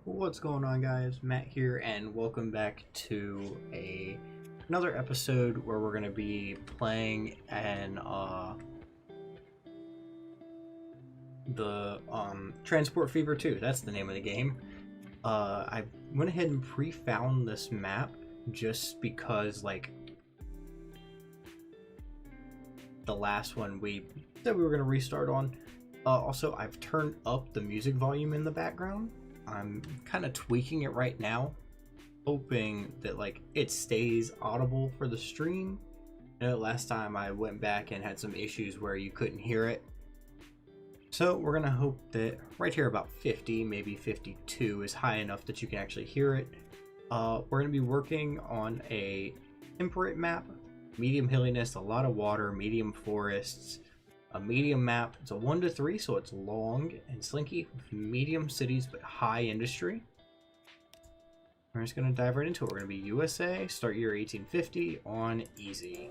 What's going on, guys? Matt here, and welcome back to another episode where we're going to be playing the Transport Fever 2. That's the name of the game. I went ahead and pre-found this map just because, like, the last one we said we were going to restart on. Also, I've turned up the music volume in the background. I'm kind of tweaking it right now, hoping that like it stays audible for the stream. You know, last time I went back and had some issues where you couldn't hear it. So we're gonna hope that right here about 50, maybe 52 is high enough that you can actually hear it. We're gonna be working on a temperate map, medium hilliness, a lot of water, medium forests. A medium map. It's a 1 to 3, so it's long and slinky with medium cities but high industry. We're just going to dive right into it. We're going to be USA, start year 1850 on easy.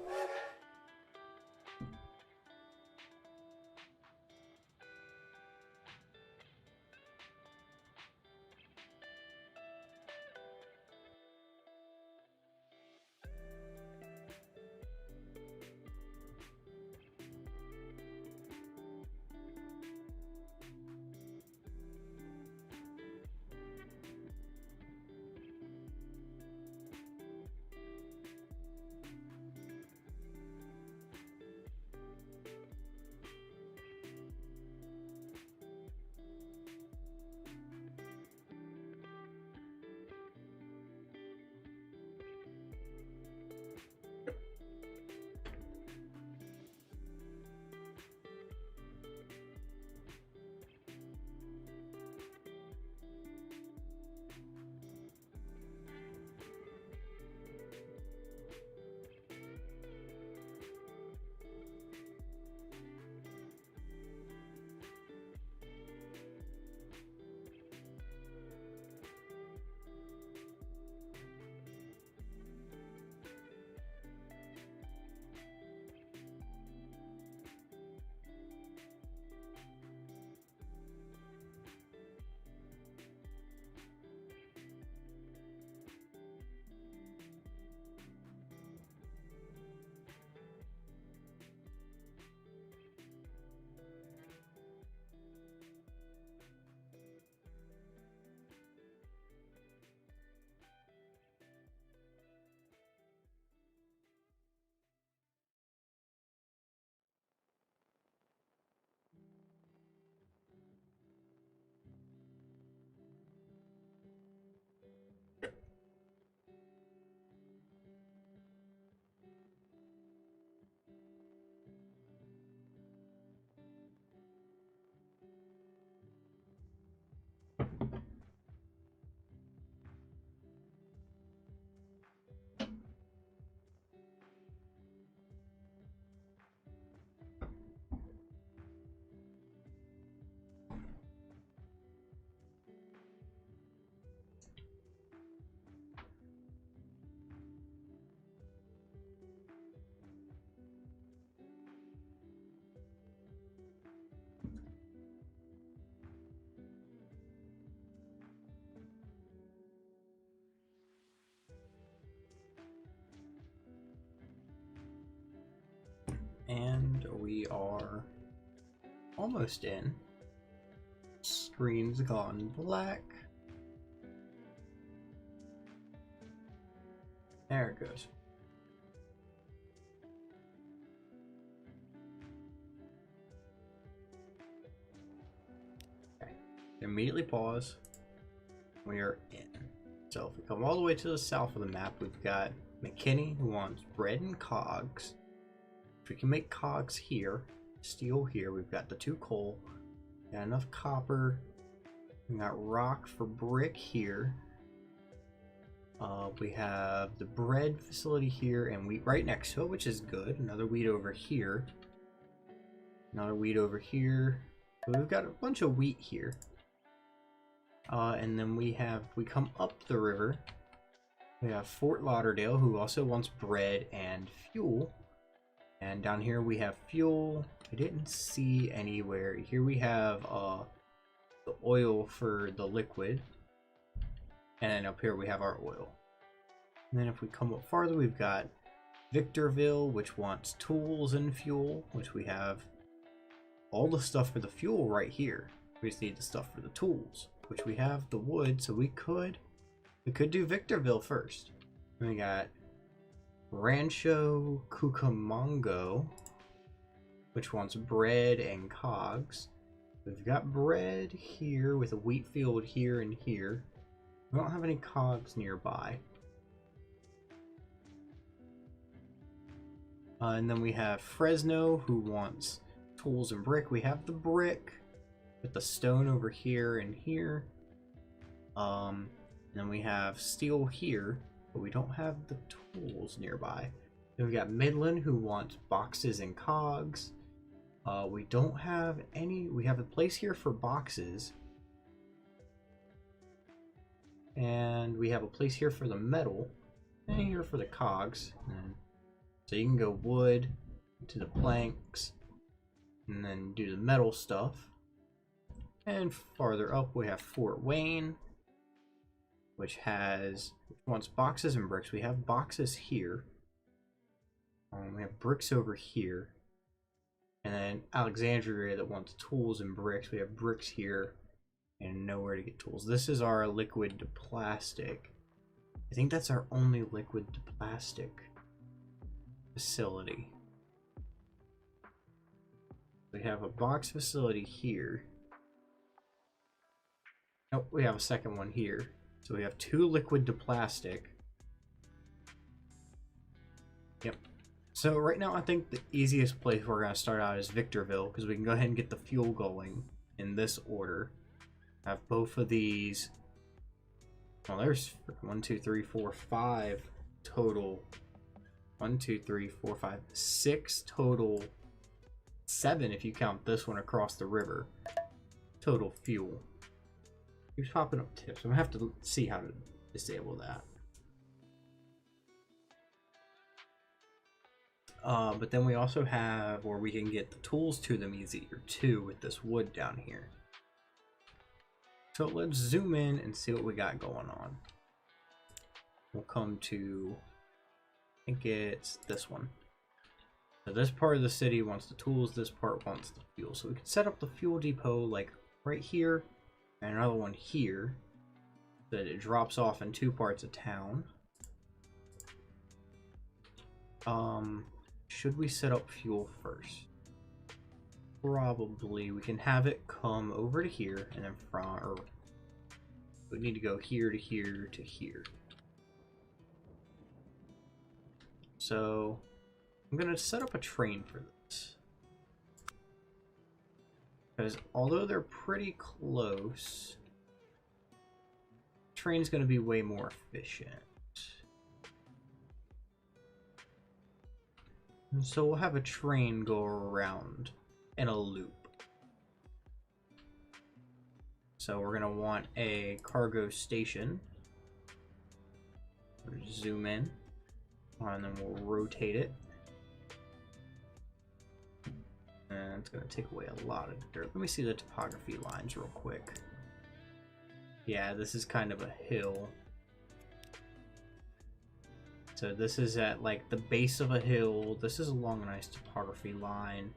And we are almost in. Screen's gone black. There it goes. Okay. Immediately pause. We are in. So if we come all the way to the south of the map, we've got McKinney, who wants bread and cogs. If we can make cogs here, steel here, we've got the 2 coal, got enough copper, we got rock for brick here. We have the bread facility here and wheat right next to it, which is good. Another wheat over here. Another wheat over here. So we've got a bunch of wheat here. And then we come up the river. We have Fort Lauderdale, who also wants bread and fuel. And down here we have fuel. I didn't see anywhere. Here we have the oil for the liquid. And then up here we have our oil. And then if we come up farther, we've got Victorville, which wants tools and fuel, which we have all the stuff for the fuel right here. We just need the stuff for the tools, which we have the wood, so we could do Victorville first. And we got Rancho Cucamonga, which wants bread and cogs. We've got bread here with a wheat field here and here. We don't have any cogs nearby. And then we have Fresno, who wants tools and brick. We have the brick with the stone over here and here. And then we have steel here, but we don't have the tools nearby. Then we've got Midland, who wants boxes and cogs. We don't have any. We have a place here for boxes. And we have a place here for the metal. And here for the cogs. So you can go wood to the planks. And then do the metal stuff. And farther up we have Fort Wayne, which wants boxes and bricks. We have boxes here. We have bricks over here. And then Alexandria that wants tools and bricks. We have bricks here and nowhere to get tools. This is our liquid to plastic. I think that's our only liquid to plastic facility. We have a box facility here. Nope, we have a second one here. So we have 2 liquid to plastic. Yep. So right now I think the easiest place we're going to start out is Victorville, because we can go ahead and get the fuel going in this order. Have both of these. Well, there's 1, 2, 3, 4, 5 total. 1, 2, 3, 4, 5, 6 total. 7 if you count this one across the river. Total fuel. Keeps popping up tips. I'm going to have to see how to disable that. But then we also have where we can get the tools to them easier too with this wood down here. So let's zoom in and see what we got going on. We'll come to, I think it's this one. So this part of the city wants the tools, this part wants the fuel. So we can set up the fuel depot like right here and another one here so that it drops off in 2 parts of town. Should we set up fuel first? Probably. We can have it come over to here and then we need to go here to here to here. So I'm gonna set up a train for this, because although they're pretty close, the train's gonna be way more efficient. And so we'll have a train go around in a loop. So we're gonna want a cargo station. We'll zoom in, and then we'll rotate it. And it's gonna take away a lot of dirt. Let me see the topography lines real quick. Yeah, this is kind of a hill. So this is at like the base of a hill. This is along a nice topography line.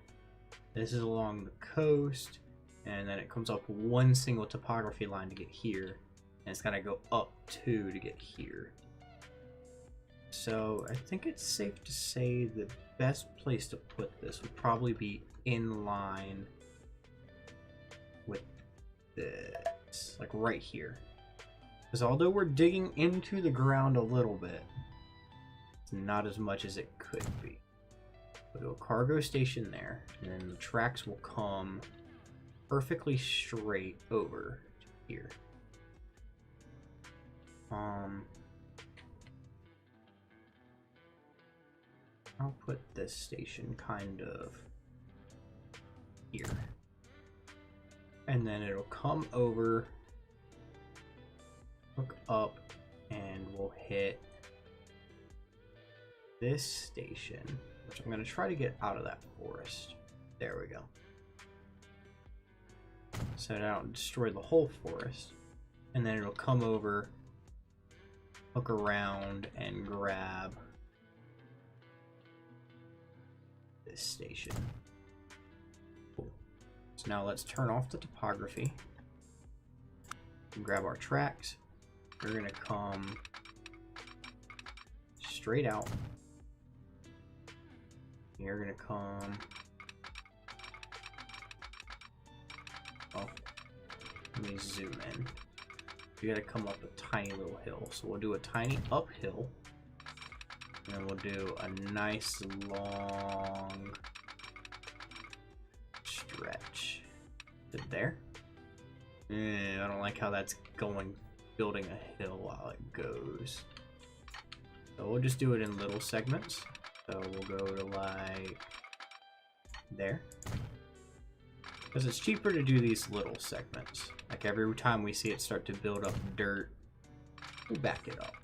This is along the coast. And then it comes up one single topography line to get here. And it's gotta go up 2 to get here. So I think it's safe to say the best place to put this would probably be in line with this. Like right here. Because although we're digging into the ground a little bit, not as much as it could be. We'll do a cargo station there, and then the tracks will come perfectly straight over to here. I'll put this station kind of here, and then it'll come over, look up, and we'll hit this station, which I'm going to try to get out of that forest. There we go. So that I don't destroy the whole forest. And then it'll come over hook around and grab this station. Cool. So now let's turn off the topography and grab our tracks. We're gonna come straight out. You're gonna come. Oh, let me zoom in. You gotta come up a tiny little hill. So we'll do a tiny uphill. And then we'll do a nice long stretch. Is it there? I don't like how that's building a hill while it goes. So we'll just do it in little segments. So we'll go to like there. Because it's cheaper to do these little segments. Like every time we see it start to build up dirt, we'll back it up.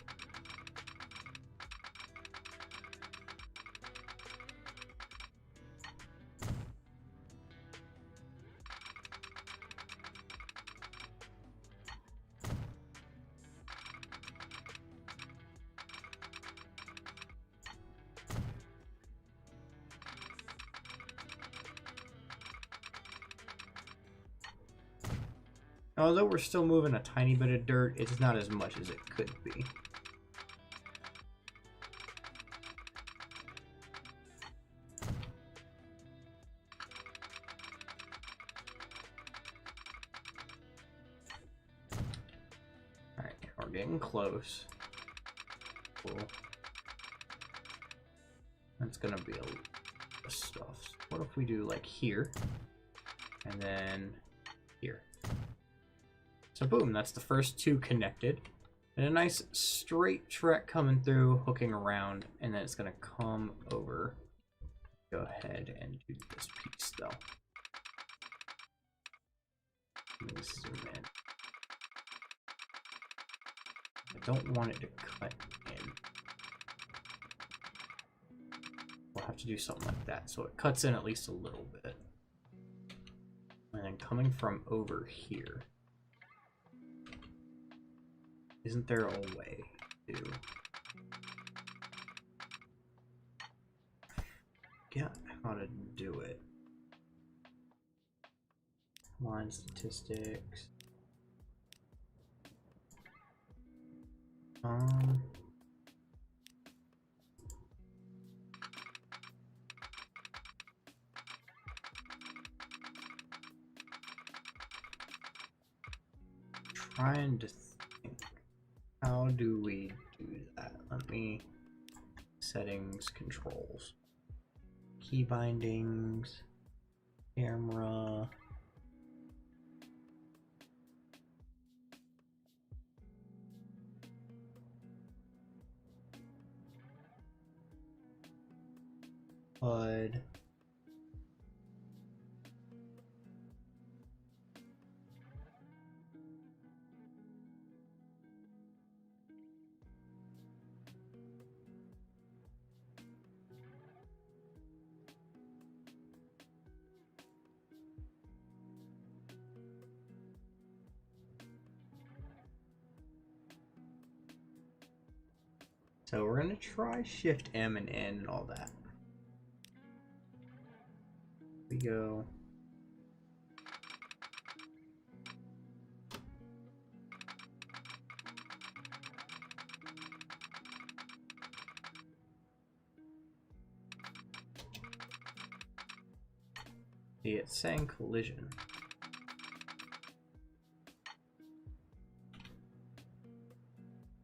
Although we're still moving a tiny bit of dirt, it's not as much as it could be. Alright, we're getting close. Cool. That's gonna be a lot of stuff. What if we do like here, and then here? So boom, that's the first two connected. And a nice straight track coming through, hooking around, and then it's gonna come over. Go ahead and do this piece though. Let me zoom in. I don't want it to cut in. We'll have to do something like that so it cuts in at least a little bit. And then coming from over here. Isn't there a way to get how to do it? Line statistics. Trying to think. How do we do that? Let me settings, controls, key bindings, camera. HUD. So we're gonna try Shift M and N and all that. We go. See, it's saying collision.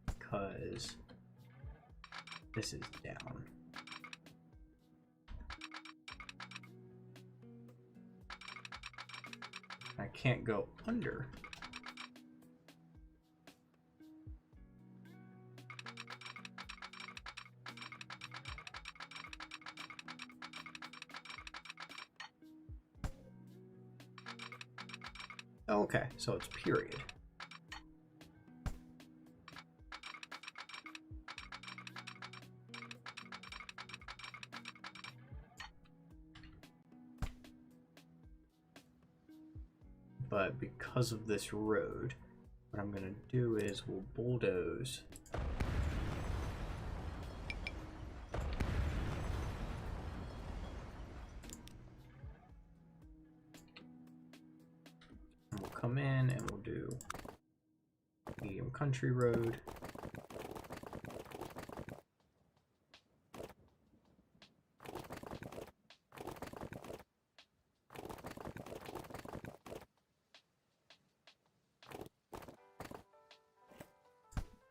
Because this is down. I can't go under. Okay, so it's period. But because of this road, what I'm gonna do is we'll bulldoze come in and we'll do medium country road.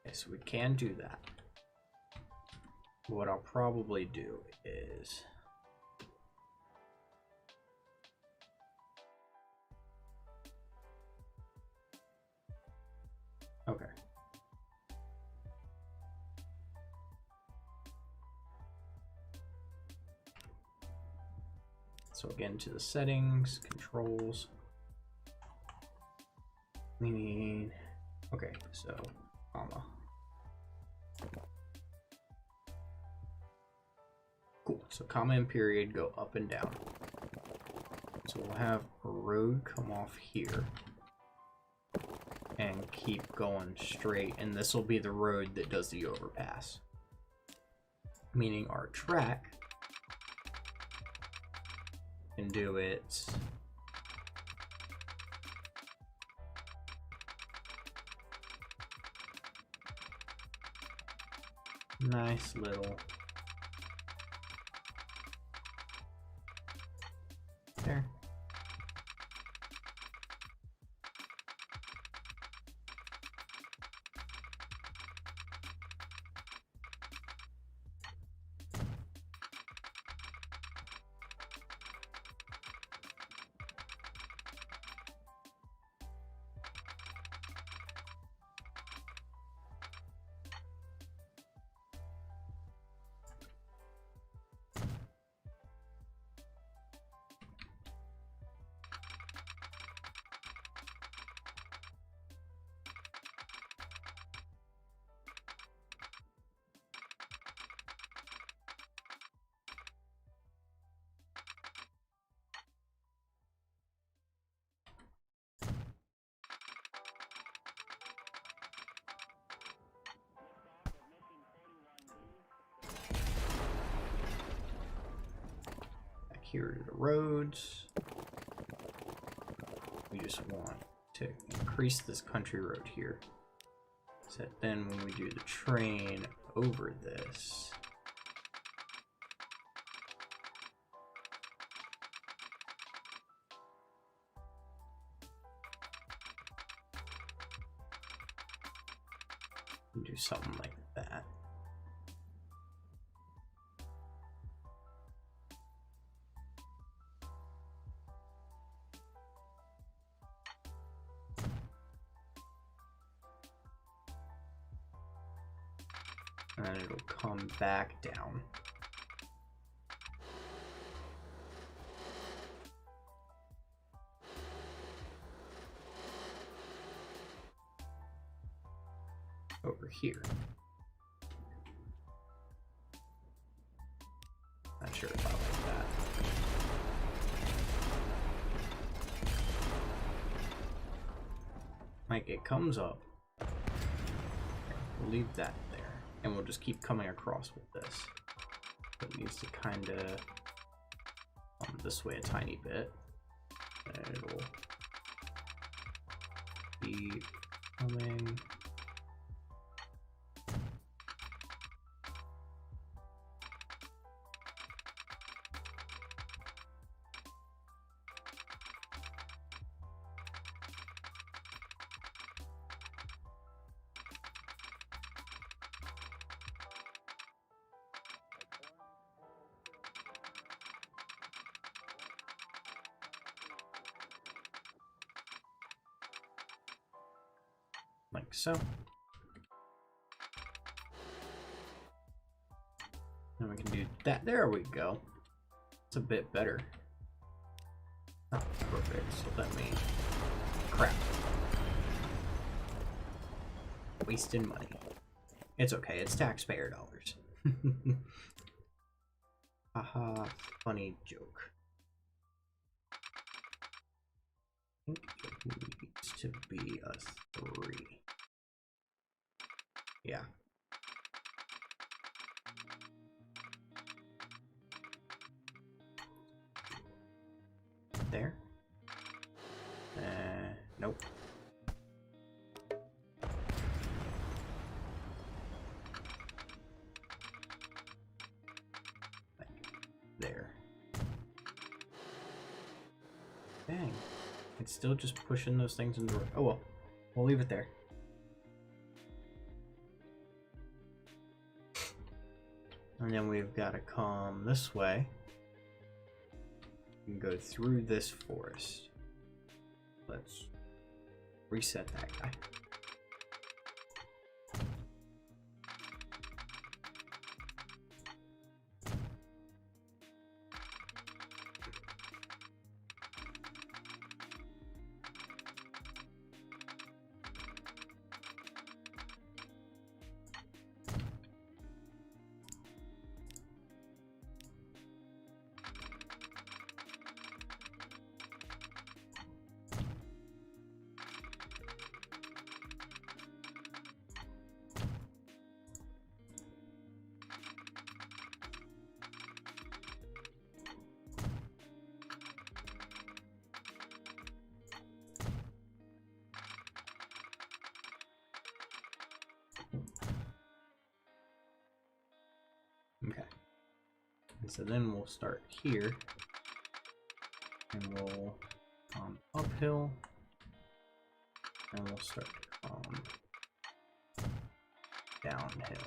Okay, so we can do that. What I'll probably do is okay. So again, to the settings, controls. We need, okay, so comma. Cool, so comma and period go up and down. So we'll have a road come off here and keep going straight, and this will be the road that does the overpass. Meaning our track can do it nice little there. Here are the roads. We just want to increase this country road here. So that then when we do the train over this, we do something like that. And then it'll come back down. Over here. Not sure if I like that. Like it comes up. We'll leave that there. And we'll just keep coming across with this. It needs to kind of come this way a tiny bit. And it'll be coming. Like so. And we can do that. There we go. It's a bit better. Not perfect, so let me... Crap. Wasting money. It's okay, it's taxpayer dollars. Haha, funny joke. I think it needs to be a 3. Yeah. There. Nope. There. Dang. It's still just pushing those things in the road. Oh well. We'll leave it there. And then we've got to come this way. And go through this forest. Let's reset that guy. Okay. And so then we'll start here. And we'll come uphill. And we'll start to come downhill.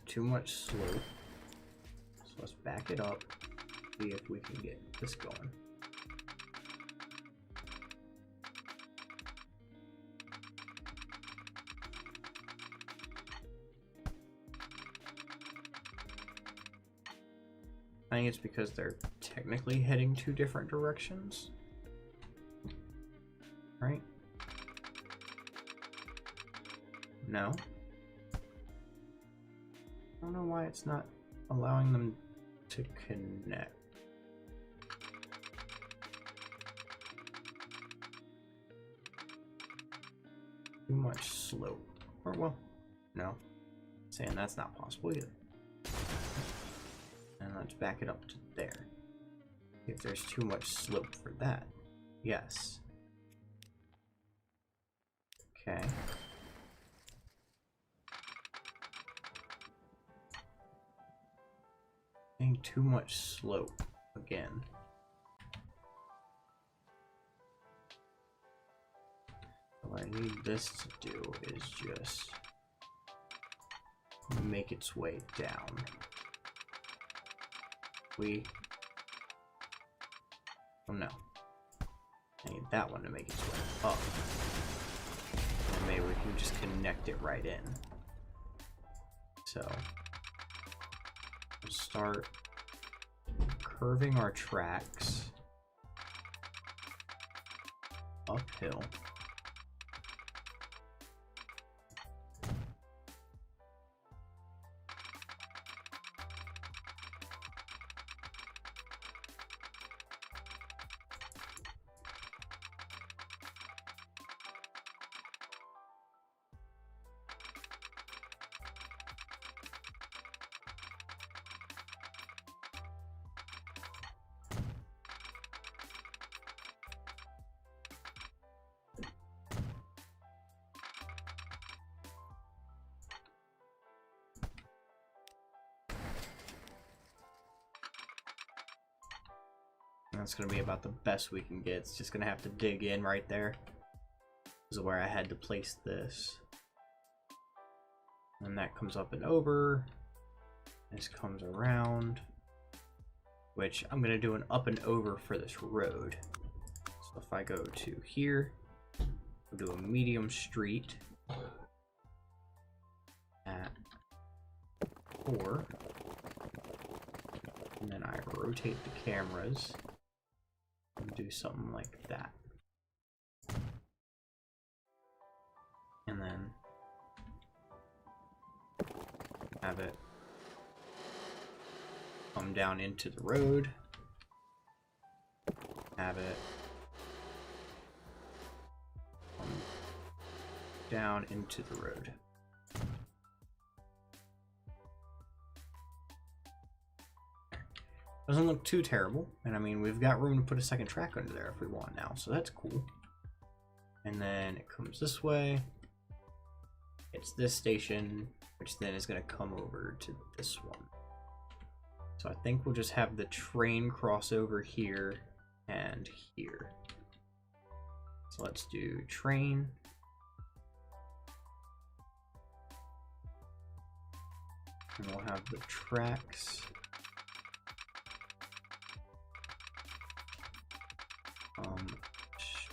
Too much slope, so let's back it up, see if we can get this going. I think it's because they're technically heading two different directions, right? No? I don't know why it's not allowing them to connect. Too much slope. Or, well, no. Saying that's not possible either. And let's back it up to there. If there's too much slope for that. Yes. Okay. Too much slope again. What I need this to do is just make its way down. Oh no. I need that one to make its way up. And maybe we can just connect it right in. So we'll start curving our tracks uphill. That's gonna be about the best we can get. It's just gonna have to dig in right there. This is where I had to place this. And that comes up and over. This comes around. Which I'm gonna do an up and over for this road. So if I go to here, We'll do a medium street at 4. And then I rotate the cameras and do something like that. And then have it come down into the road. Have it come down into the road. Doesn't look too terrible, and I mean, we've got room to put a second track under there if we want now, so that's cool. And then it comes this way. It's this station, which then is going to come over to this one. So I think we'll just have the train cross over here and here. So let's do train. And we'll have the tracks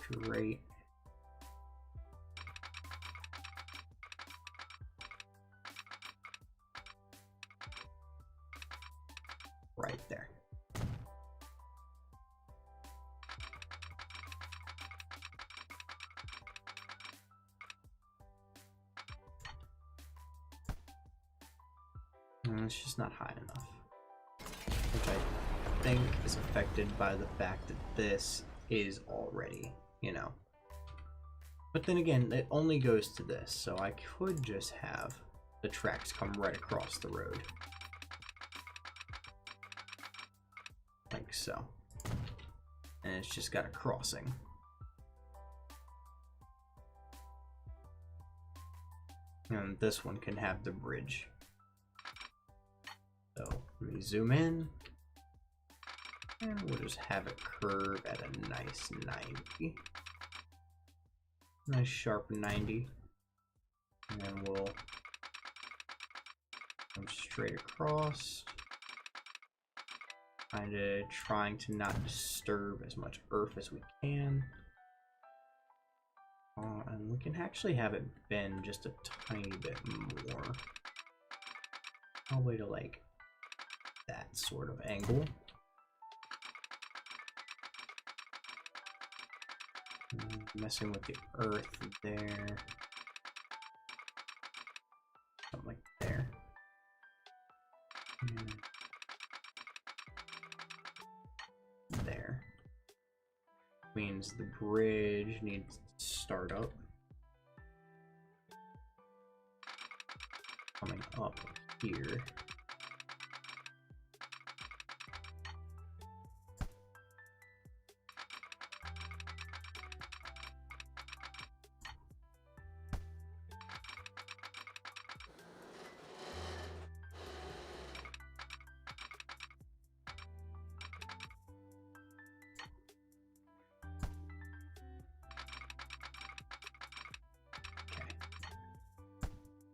straight right there. And it's just not high enough, which I think is affected by the fact that this is already, you know. But then again, it only goes to this, so I could just have the tracks come right across the road. Like so. And it's just got a crossing. And this one can have the bridge. So let me zoom in. And we'll just have it curve at a nice 90. Nice sharp 90. And then we'll come straight across. Kinda trying to not disturb as much earth as we can. And we can actually have it bend just a tiny bit more. Probably to like that sort of angle. Messing with the earth there. Something like there. And there. Means the bridge needs to start up. Coming up here.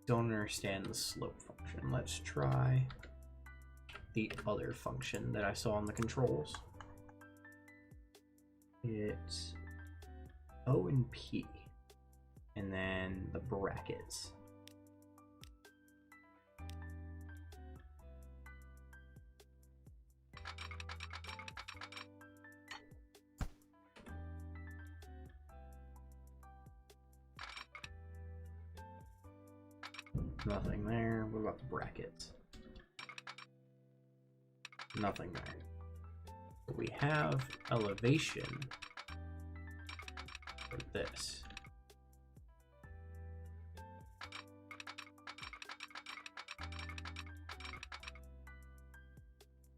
Don't understand the slope function. Let's try the other function that I saw on the controls. It's O and P, and then the brackets. Nothing there. What about the brackets? Nothing there. But we have elevation for this.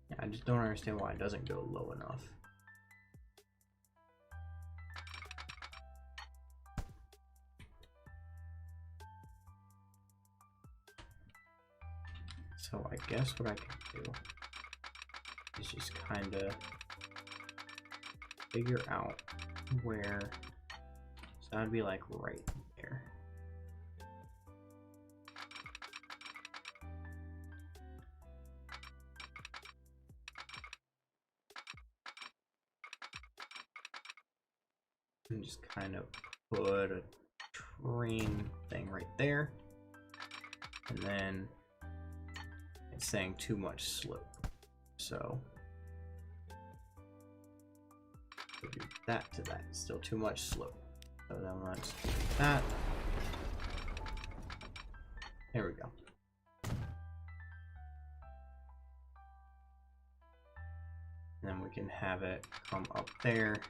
Yeah, I just don't understand why it doesn't go low enough. So I guess what I can do is just kind of figure out where, so that'd be like right there. And just kind of put a train thing right there. And then it's saying too much slope. So we'll do that to that. Still too much slope. So then let's do that. There we go. And then we can have it come up there. It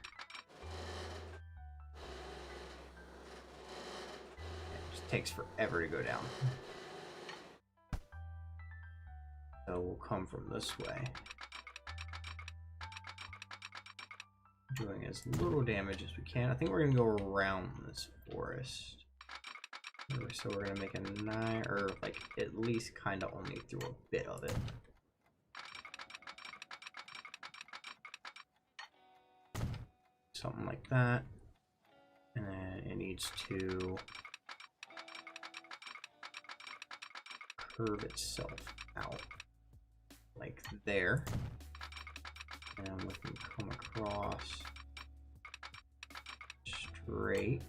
just takes forever to go down. So we'll come from this way. Doing as little damage as we can. I think we're gonna go around this forest. So we're gonna make a 9, or like at least kind of only through a bit of it. Something like that. And then it needs to curve itself out like there. And we can come across straight.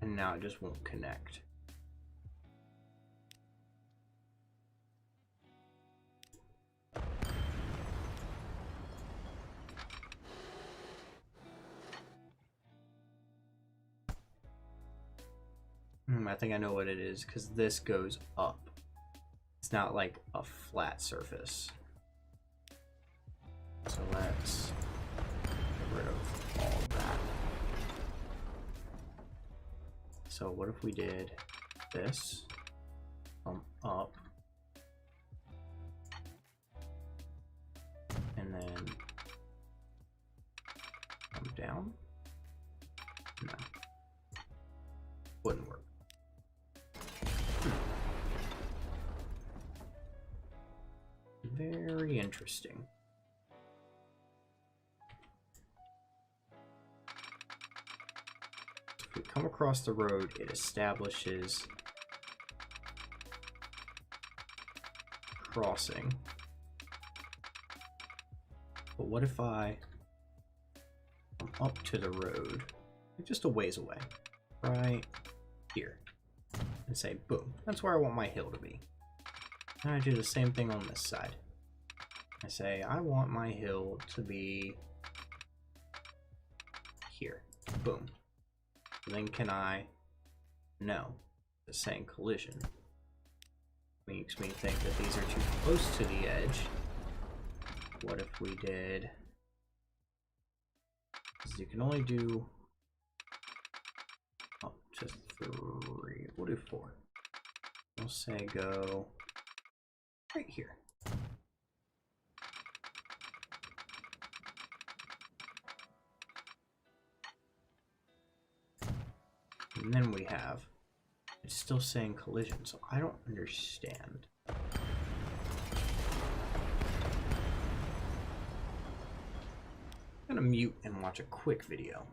And now it just won't connect. I think I know what it is, because this goes up. It's not like a flat surface. So let's get rid of all of that. So what if we did this, come up, and then come down? No, wouldn't work. Very interesting. If we come across the road, it establishes crossing. But what if I come up to the road, just a ways away, right here, and say, boom, that's where I want my hill to be. And I do the same thing on this side. I say, I want my hill to be here. Boom. Then can I? No. It's saying collision. Makes me think that these are too close to the edge. What if we did? Because you can only do up to 3. We'll do 4. We'll say go right here. And then we have, it's still saying collision, so I don't understand. I'm gonna mute and watch a quick video.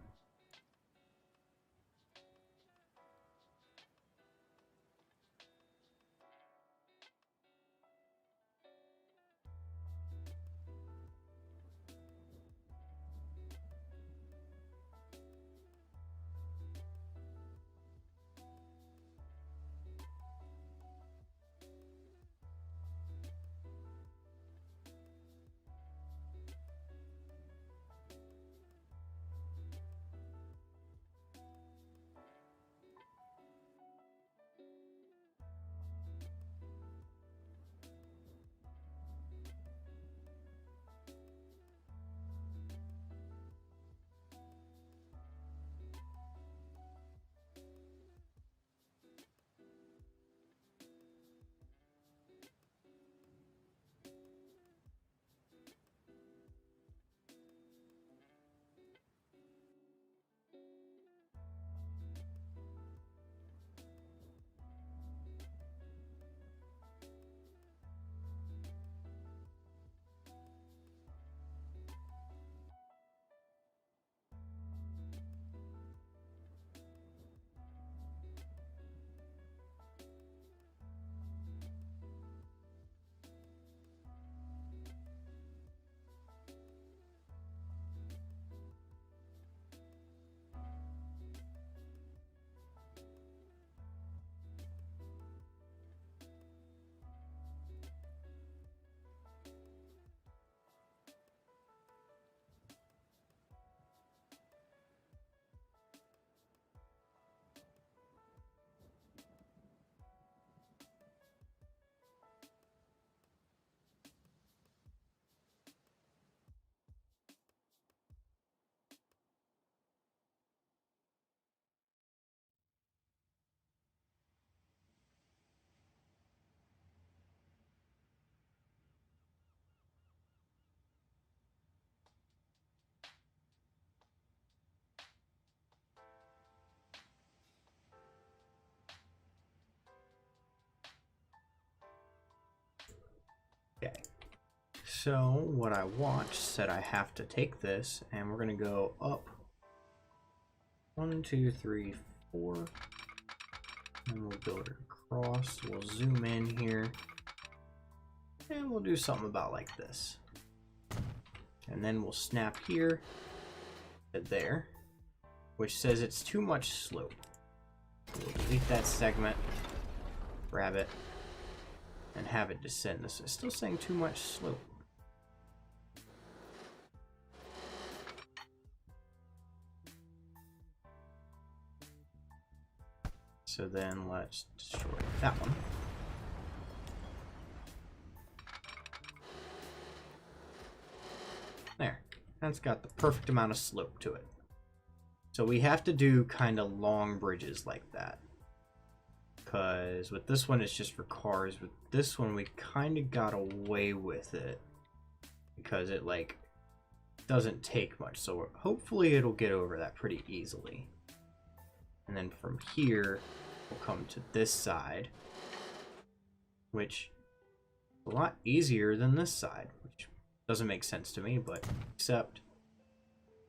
So what I watched said I have to take this, and we're gonna go up 1, 2, 3, 4, and we'll build it across. We'll zoom in here, and we'll do something about like this, and then we'll snap here to there, which says it's too much slope. We'll delete that segment, grab it, and have it descend. This is still saying too much slope. So then let's destroy that one. There. That's got the perfect amount of slope to it. So we have to do kind of long bridges like that. Because with this one, it's just for cars. With this one, we kind of got away with it. Because it, like, doesn't take much. So hopefully it'll get over that pretty easily. And then from here, we'll come to this side, which is a lot easier than this side, which doesn't make sense to me, but except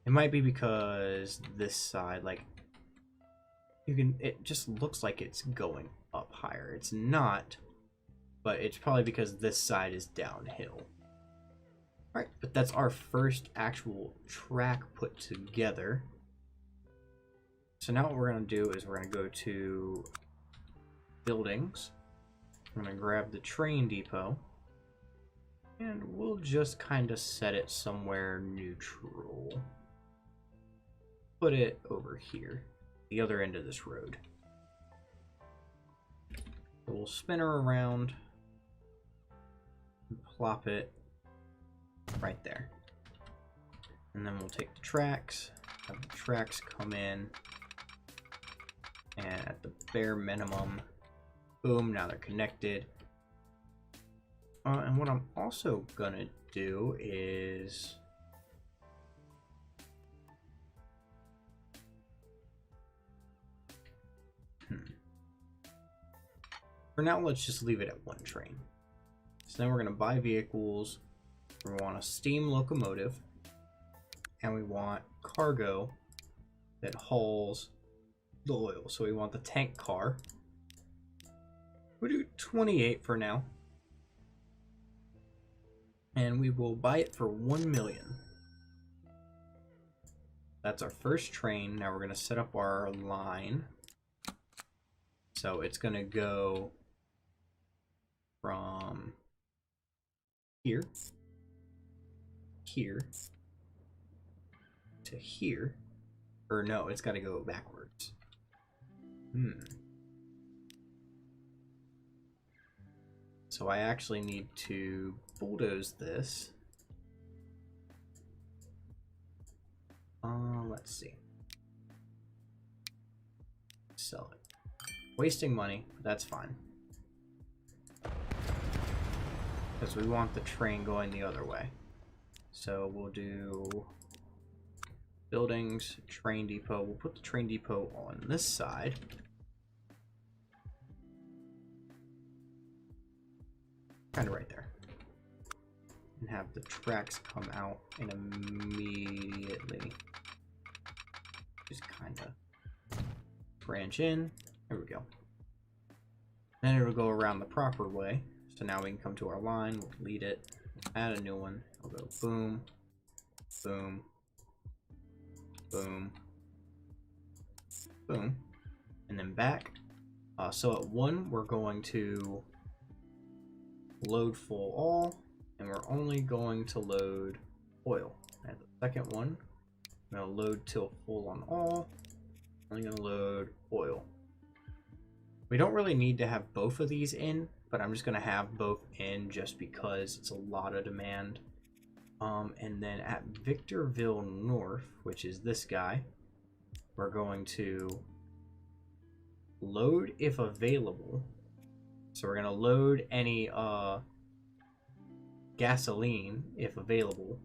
it might be because this side, like, it just looks like it's going up higher. It's not, but it's probably because this side is downhill. Alright, but that's our first actual track put together. So now what we're going to do is we're going to go to buildings. I'm going to grab the train depot. And we'll just kind of set it somewhere neutral. Put it over here, the other end of this road. So we'll spin her around and plop it right there. And then we'll take the tracks, have the tracks come in. And at the bare minimum, boom, now they're connected. And what I'm also gonna do is for now, let's just leave it at one train. So then we're gonna buy vehicles. We want a steam locomotive, and we want cargo that hauls the oil. So we want the tank car. We'll do 28 for now. And we will buy it for 1 million. That's our first train. Now we're going to set up our line. So it's going to go from here, here, to here. Or no, it's got to go backwards. So I actually need to bulldoze this. Let's see. Sell it. Wasting money, but that's fine. Because we want the train going the other way. So we'll do buildings, train depot. We'll put the train depot on this side. Kind of right there. And have the tracks come out and immediately just kind of branch in. There we go. Then it'll go around the proper way. So now we can come to our line, we'll delete it, add a new one. We'll go boom, boom, boom, boom, and then back. So at 1, we're going to load full all, and we're only going to load oil. At the second one, I'm going to load till full on all. I'm only going to load oil. We don't really need to have both of these in, but I'm just going to have both in just because it's a lot of demand. And then at Victorville North, which is this guy, we're going to load if available. So we're going to load any gasoline if available.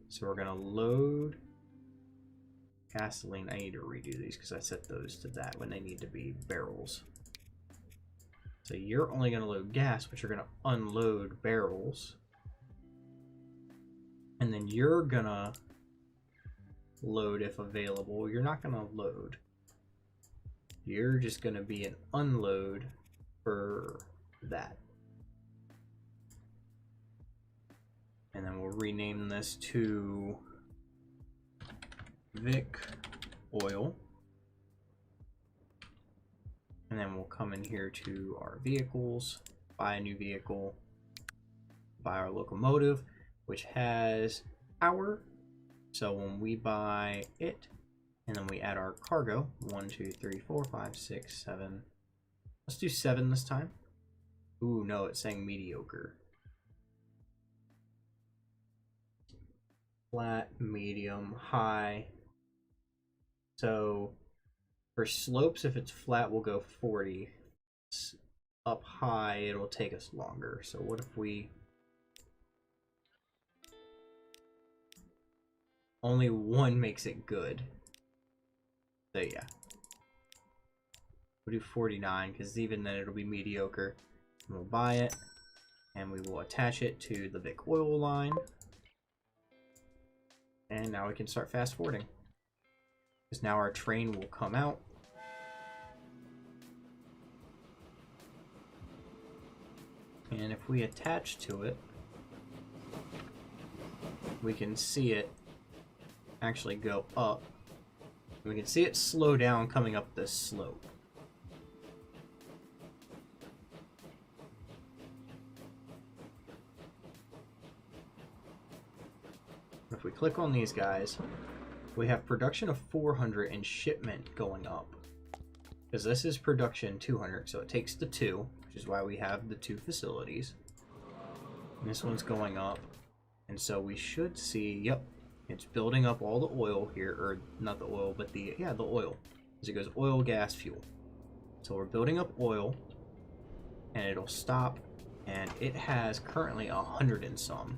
So we're going to load gasoline. I need to redo these because I set those to that when they need to be barrels. So you're only going to load gas, but you're going to unload barrels. And then you're gonna load if available. You're not gonna load. You're just gonna be an unload for that. And then we'll rename this to Vic Oil. And then we'll come in here to our vehicles, buy a new vehicle, buy our locomotive, which has power. So when we buy it, and then we add our cargo, 1, 2, 3, 4, 5, 6, 7. Let's do 7 this time. Ooh, no, it's saying mediocre. Flat, medium, high. So for slopes, if it's flat, we'll go 40. It's up high, it'll take us longer. So what if we... Only one makes it good. So yeah. We'll do 49, because even then it'll be mediocre. And we'll buy it, and we will attach it to the Vic Oil line. And now we can start fast forwarding. Because now our train will come out. And if we attach to it, we can see it actually go up. We can see it slow down coming up this slope. If we click on these guys, we have production of 400 and shipment going up. Because this is production 200, so it takes the 2, which is why we have the 2 facilities. And this one's going up. And so we should see, yep, it's building up all the oil here, or not the oil, but the oil. As it goes oil, gas, fuel. So we're building up oil, and it'll stop, and it has currently 100 and some.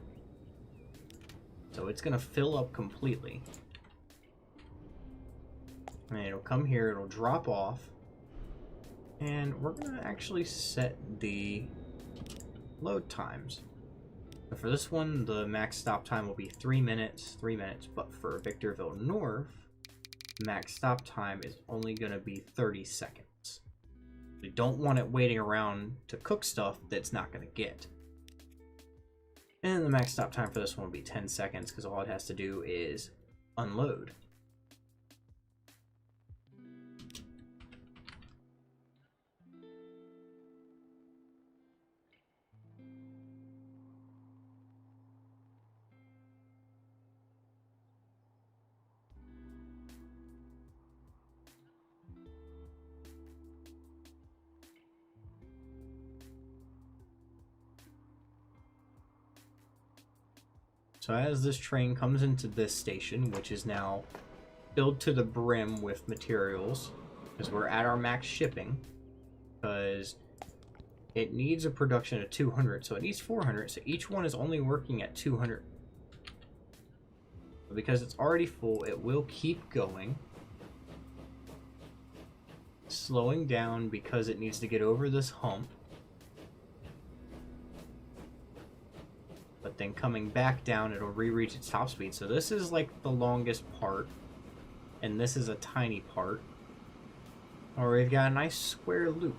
So it's gonna fill up completely. And it'll come here, it'll drop off, and we're gonna actually set the load times. So for this one, the max stop time will be 3 minutes, but for Victorville North, max stop time is only going to be 30 seconds. We don't want it waiting around to cook stuff that's not going to get. And the max stop time for this one will be 10 seconds because all it has to do is unload. So as this train comes into this station, which is now filled to the brim with materials, because we're at our max shipping, because it needs a production of 200, so it needs 400, so each one is only working at 200. But because it's already full, it will keep going, slowing down because it needs to get over this hump. But then coming back down, it'll re-reach its top speed. So this is like the longest part, and this is a tiny part. Or we've got a nice square loop.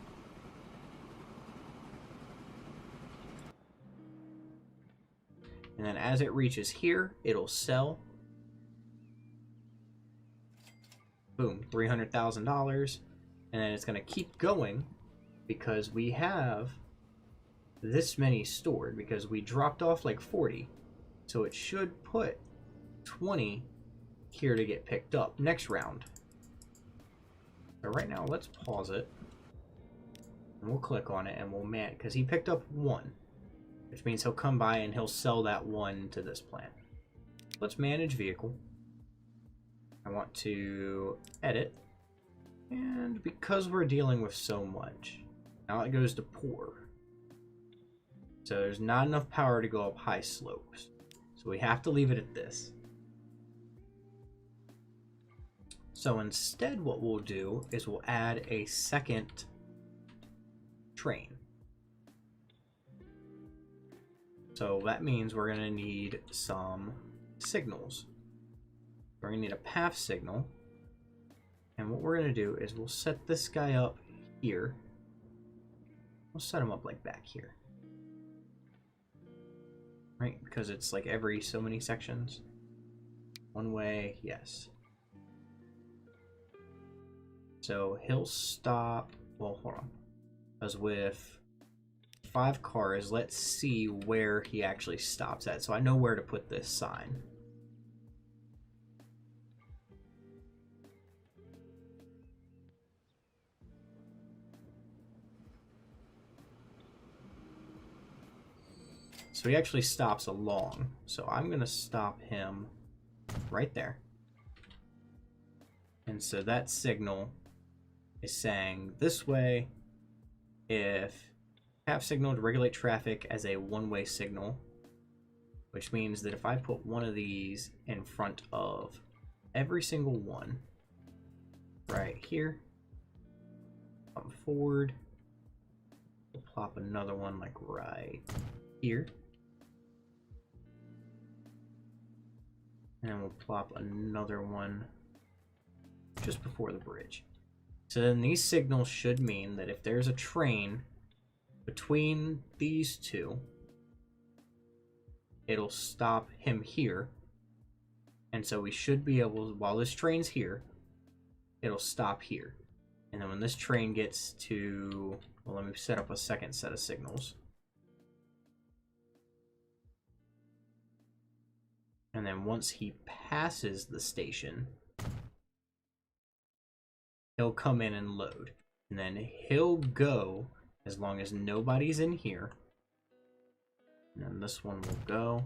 And then as it reaches here, it'll sell. Boom, $300,000. And then it's going to keep going because we have this many stored, because we dropped off like 40, so it should put 20 here to get picked up next round. So right now let's pause it and we'll click on it and we'll man, because he picked up 1, which means he'll come by and he'll sell that 1 to this plant. Let's manage vehicle. I want to edit, and because we're dealing with so much, now it goes to poor. So there's not enough power to go up high slopes. So we have to leave it at this. So instead what we'll do is we'll add a second train. So that means we're going to need some signals. We're going to need a path signal. And what we're going to do is we'll set this guy up here. We'll set him up like back here. Right? Because it's like every so many sections. One way, yes. So he'll stop. Well, hold on. Because with 5 cars, let's see where he actually stops at. So I know where to put this sign. So he actually stops along. So I'm going to stop him right there. And so that signal is saying this way, if have signal to regulate traffic as a one-way signal, which means that if I put one of these in front of every single one right here, come forward, we'll plop another one like right here. And then we'll plop another one just before the bridge. So then these signals should mean that if there's a train between these two, it'll stop him here. And so we should be able, while this train's here, it'll stop here. And then when this train gets to, well, let me set up a second set of signals. And then once he passes the station, he'll come in and load. And then he'll go as long as nobody's in here. And then this one will go.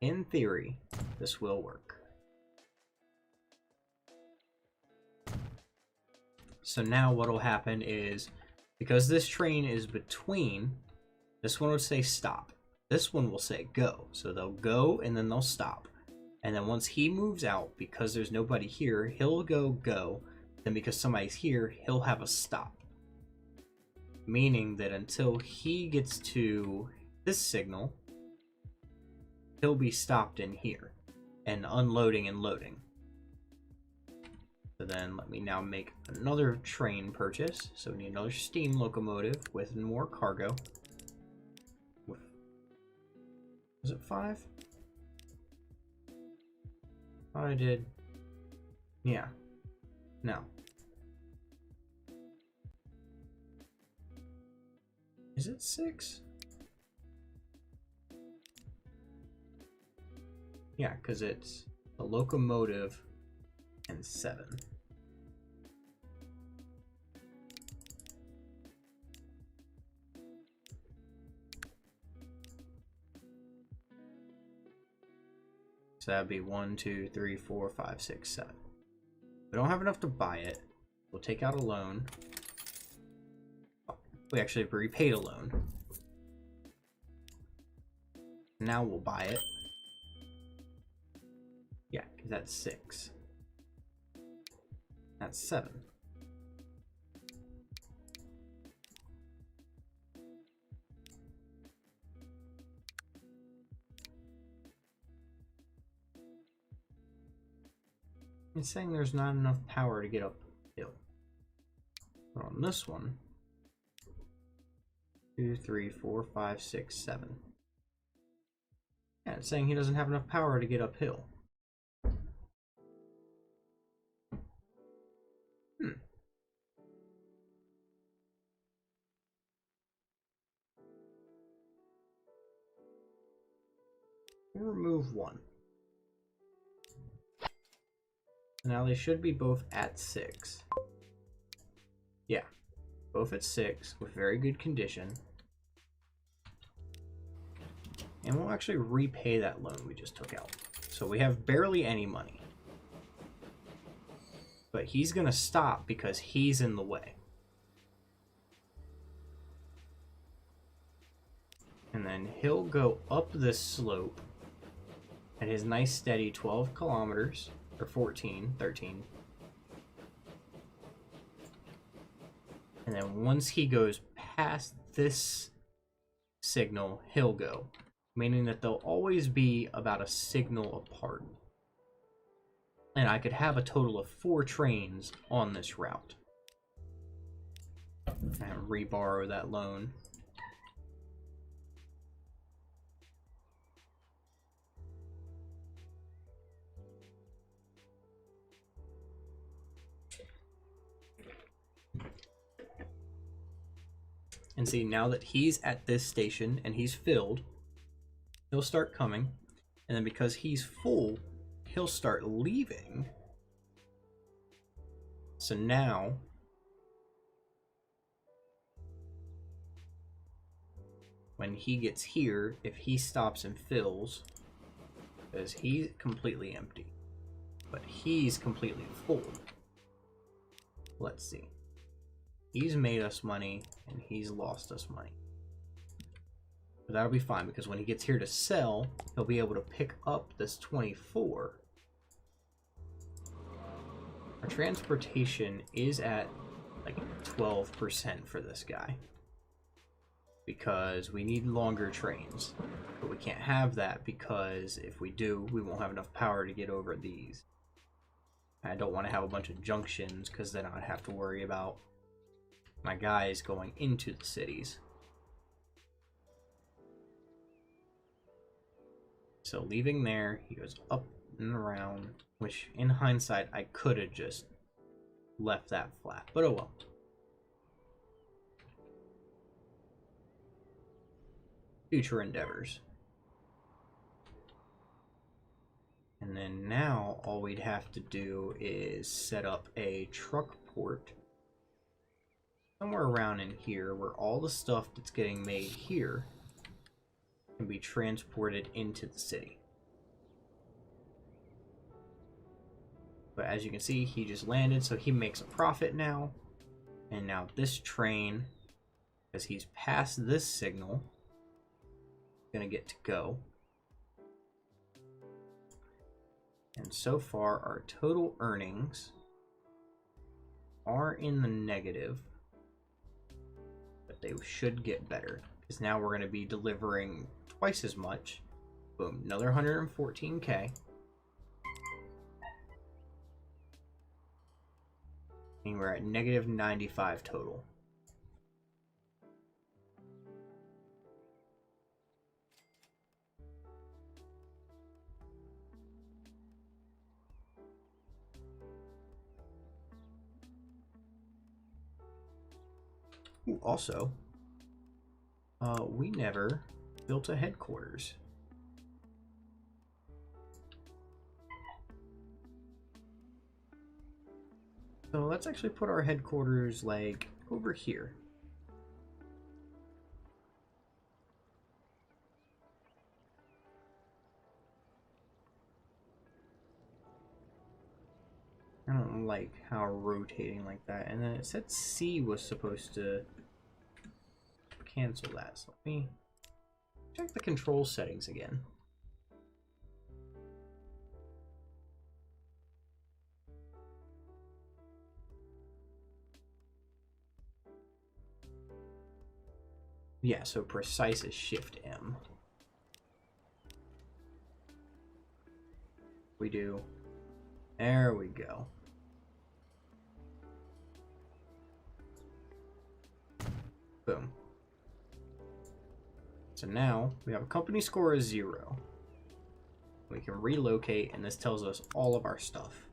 In theory, this will work. So now what'll happen is, because this train is between, this one would say stop. This one will say go. So they'll go and then they'll stop. And then once he moves out, because there's nobody here, he'll go. Then because somebody's here, he'll have a stop. Meaning that until he gets to this signal, he'll be stopped in here and unloading and loading. So then let me now make another train purchase. So we need another steam locomotive with more cargo. Was it 5? Thought I did. Yeah. No. Is it 6? Yeah, because it's a locomotive and 7. So that'd be 1, 2, 3, 4, 5, 6, 7. We don't have enough to buy it. We'll take out a loan. We actually repaid a loan. Now we'll buy it. Yeah, because that's 6. That's 7. It's saying there's not enough power to get uphill. But on this one, 2, 3, 4, 5, 6, 7. Yeah, it's saying he doesn't have enough power to get uphill. We'll remove 1. Now they should be both at 6. Yeah, both at 6 with very good condition. And we'll actually repay that loan we just took out. So we have barely any money. But he's going to stop because he's in the way. And then he'll go up this slope at his nice steady 12 kilometers. Or 14, 13. And then once he goes past this signal, he'll go. meaning that they'll always be about a signal apart. And I could have a total of 4 trains on this route. And re-borrow that loan. And see, now that he's at this station and he's filled, he'll start coming. And then because he's full, he'll start leaving. So now, when he gets here, if he stops and fills, because he's completely empty, but he's completely full. Let's see. He's made us money, and he's lost us money. But that'll be fine, because when he gets here to sell, he'll be able to pick up this 24. Our transportation is at like 12% for this guy. Because we need longer trains. But we can't have that because if we do, we won't have enough power to get over these. I don't want to have a bunch of junctions because then I'd have to worry about my guys going into the cities. So leaving there, he goes up and around, which in hindsight, I could have just left that flat, but oh well. Future endeavors. And then now all we'd have to do is set up a truck port somewhere around in here where all the stuff that's getting made here can be transported into the city. But as you can see, he just landed, so he makes a profit now. And now this train, because he's past this signal, is going to get to go. And so far, our total earnings are in the negative. But they should get better, because now we're going to be delivering twice as much. Boom, another 114k. And we're at negative 95 total. Ooh, also, we never built a headquarters. So let's actually put our headquarters like over here. I don't like how rotating like that. And then it said C was supposed to cancel that. So let me check the control settings again. Yeah, so precise is Shift M. We do. There we go. Boom. So now we have a company score of 0. We can relocate, and this tells us all of our stuff.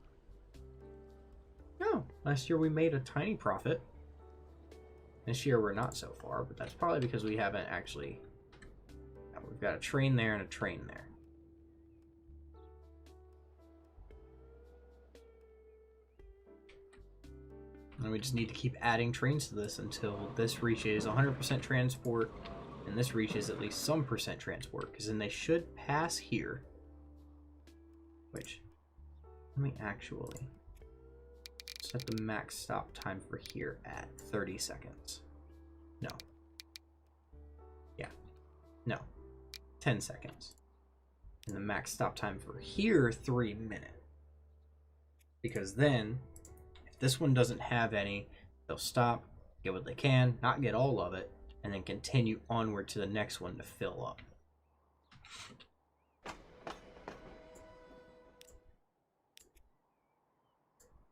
Oh, last year we made a tiny profit. This year we're not so far, but that's probably because we haven't actually... We've got a train there and a train there. And we just need to keep adding trains to this until this reaches 100% transport and this reaches at least some percent transport, because then they should pass here. Which, let me actually set the max stop time for here at 30 seconds. No. Yeah. No. 10 seconds. And the max stop time for here, 3 minutes. Because then, if this one doesn't have any, they'll stop, get what they can, not get all of it, and then continue onward to the next one to fill up.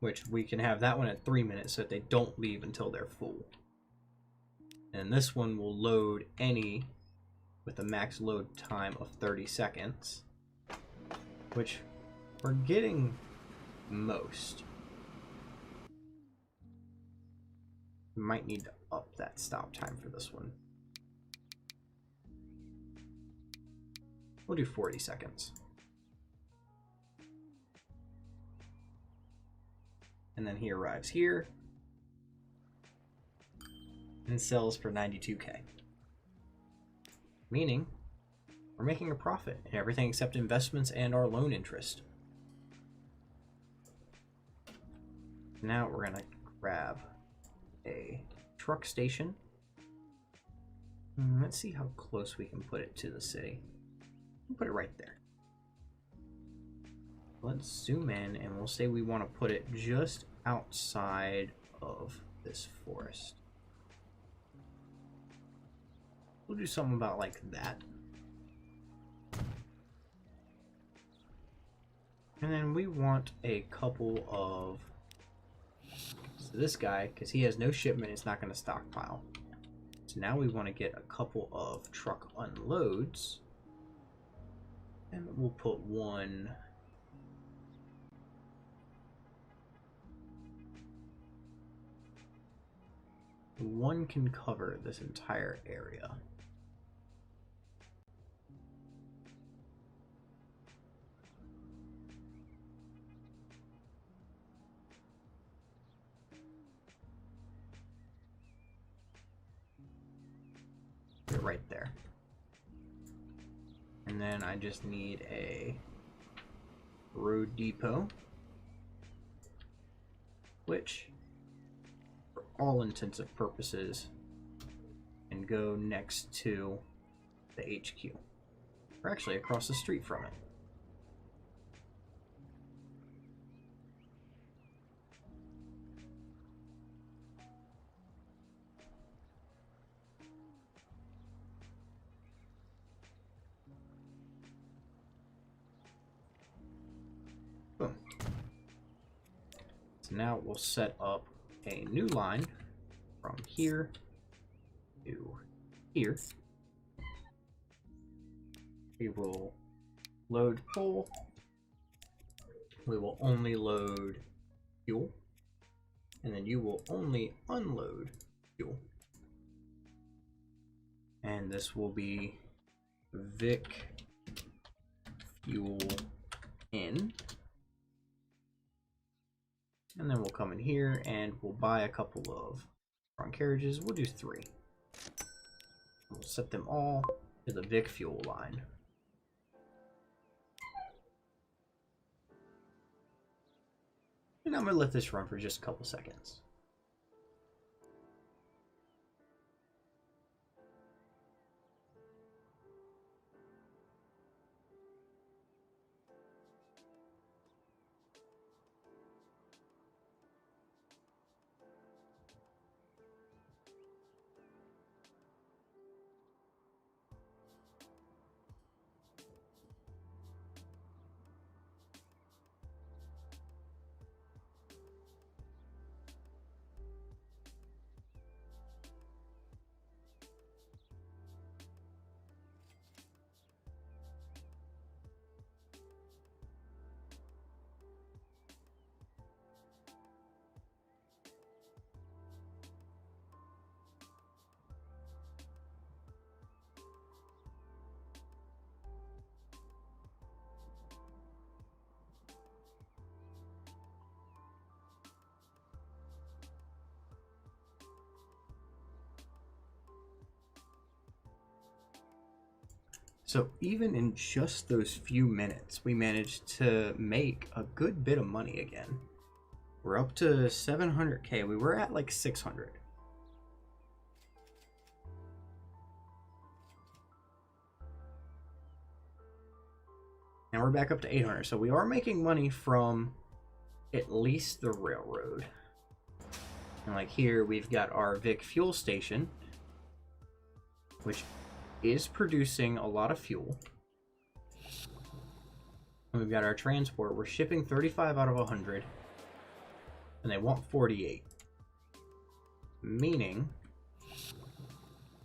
which we can have that one at 3 minutes so that they don't leave until they're full. And this one will load any with a max load time of 30 seconds, which we're getting most. We might need to up that stop time for this one. We'll do 40 seconds. And then he arrives here and sells for 92K. Meaning, we're making a profit in everything except investments and our loan interest. Now we're gonna grab a truck station. Let's see how close we can put it to the city. We'll put it right there. Let's zoom in and we'll say we want to put it just outside of this forest. We'll do something about like that. And then we want a couple of... So this guy, because he has no shipment, it's not going to stockpile. So now we want to get a couple of truck unloads. And we'll put one... One can cover this entire area. Put it right there. And then I just need a road depot, which for all intensive purposes and go next to the HQ. We're actually across the street from it. Boom. So now we'll set up a new line from here to here. We will load full. We will only load fuel. And then you will only unload fuel. And this will be Vic fuel in. And then we'll come in here and we'll buy a couple of front carriages. We'll do 3. We'll set them all to the Vic fuel line. And I'm going to let this run for just a couple seconds. So even in just those few minutes, we managed to make a good bit of money again. We're up to 700K. We were at like 600. And we're back up to 800. So we are making money from at least the railroad. And like here, we've got our Vic fuel station, which is producing a lot of fuel. And we've got our transport. We're shipping 35 out of 100. and they want 48. Meaning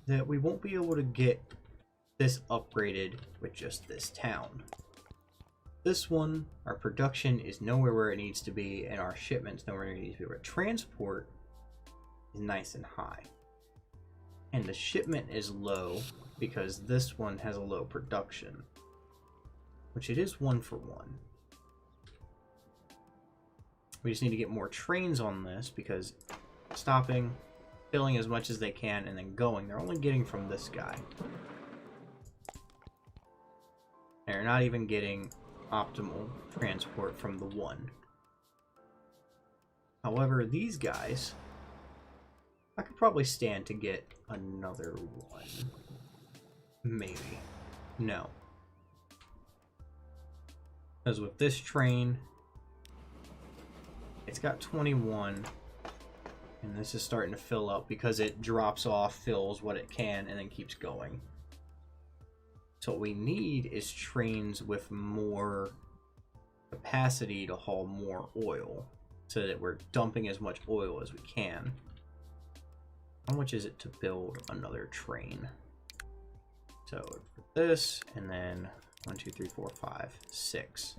that we won't be able to get this upgraded with just this town. This one, our production is nowhere where it needs to be, and our shipments nowhere where it needs to be. Our transport is nice and high. And the shipment is low because this one has a low production. Which it is 1 for 1. We just need to get more trains on this because stopping, filling as much as they can, and then going. They're only getting from this guy. They're not even getting optimal transport from the one. However, these guys, I could probably stand to get another one. Maybe. No. Because with this train, it's got 21, and this is starting to fill up because it drops off, fills what it can, and then keeps going. So what we need is trains with more capacity to haul more oil, so that we're dumping as much oil as we can. How much is it to build another train? So for this, and then 1, 2, 3, 4, 5, 6.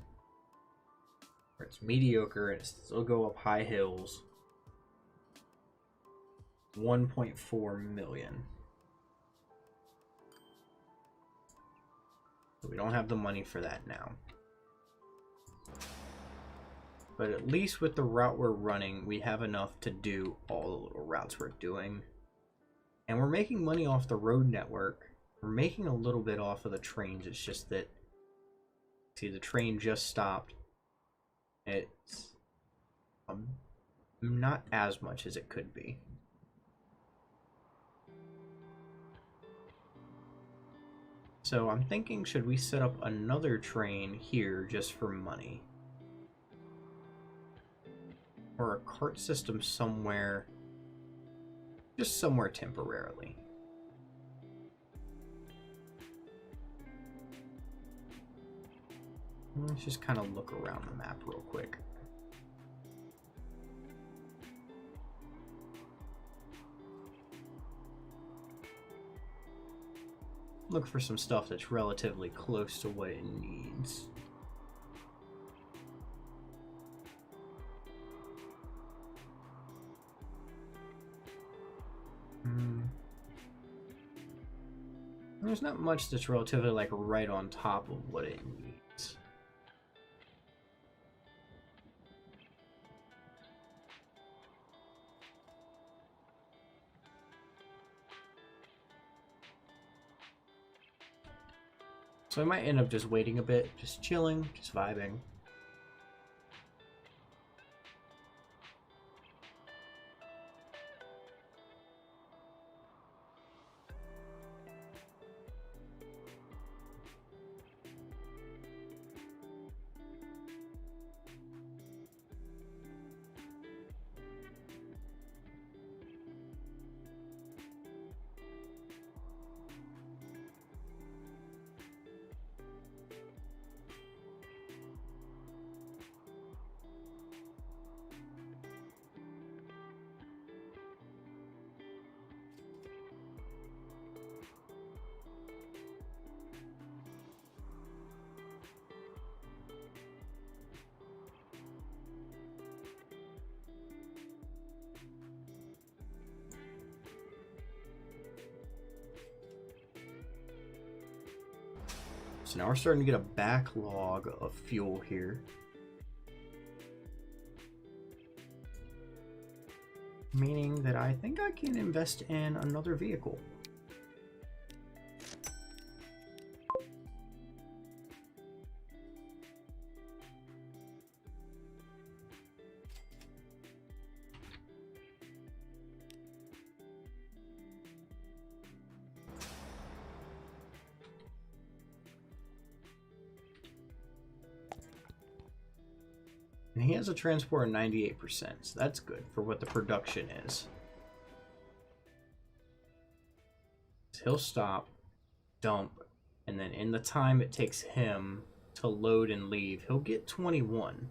Where it's mediocre and it still go up high hills. 1.4 million. So we don't have the money for that now. But at least with the route we're running, we have enough to do all the little routes we're doing. And we're making money off the road network. We're making a little bit off of the trains. It's just that, see, the train just stopped. It's not as much as it could be. So I'm thinking, should we set up another train here just for money? Or a cart system somewhere, just somewhere temporarily. Let's just kind of look around the map real quick. Look for some stuff that's relatively close to what it needs. There's not much that's relatively like right on top of what it needs. So I might end up just waiting a bit, just chilling, just vibing. So now we're starting to get a backlog of fuel here. Meaning that I think I can invest in another vehicle. And he has a transport of 98%, so that's good for what the production is. So he'll stop, dump, and then in the time it takes him to load and leave, he'll get 21.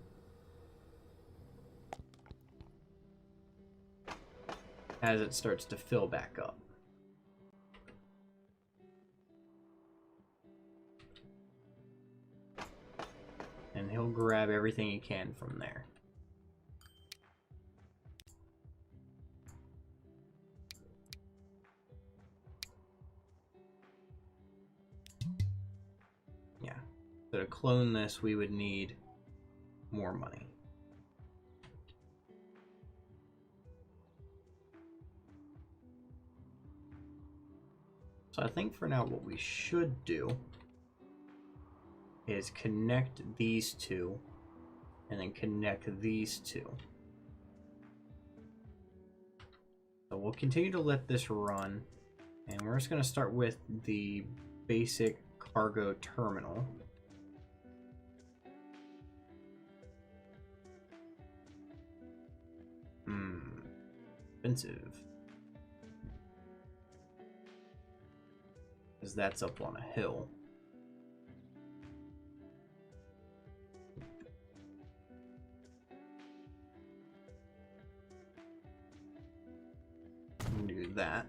as it starts to fill back up. And he'll grab everything he can from there. Yeah. So to clone this, we would need more money. So I think for now what we should do is connect these two and then connect these two. So we'll continue to let this run, and we're just going to start with the basic cargo terminal. Expensive. Because that's up on a hill. Do that.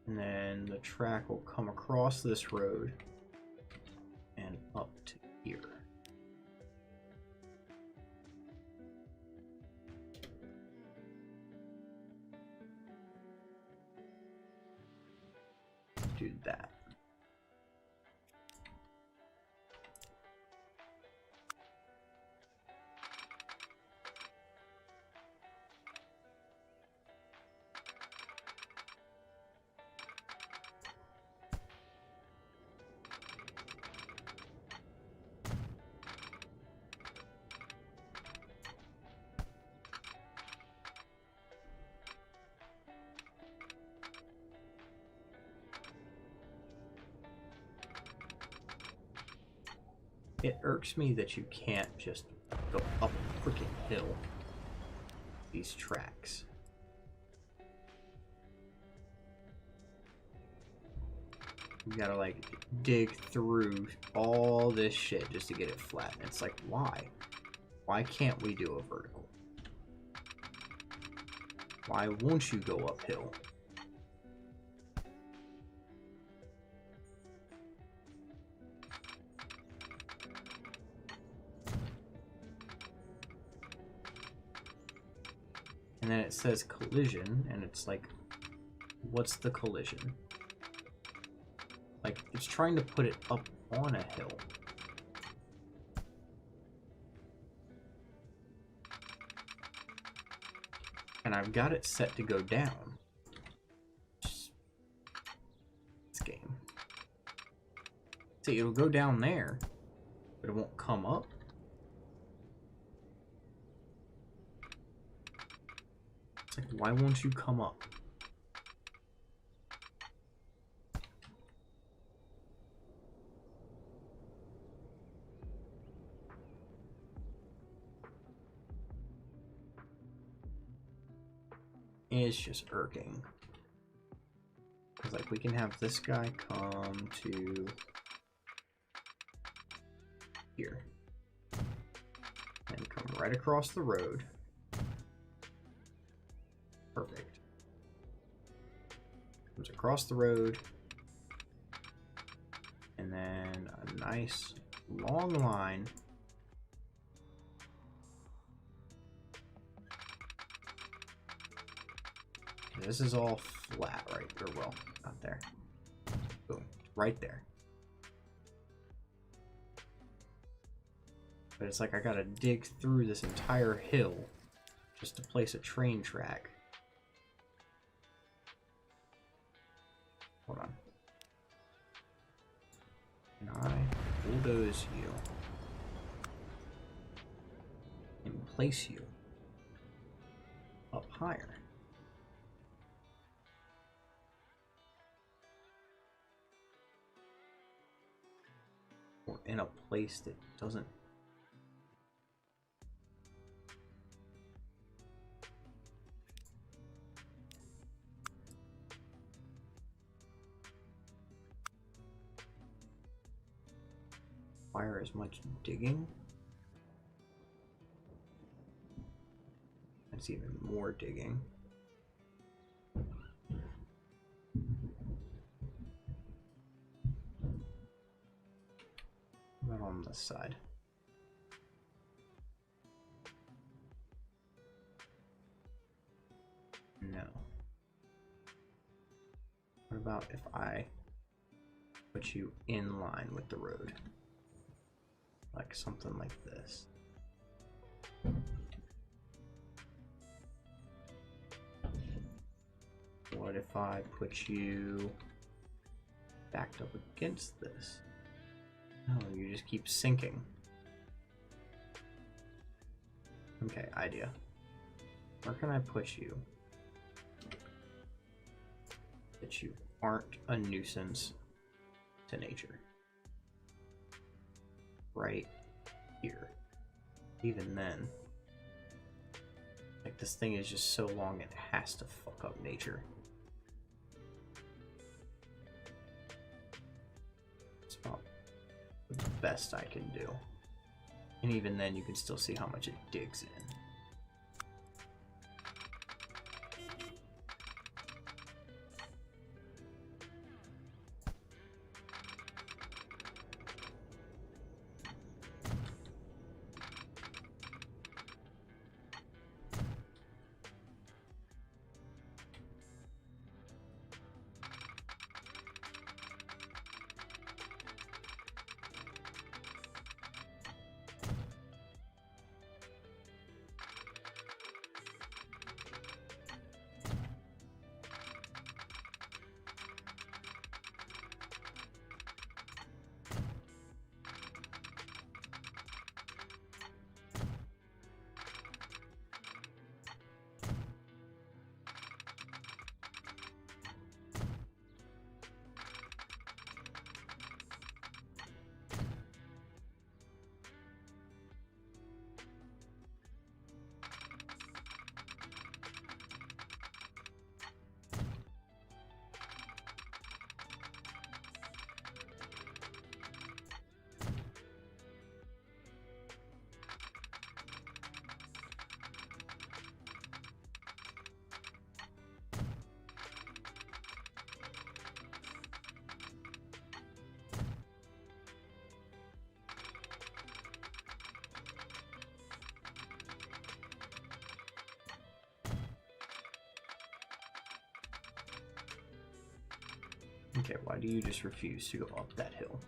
And then the track will come across this road and up to here. Do that. It irks me that you can't just go up a freaking hill. These tracks. You gotta like dig through all this shit just to get it flat. And it's like, why? Why can't we do a vertical? Why won't you go uphill? And then it says collision, and it's like, what's the collision? Like, it's trying to put it up on a hill. And I've got it set to go down. This game. See, it'll go down there, but it won't come up. It's like, why won't you come up? It's just irking. Because, like, we can have this guy come to here. And come right across the road. Perfect. Comes across the road. And then a nice long line. This is all flat, right? Or, well, not there. Boom. Right there. But it's like I gotta dig through this entire hill just to place a train track. Hold on. Can I bulldoze you and place you up higher? Or in a place that doesn't. Require as much digging. That's even more digging. Not on this side. No. What about if I put you in line with the road? Like something like this. What if I put you backed up against this? No, you just keep sinking. Okay, idea. Where can I put you that you aren't a nuisance to nature? Right here. Even then, like, this thing is just so long it has to fuck up nature. It's about the best I can do. And even then, you can still see how much it digs in. Okay, why do you just refuse to go up that hill?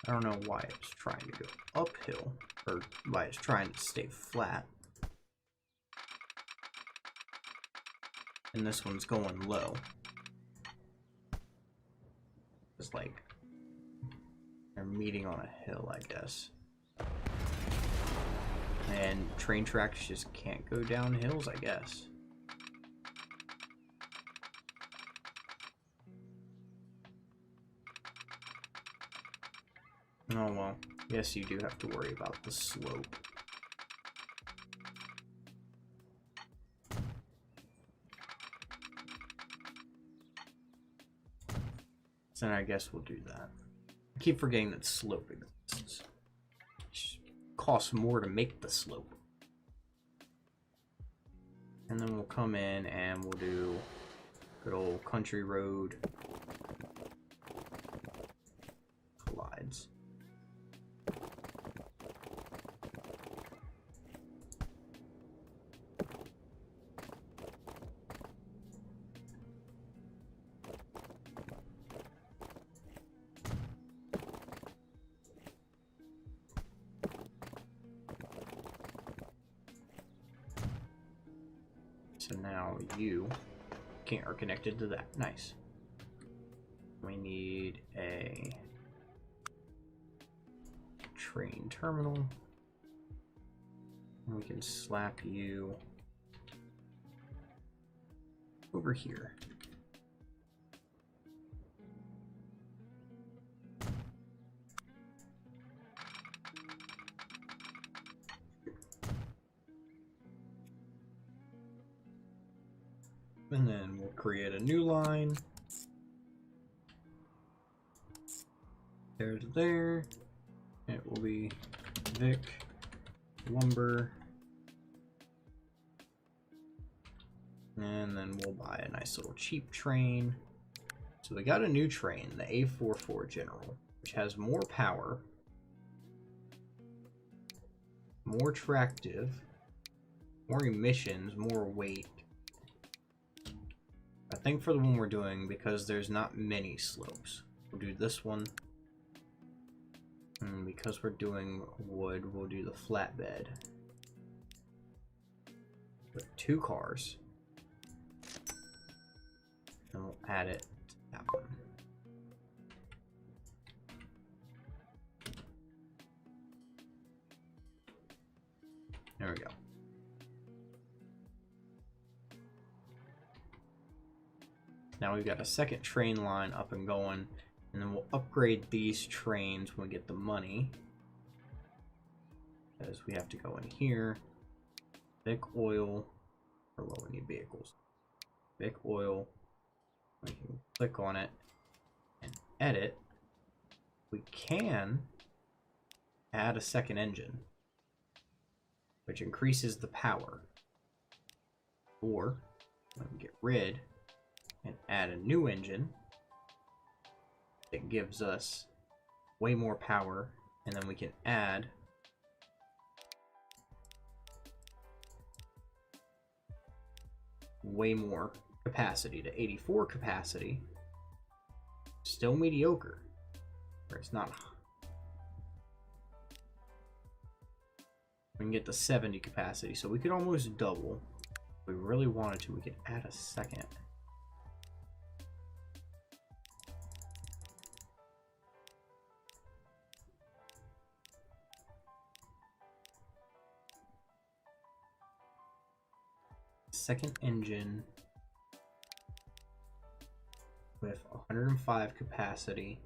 I don't know why it's trying to go uphill, or why it's trying to stay flat. And this one's going low. It's like they're meeting on a hill, I guess. And train tracks just can't go down hills, I guess. Oh well, yes, you do have to worry about the slope. So then I guess we'll do that. I keep forgetting that slope exists. It costs more to make the slope. And then we'll come in and we'll do good old country road. So now you are connected to that. Nice. We need a train terminal. And we can slap you over here. And then we'll create a new line. There to there. It will be Vic Lumber. And then we'll buy a nice little cheap train. So we got a new train, the A44 General, which has more power, more attractive, more emissions, more weight. I think for the one we're doing, because there's not many slopes, we'll do this one. And because we're doing wood, we'll do the flatbed with 2 cars. And we'll add it to that one. There we go. Now we've got a second train line up and going, and then we'll upgrade these trains when we get the money. Because we have to go in here, Vic Oil, or well, we need vehicles. Vic Oil, we can click on it and edit. We can add a second engine, which increases the power. Or we can get rid and add a new engine that gives us way more power, and then we can add way more capacity to 84 capacity. Still mediocre, or it's not. We can get to 70 capacity, so we could almost double. If we really wanted to, we could add a second. Second engine with 105 capacity.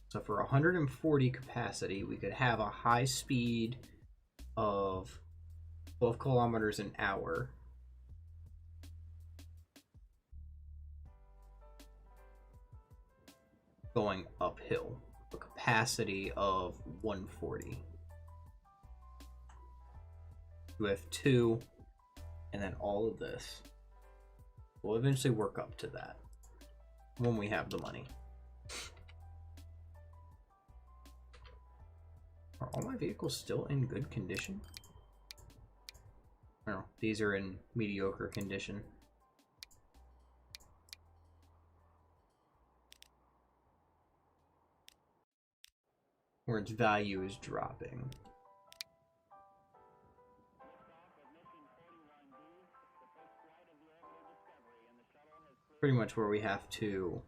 So for 140 capacity, we could have a high speed of 12 kilometers an hour. Going uphill. A capacity of 140. With 2, and then all of this. We'll eventually work up to that when we have the money. Are all my vehicles still in good condition? No, these are in mediocre condition. Where its value is dropping. Pretty much where we have to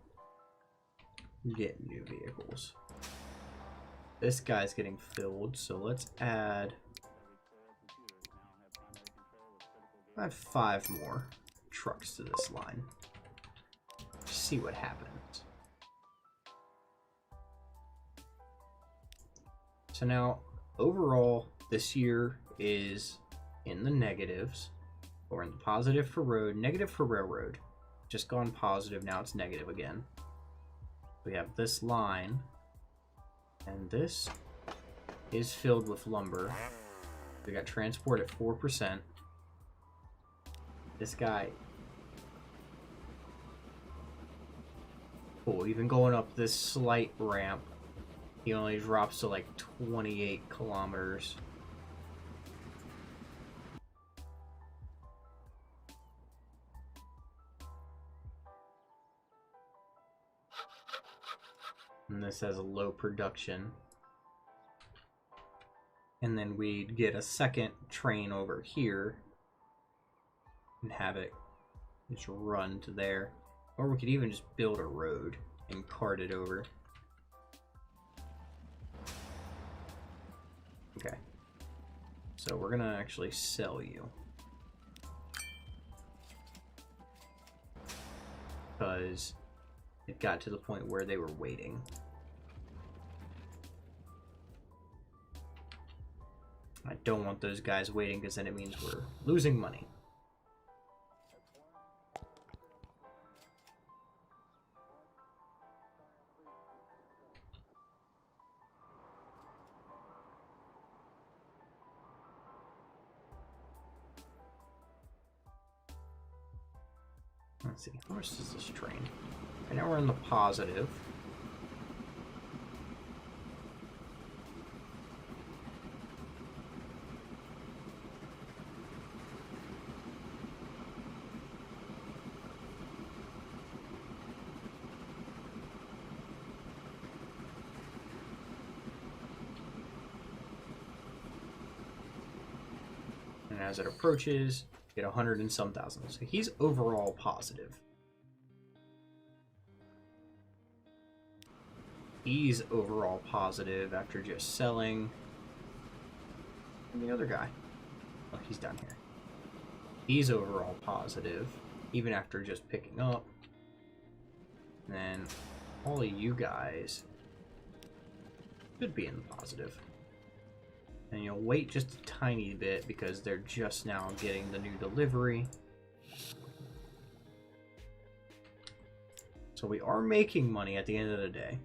get new vehicles. This guy's getting filled, so let's add 5 more trucks to this line. See what happens. So now, overall, this year is in the negatives, or in the positive for road, negative for railroad. Just gone positive, now it's negative again. We have this line. And this is filled with lumber. We got transport at 4%. This guy. Cool, even going up this slight ramp He only drops to like 28 kilometers. And this has a low production. And then we'd get a second train over here and have it just run to there. Or we could even just build a road and cart it over. Okay. So we're gonna actually sell you. Because it got to the point where they were waiting. I don't want those guys waiting because then it means we're losing money. Let's see, how much does this train? Right now we're in the positive. And as it approaches, get 100 and some thousand. So he's overall positive. He's overall positive after just selling. And the other guy. Oh, he's down here. He's overall positive, even after just picking up. And then all of you guys should be in the positive. And you'll wait just a tiny bit because they're just now getting the new delivery. So we are making money at the end of the day.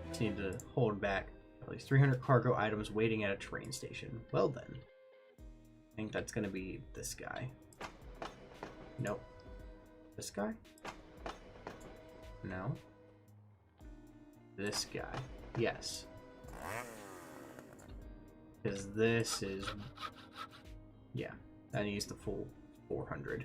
Just need to hold back at least 300 cargo items waiting at a train station. Well then. I think that's going to be this guy. Nope. This guy? No. This guy. Yes. Because this is... Yeah, that needs the full 400.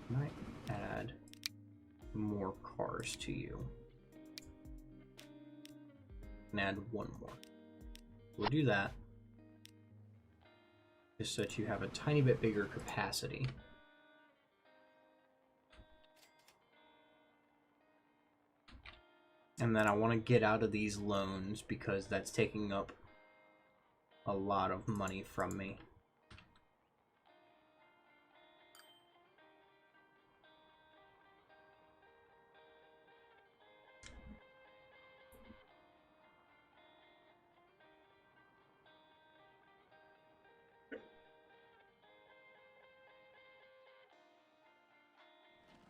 Might add more cars to you. And add one more. We'll do that. Just so that you have a tiny bit bigger capacity. And then I want to get out of these loans because that's taking up a lot of money from me.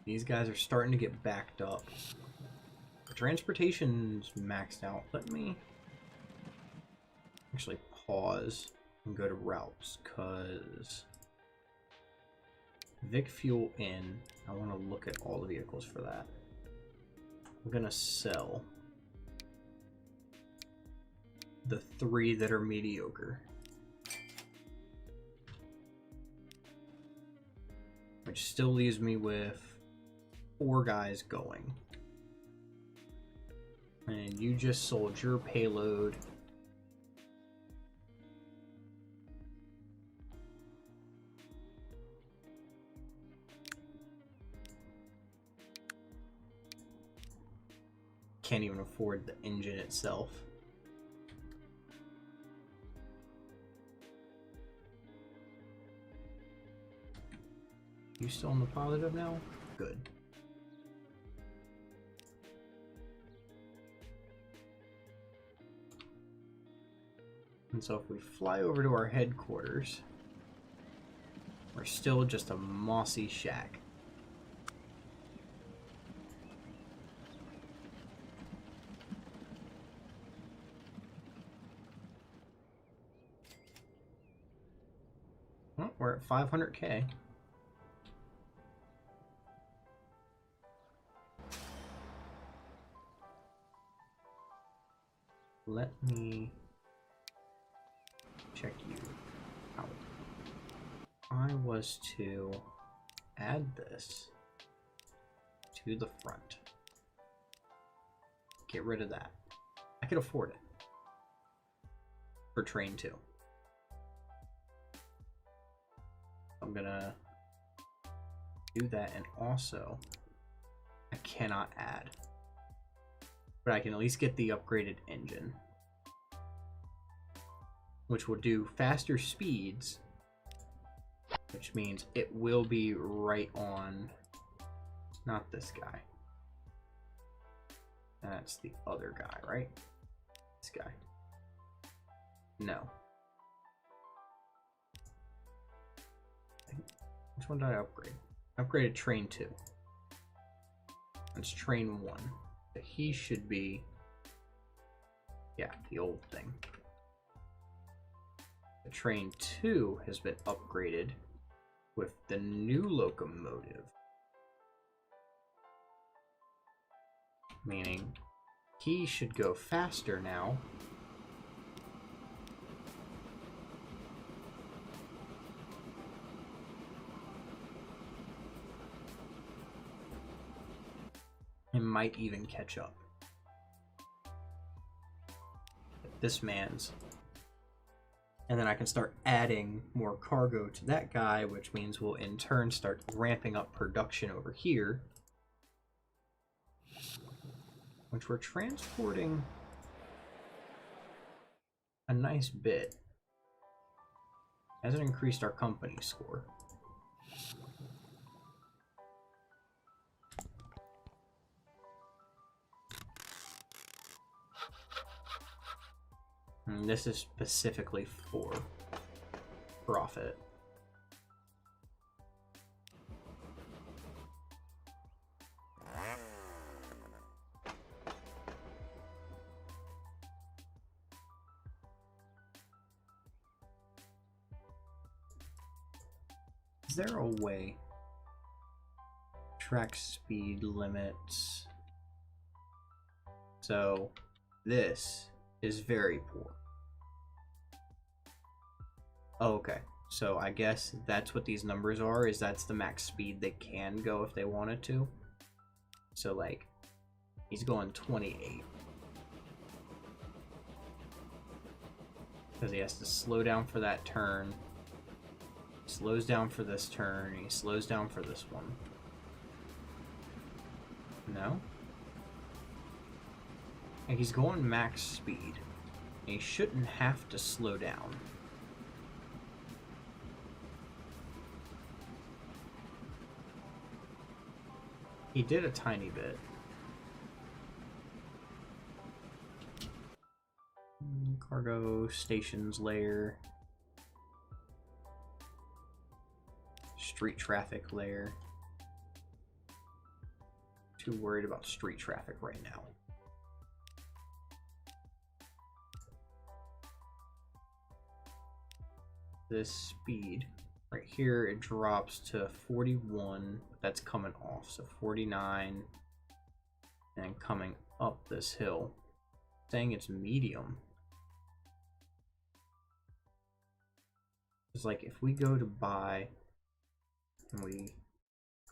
These guys are starting to get backed up. Transportation's maxed out. Let me actually pause and go to routes, because Vic Fuel in. I want to look at all the vehicles for that. I'm going to sell the 3 that are mediocre. Which still leaves me with 4 guys going. And you just sold your payload. Can't even afford the engine itself. You still in the positive now? Good. And so if we fly over to our headquarters, we're still just a mossy shack. we're at 500K. Let me check you out. I was to add this to the front. Get rid of that. I could afford it for train 2. I'm gonna do that, and also I cannot add, but I can at least get the upgraded engine, which will do faster speeds, which means it will be right on, not this guy. That's the other guy, right? This guy. No. Which one did I upgrade? I upgraded train 2. That's train 1. So he should be, yeah, the old thing. The train 2 has been upgraded with the new locomotive. Meaning he should go faster now. And might even catch up. This man's. And then I can start adding more cargo to that guy, which means we'll in turn start ramping up production over here. Which we're transporting a nice bit. Hasn't increased our company score. And this is specifically for profit. Is there a way? Track speed limits. So this is very poor. Oh, okay. So I guess that's what these numbers are, is that's the max speed they can go if they wanted to. So like, he's going 28. Because he has to slow down for that turn. Slows down for this turn, he slows down for this one. No? And he's going max speed. And he shouldn't have to slow down. He did a tiny bit. Cargo stations layer. Street traffic layer. Too worried about street traffic right now. This speed right here, it drops to 41. That's coming off, so 49, and coming up this hill, saying it's medium. It's like if we go to buy and we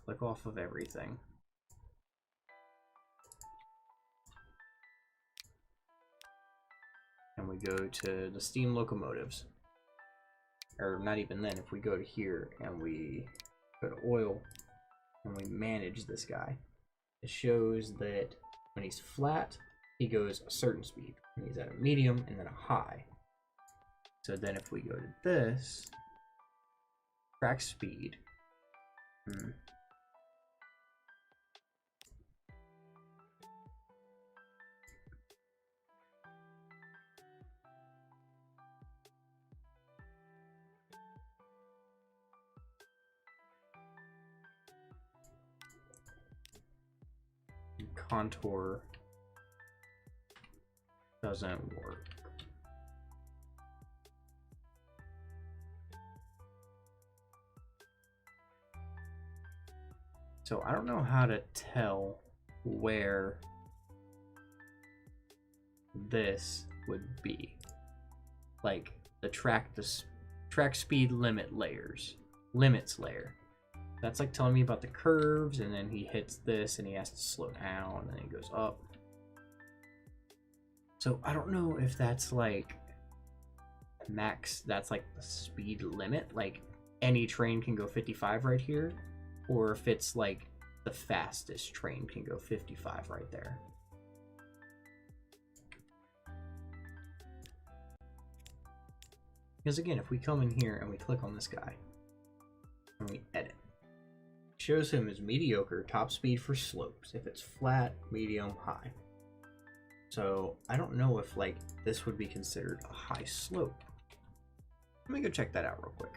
click off of everything, and we go to the steam locomotives, or not even then, if we go to here and we go to oil and we manage this guy, it shows that when he's flat, he goes a certain speed. When he's at a medium and then a high. So then if we go to this, track speed, contour doesn't work. So I don't know how to tell where this would be. Like the track speed limits layer. That's like telling me about the curves, and then he hits this and he has to slow down, and then he goes up. So I don't know if that's like max, that's like the speed limit, like any train can go 55 right here, or if it's like the fastest train can go 55 right there. Because again, if we come in here and we click on this guy and we edit, it shows him as mediocre top speed for slopes. If it's flat, medium, high. So I don't know if like this would be considered a high slope. Let me go check that out real quick.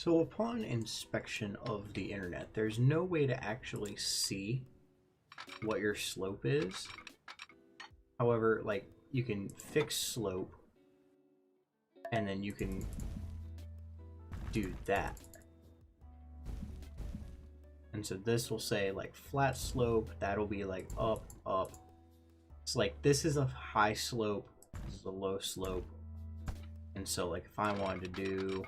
So upon inspection of the internet, there's no way to actually see what your slope is. However, like, you can fix slope, and then you can do that. And so this will say like flat slope, that'll be like up, up. It's like this is a high slope, this is a low slope. And so like if I wanted to do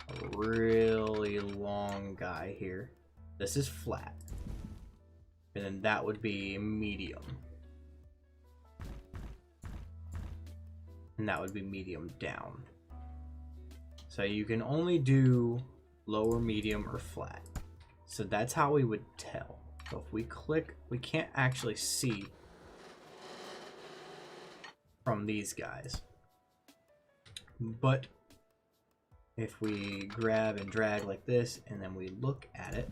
a really long guy here, this is flat. And then that would be medium. And that would be medium down. So you can only do lower, medium, or flat. So that's how we would tell. So if we click, we can't actually see from these guys. But if we grab and drag like this, and then we look at it,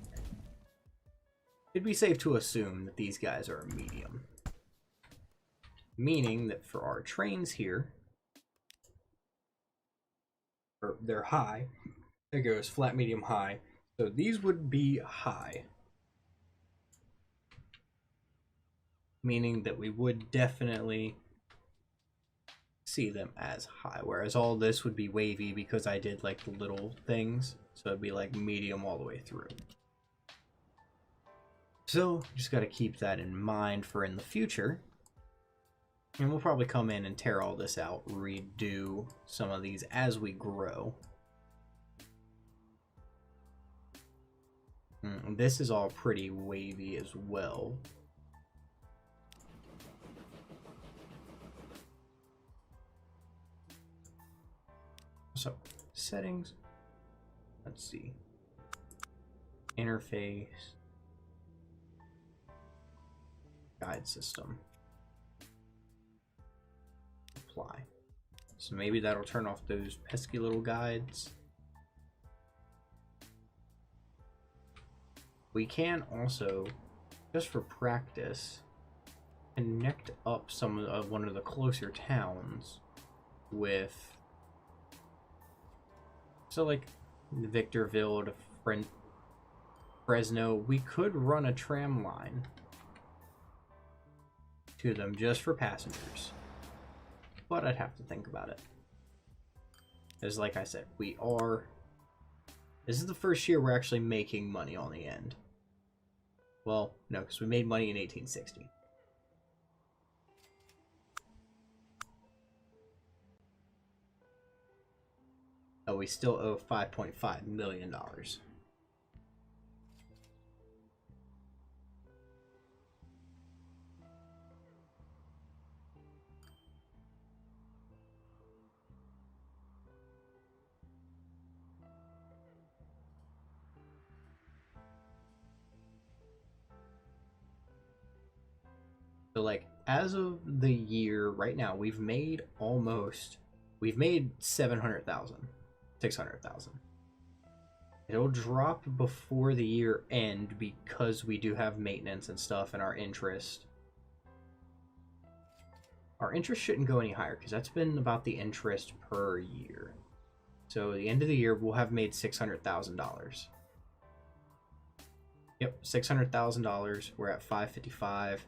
it'd be safe to assume that these guys are a medium. Meaning that for our trains here, or they're high, there goes flat, medium, high. So these would be high. Meaning that we would definitely see them as high. Whereas all this would be wavy because I did like the little things. So it'd be like medium all the way through. So just got to keep that in mind for in the future. And we'll probably come in and tear all this out, redo some of these as we grow. This is all pretty wavy as well. So, settings. Let's see. Interface. Guide system. Apply. So maybe that'll turn off those pesky little guides. We can also, just for practice, connect up some of one of the closer towns with, so like Victorville to Fresno. We could run a tram line to them just for passengers, but I'd have to think about it. Because like I said, this is the first year we're actually making money on the end. Well, no, because we made money in 1860. Oh, we still owe $5.5 million. So like as of the year right now, we've made 700,000, 600,000. It'll drop before the year end because we do have maintenance and stuff and our interest. Our interest shouldn't go any higher because that's been about the interest per year. So at the end of the year, we'll have made $600,000. Yep, $600,000. We're at 555.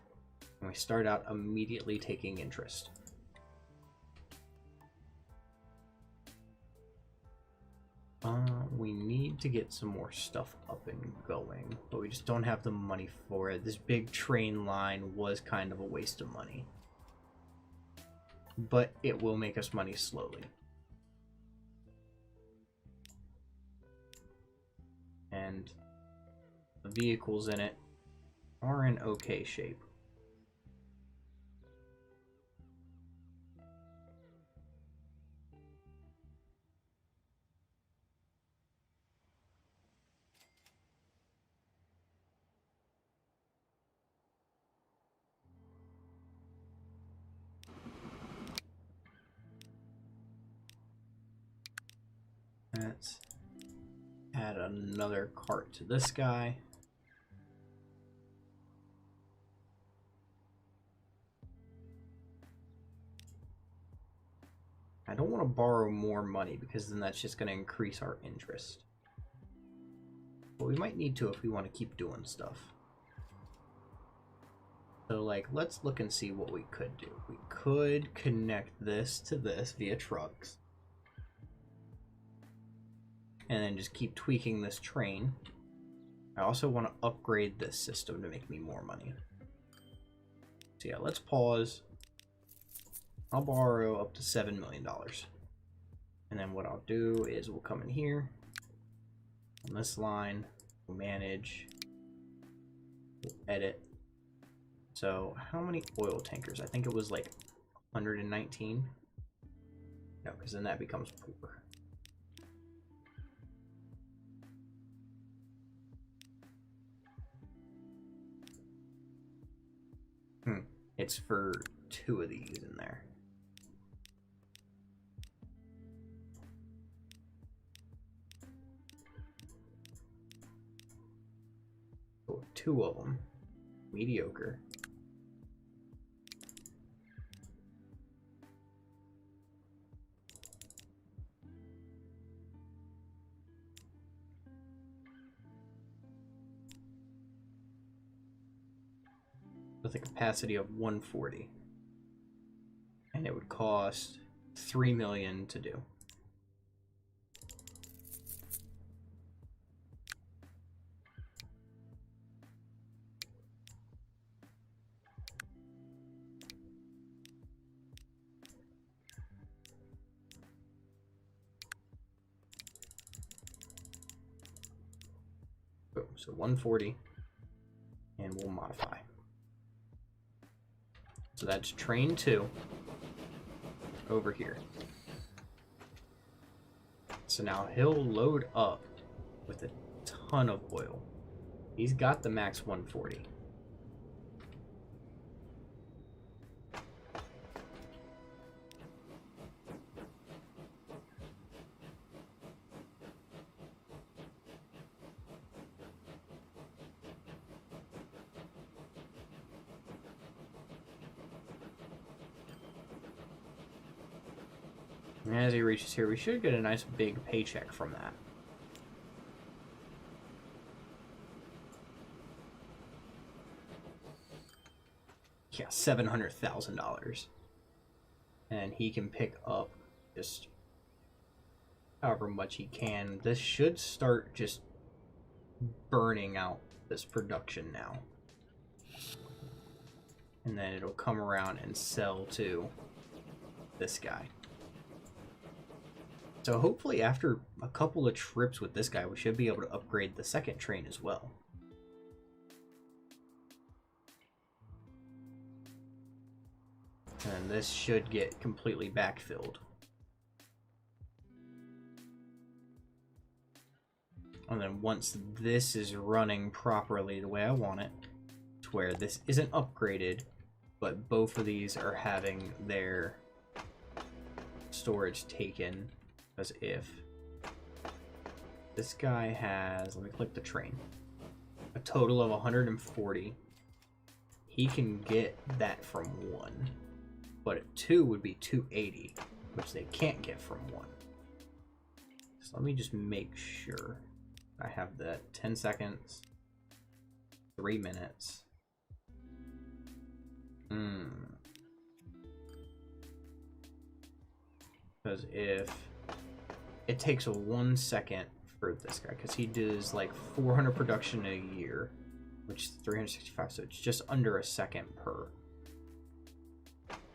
And we start out immediately taking interest. We need to get some more stuff up and going, but we just don't have the money for it. This big train line was kind of a waste of money. But it will make us money slowly. And the vehicles in it are in okay shape. Let's add another cart to this guy. I don't want to borrow more money because then that's just going to increase our interest. But we might need to if we want to keep doing stuff. So, like, let's look and see what we could do. We could connect this to this via trucks. And then just keep tweaking this train. I also want to upgrade this system to make me more money. So yeah, let's pause. I'll borrow up to $7 million. And then what I'll do is we'll come in here. On this line, we'll manage. We'll edit. So how many oil tankers? I think it was like 119. No, because then that becomes poor. It's for 2 of these in there. So 2 of them. Mediocre. With a capacity of 140, and it would cost $3 million to do. Boom. So 140, and we'll modify. So that's train 2 over here. So now he'll load up with a ton of oil. He's got the max 140. And as he reaches here, we should get a nice big paycheck from that. Yeah, $700,000. And he can pick up just however much he can. This should start just burning out this production now. And then it'll come around and sell to this guy. So hopefully after a couple of trips with this guy, we should be able to upgrade the second train as well. And this should get completely backfilled. And then once this is running properly the way I want it, to where this isn't upgraded, but both of these are having their storage taken. Because if this guy has, let me click the train, a total of 140, he can get that from 1. But at 2 would be 280, which they can't get from 1. So let me just make sure I have that 10 seconds, 3 minutes. Because if it takes 1 second for this guy, because he does like 400 production a year, which is 365, so it's just under a second per.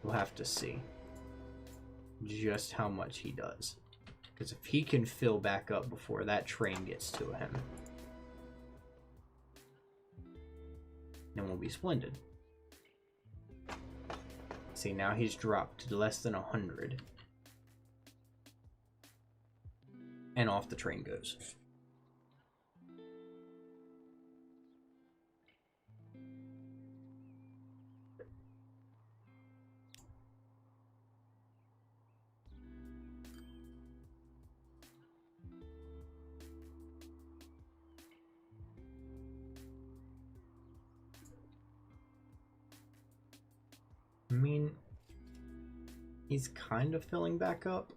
We'll have to see just how much he does, because if he can fill back up before that train gets to him, then we'll be splendid. See, now he's dropped to less than 100. And off the train goes. I mean, he's kind of filling back up.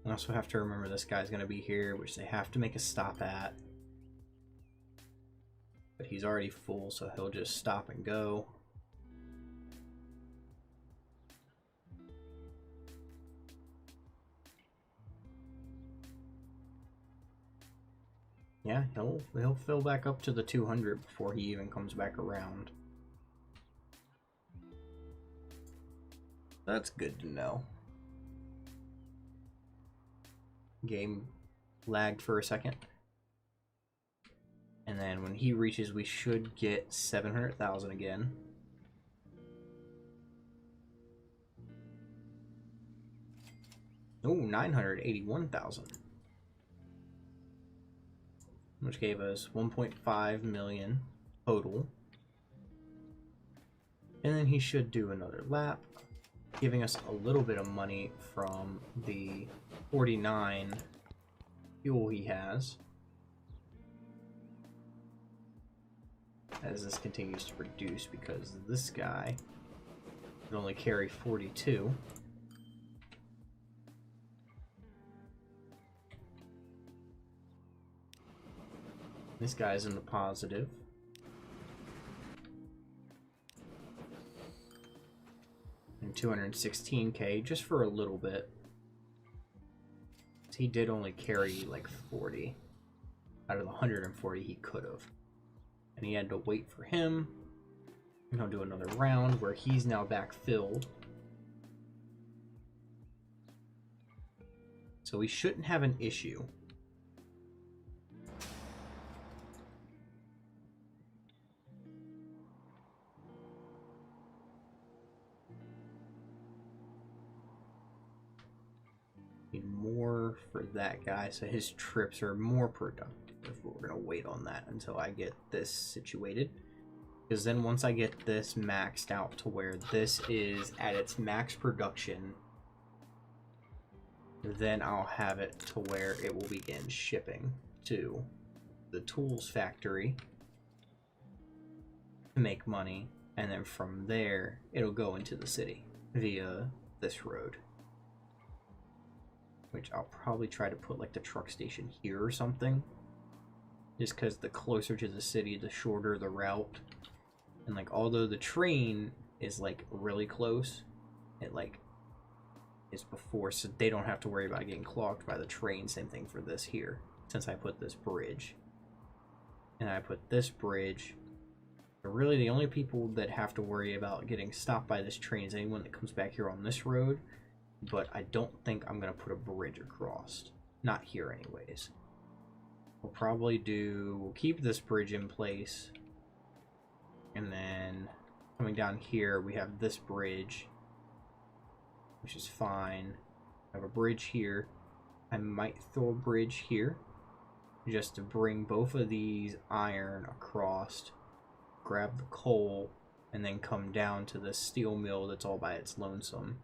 I also have to remember this guy's going to be here, which they have to make a stop at. But he's already full, so he'll just stop and go. Yeah, he'll fill back up to the 200 before he even comes back around. That's good to know. Game lagged for a second. And then when he reaches, we should get 700,000 again. Oh, 981,000. Which gave us 1.5 million total. And then he should do another lap, giving us a little bit of money from the 49 fuel he has. As this continues to reduce, because this guy can only carry 42. This guy's in the positive. And 216k just for a little bit. He did only carry like 40 out of the 140 he could have. And he had to wait for him. And he'll do another round where he's now back filled. So we shouldn't have an issue. Need more for that guy, so his trips are more productive. We're gonna wait on that until I get this situated, because then once I get this maxed out to where this is at its max production, then I'll have it to where it will begin shipping to the tools factory to make money, and then from there it'll go into the city via this road, which I'll probably try to put like the truck station here or something, just because the closer to the city, the shorter the route. And like, although the train is like really close, it like is before, so they don't have to worry about getting clogged by the train. Same thing for this here, since I put this bridge. And I put this bridge. But really the only people that have to worry about getting stopped by this train is anyone that comes back here on this road. But I don't think I'm going to put a bridge across. Not here anyways. We'll keep this bridge in place. And then coming down here, we have this bridge, which is fine. I have a bridge here. I might throw a bridge here just to bring both of these iron across, grab the coal, and then come down to the steel mill that's all by its lonesome.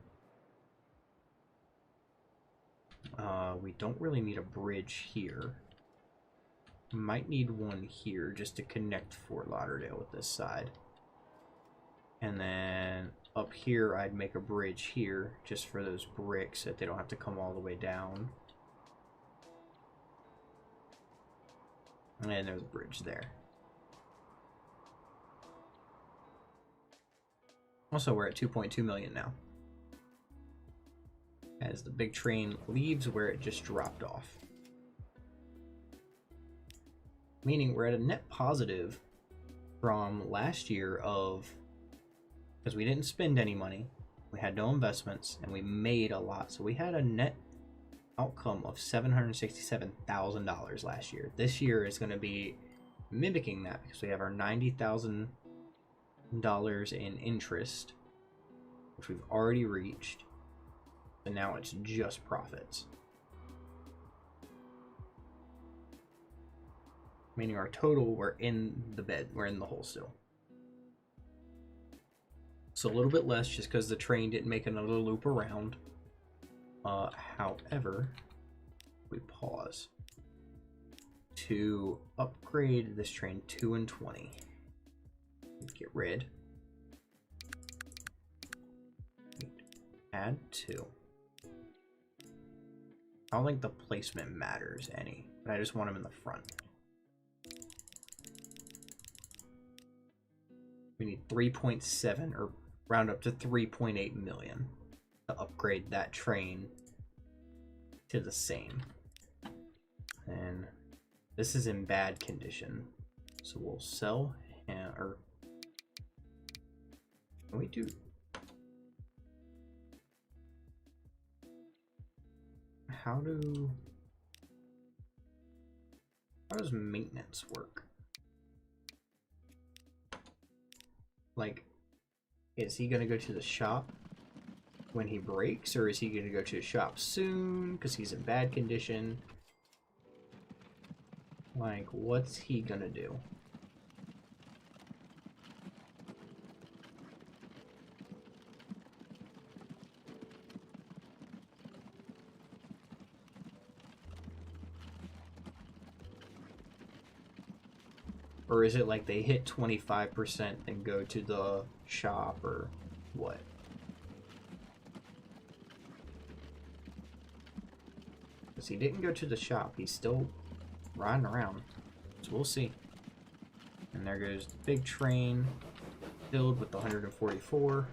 We don't really need a bridge here. Might need one here just to connect Fort Lauderdale with this side. And then up here I'd make a bridge here just for those bricks so that they don't have to come all the way down. And there's a bridge there. Also, we're at 2.2 million now, as the big train leaves where it just dropped off. Meaning we're at a net positive from last year of, because we didn't spend any money, we had no investments, and we made a lot. So we had a net outcome of $767,000 last year. This year is going to be mimicking that, because we have our $90,000 in interest, which we've already reached. And now it's just profits. Meaning our total, we're in the hole still. So a little bit less just because the train didn't make another loop around. However, we pause to upgrade this train 2 and 20. Get rid. Add 2. I don't think the placement matters any, but I just want them in the front. We need 3.7 or round up to 3.8 million to upgrade that train to the same. And this is in bad condition, so we'll sell him. Or can we do? How does maintenance work? Like, is he gonna go to the shop when he breaks, or is he gonna go to the shop soon because he's in bad condition? Like, what's he gonna do? Or is it like they hit 25% and go to the shop, or what? Because he didn't go to the shop. He's still riding around. So we'll see. And there goes the big train filled with the 144.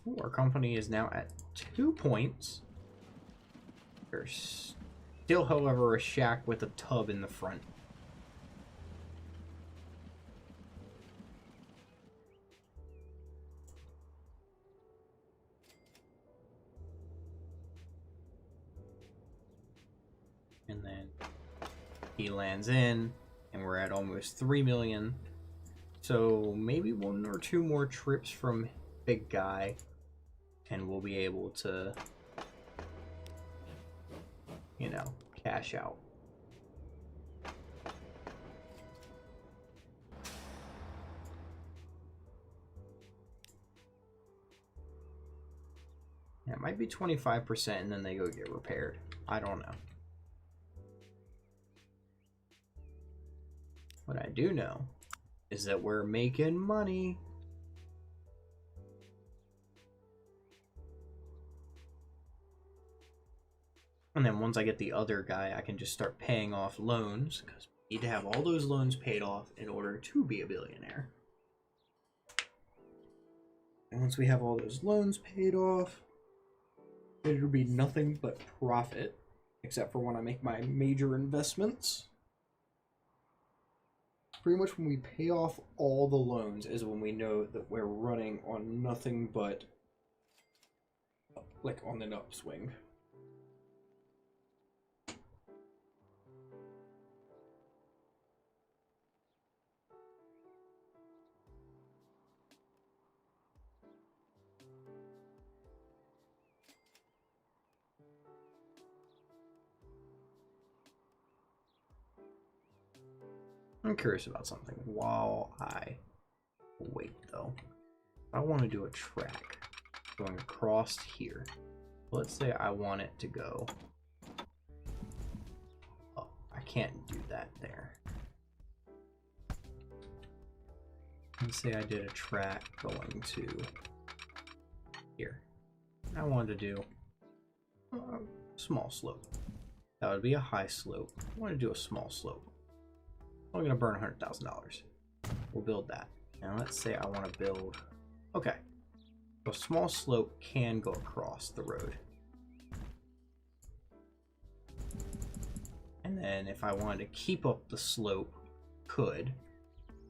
Ooh, our company is now at 2 points. There's still, however, a shack with a tub in the front. And then he lands in, and we're at almost 3 million. So maybe 1 or 2 more trips from Big Guy, and we'll be able to, you know, cash out. Yeah, it might be 25% and then they go get repaired. I don't know. What I do know is that we're making money. And then once I get the other guy, I can just start paying off loans, because we need to have all those loans paid off in order to be a billionaire. And once we have all those loans paid off, it'll be nothing but profit, except for when I make my major investments. Pretty much when we pay off all the loans is when we know that we're running on nothing but, like, on an upswing. I'm curious about something while I wait, though. I want to do a track going across here. Let's say I want it to go. Oh, I can't do that there. Let's say I did a track going to here. I wanted to do a small slope. That would be a high slope. I want to do a small slope. I'm gonna burn $100,000. We'll build that. Now let's say I want to build. Okay, a small slope can go across the road, and then if I wanted to keep up the slope, could,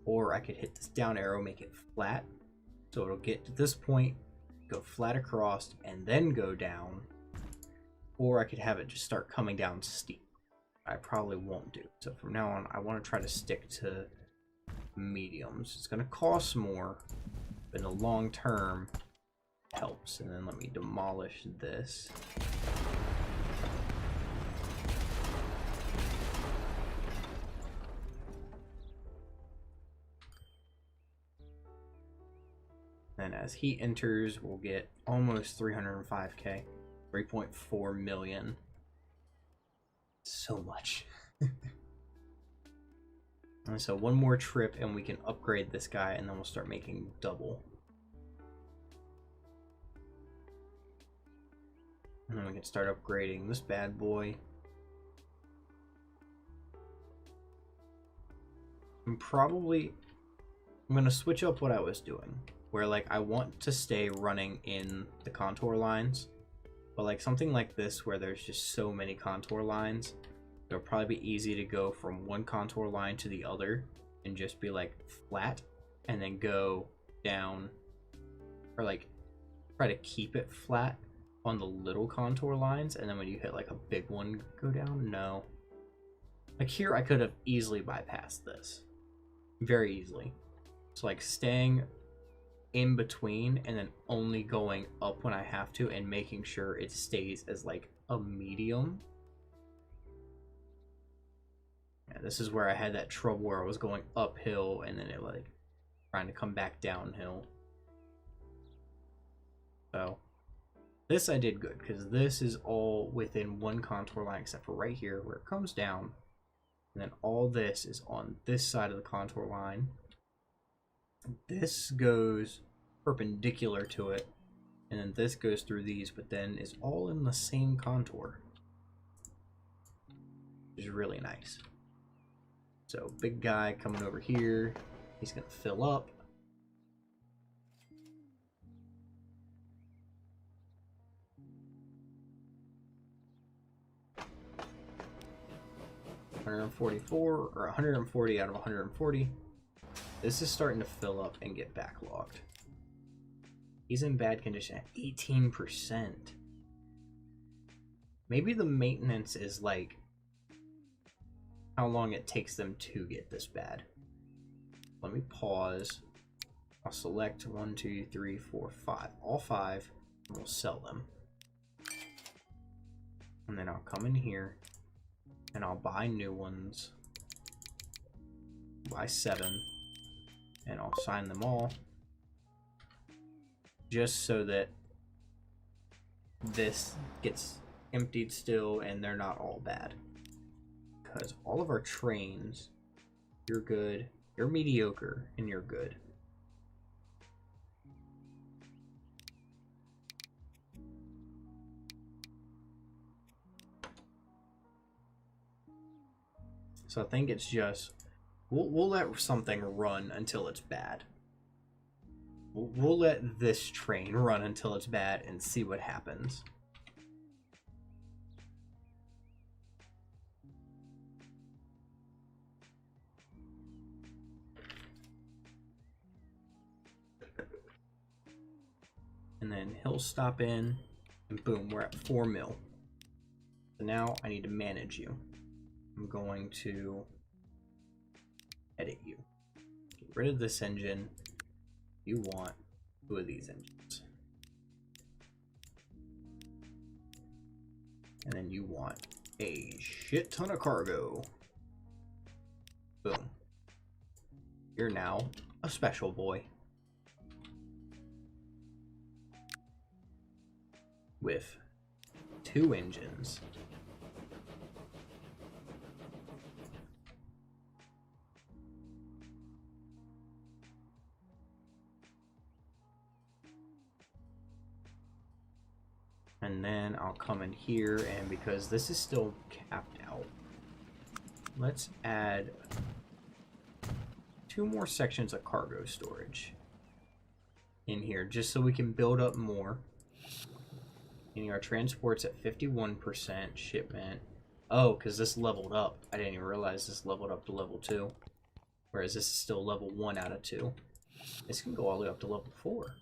or I could hit this down arrow, make it flat, so it'll get to this point, go flat across, and then go down, or I could have it just start coming down steep. I probably won't do. So from now on, I want to try to stick to mediums. It's going to cost more, but in the long term, helps. And then let me demolish this. then as he enters, we'll get almost 305k, 3.4 million. So much. And so one more trip and we can upgrade this guy, and then we'll start making double. And then we can start upgrading this bad boy. I'm going to switch up what I was doing, where like I want to stay running in the contour lines, but like something like this where there's just so many contour lines, it'll probably be easy to go from one contour line to the other and just be like flat, and then go down, or like try to keep it flat on the little contour lines, and then when you hit like a big one, go down. No, like here I could have easily bypassed this very easily. So like staying in between and then only going up when I have to, and making sure it stays as like a medium. Yeah, this is where I had that trouble where I was going uphill and then it like trying to come back downhill. So this I did good, because this is all within one contour line except for right here where it comes down, and then all this is on this side of the contour line. This goes perpendicular to it, and then this goes through these, but then is all in the same contour, which is really nice. So big guy coming over here, he's gonna fill up. $144 or 140 out of 140. This is starting to fill up and get backlogged. He's in bad condition at 18%. Maybe the maintenance is like how long it takes them to get this bad. Let me pause. I'll select 1, 2, 3, 4, 5. All 5, and we'll sell them. And then I'll come in here and I'll buy new ones. Buy 7. And I'll sign them all. Just so that this gets emptied still and they're not all bad. Because all of our trains, you're good, you're mediocre, and you're good. So I think it's just, we'll let something run until it's bad. We'll let this train run until it's bad and see what happens. And then he'll stop in, and boom, we're at 4 mil. So now I need to manage you. I'm going to edit you. Get rid of this engine. You want 2 of these engines. And then you want a shit ton of cargo. Boom. You're now a special boy. With 2 engines. And then I'll come in here, and because this is still capped out, let's add 2 more sections of cargo storage in here, just so we can build up more. And our transport's at 51% shipment. Oh, because this leveled up. I didn't even realize this leveled up to level 2. Whereas this is still level 1 out of 2. This can go all the way up to level 4.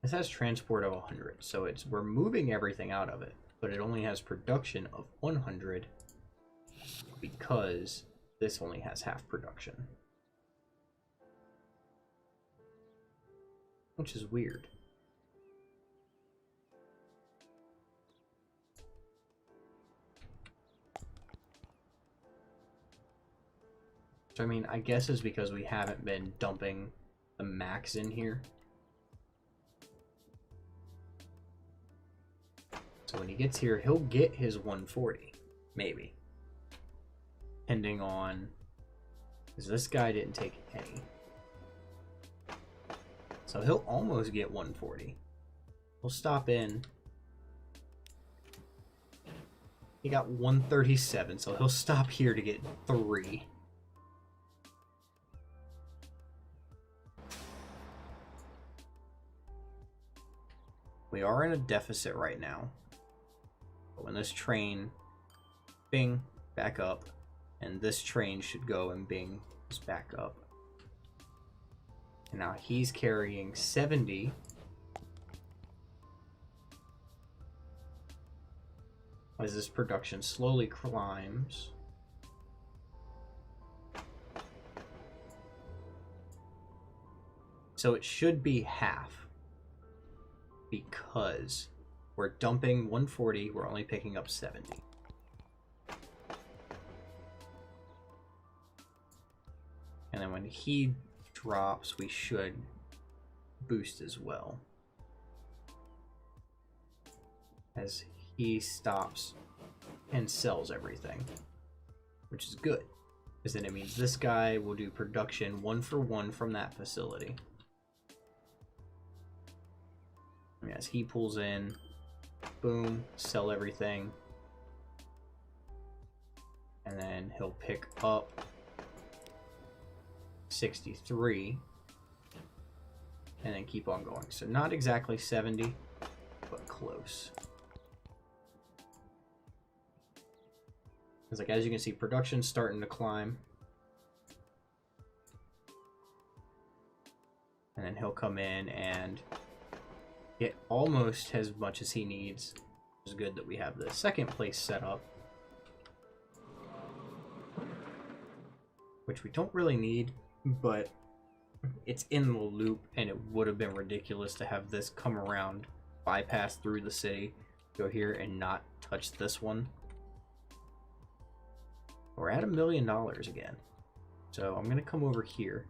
This has transport of 100, so we're moving everything out of it, but it only has production of 100 because this only has half production. Which is weird. So, I mean, I guess it's because we haven't been dumping the max in here. So when he gets here, he'll get his 140. Maybe. Depending on... because this guy didn't take any. So he'll almost get 140. We'll stop in. He got 137, so he'll stop here to get 3. We are in a deficit right now. But when this train, bing, back up, and this train should go and bing, just back up. And now he's carrying 70. As this production slowly climbs. So it should be half. Because we're dumping 140, we're only picking up 70. And then when he drops, we should boost as well. As he stops and sells everything, which is good. Because then it means this guy will do production 1 for 1 from that facility. And as he pulls in, boom, sell everything. And then he'll pick up 63 and then keep on going. So not exactly 70, but close. It's like, as you can see, production's starting to climb. And then he'll come in and get almost as much as he needs. It's good that we have the second place set up, which we don't really need, but it's in the loop, and it would have been ridiculous to have this come around, bypass through the city, go here and not touch this one. We're at $1 million again. So I'm going to come over here,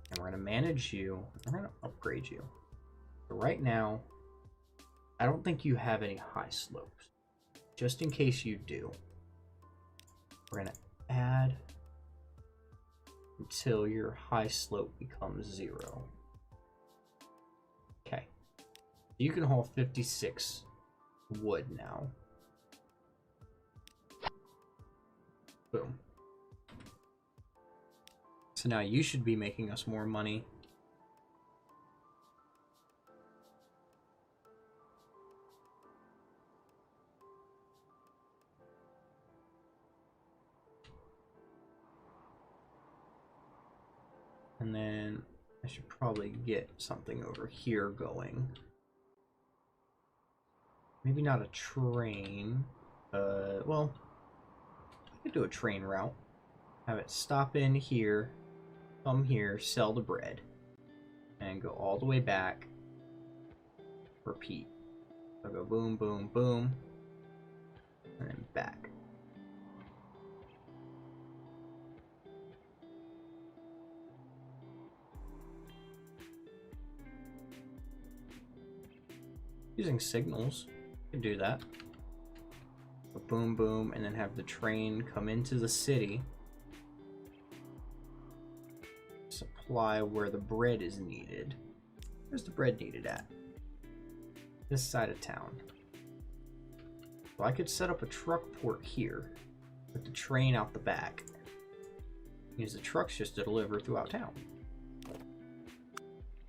and we're going to manage you. I'm going to upgrade you. So right now, I don't think you have any high slopes. Just in case you do, we're going to add until your high slope becomes 0. Okay. You can haul 56 wood now. Boom. So now you should be making us more money. And then I should probably get something over here going. Maybe not a train. Well, I could do a train route. Have it stop in here, come here, sell the bread, and go all the way back. Repeat. So go boom, boom, boom, and then back. Using signals, you can do that. So boom, boom, and then have the train come into the city. Supply where the bread is needed. Where's the bread needed at? This side of town. So I could set up a truck port here, with the train out the back. Use the trucks just to deliver throughout town.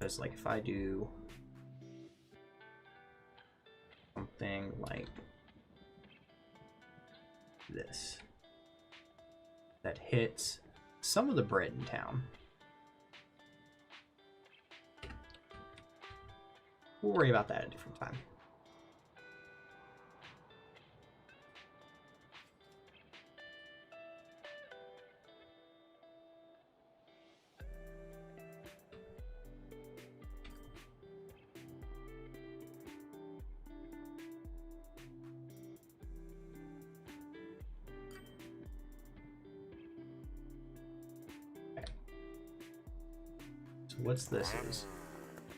Because like if I do something like this, that hits some of the bread in town. We'll worry about that at a different time. So what's this is?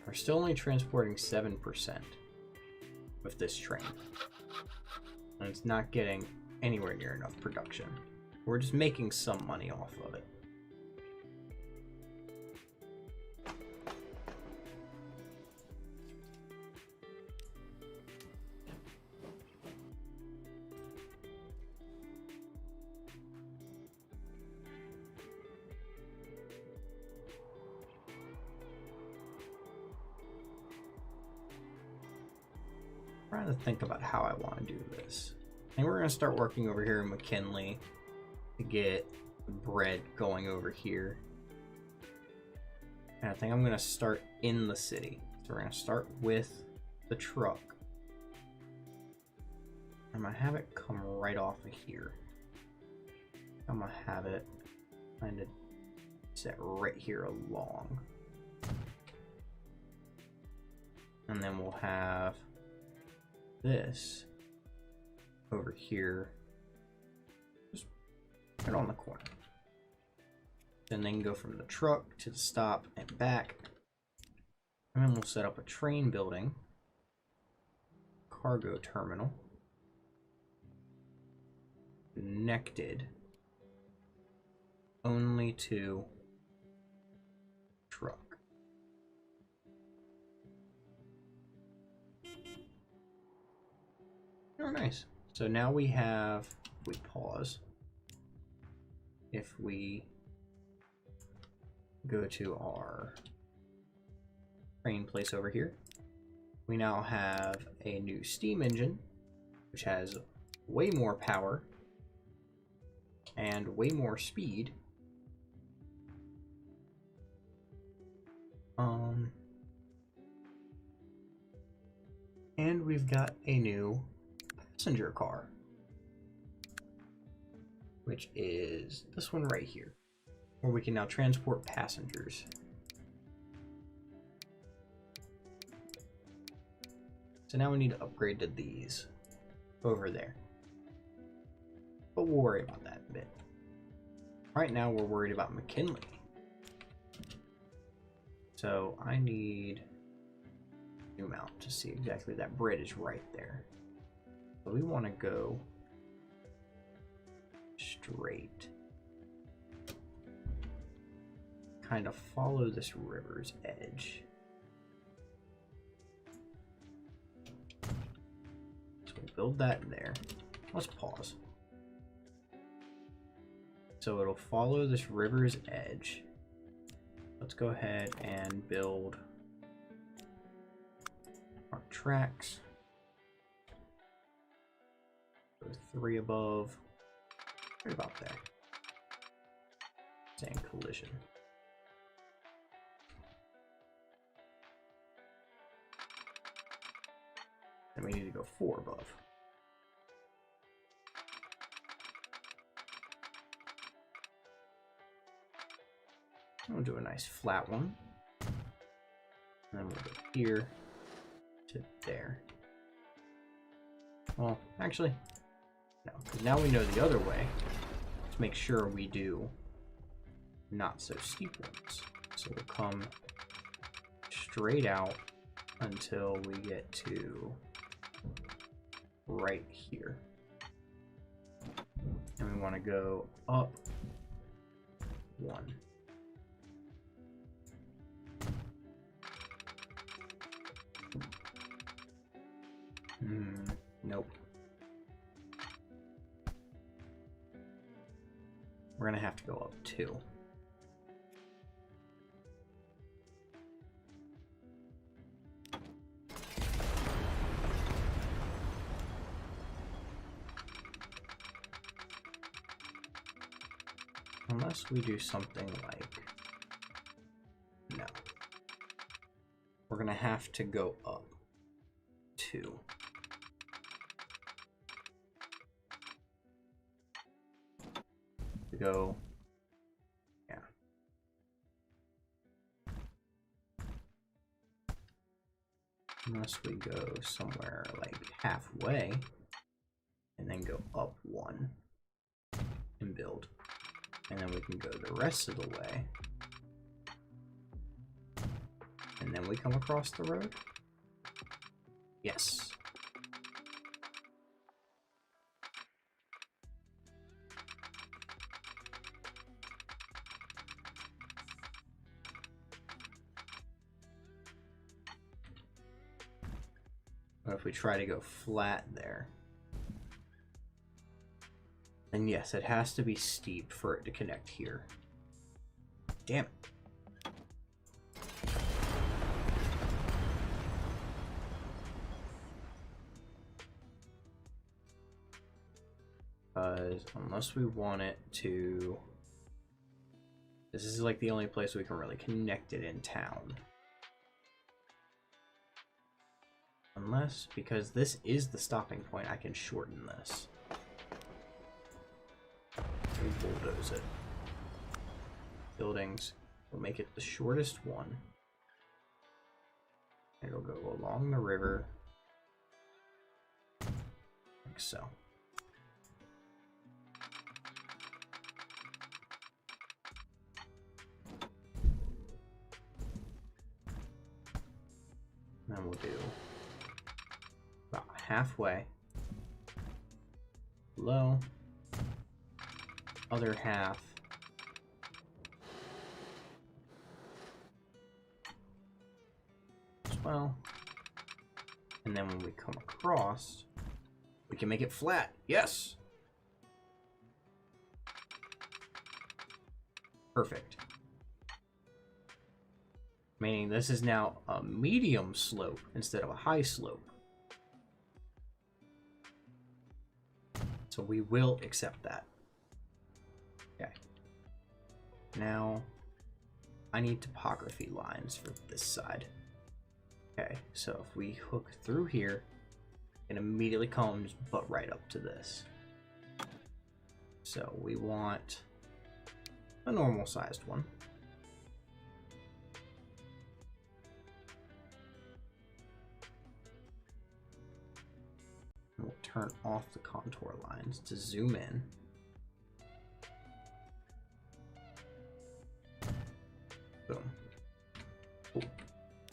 We're still only transporting 7% with this train. And it's not getting anywhere near enough production. We're just making some money off of it. Trying to think about how I want to do this. And we're going to start working over here in McKinley to get the bread going over here. And I think I'm going to start in the city. So we're going to start with the truck. I'm going to have it come right off of here. I'm going to have it kind of set right here along. And then we'll have this over here, just right on the corner. And then go from the truck to the stop and back. And then we'll set up a train building, cargo terminal, connected only to truck. Oh, nice. So now we have, if we pause, if we go to our train place over here, we now have a new steam engine, which has way more power and way more speed. And we've got a new passenger car, which is this one right here, where we can now transport passengers. So now we need to upgrade to these over there, but we'll worry about that in a bit. Right now we're worried about McKinley, so I need to zoom out to see exactly that bridge is right there. So we want to go straight, kind of follow this river's edge. So we'll build that there. Let's pause. So it'll follow this river's edge. Let's go ahead and build our tracks. 3 above, right about there. Saying collision. Then we need to go 4 above. We'll do a nice flat one. And then we'll go here to there. Well, actually, no, because now we know the other way. Let's make sure we do not so steep ones. So we'll come straight out until we get to right here. And we want to go up 1. Nope. We're gonna have to go up 2. Unless we do something like, no. We're gonna have to go up 2. To go, yeah. Unless we go somewhere like halfway and then go up 1 and build. And then we can go the rest of the way And then we come across the road? Yes. But if we try to go flat there, then yes, it has to be steep for it to connect here. Damn it. Because unless we want it to... This is like the only place we can really connect it in town. Unless, because this is the stopping point, I can shorten this. We bulldoze it. Buildings. We'll make it the shortest one. It'll go along the river. Like so. And then we'll do about halfway. Low. Other half. As well. And then when we come across, we can make it flat. Yes! Perfect. Meaning this is now a medium slope instead of a high slope. So we will accept that. Okay. Now, I need topography lines for this side. Okay, so if we hook through here, it immediately comes but right up to this. So we want a normal sized one. We'll turn off the contour lines to zoom in. Boom. Cool.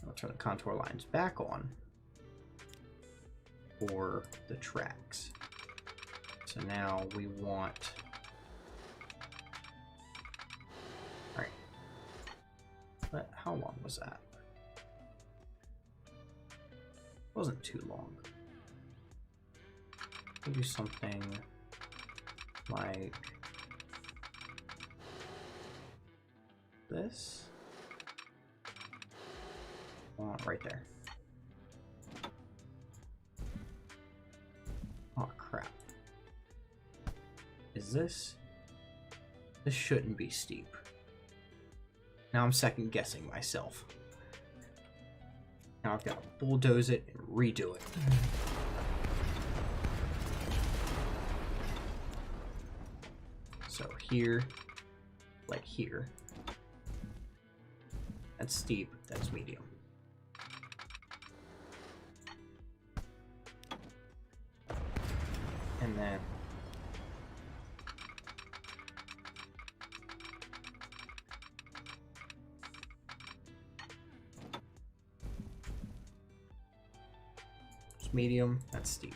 I'll turn the contour lines back on for the tracks. So now we want... Alright. But how long was that? It wasn't too long. Do something like this. Right there. Oh crap. Is this? This shouldn't be steep. Now I'm second guessing myself. Now I've got to bulldoze it and redo it. So here, like here, that's steep, that's medium. And then it's medium, that's steep.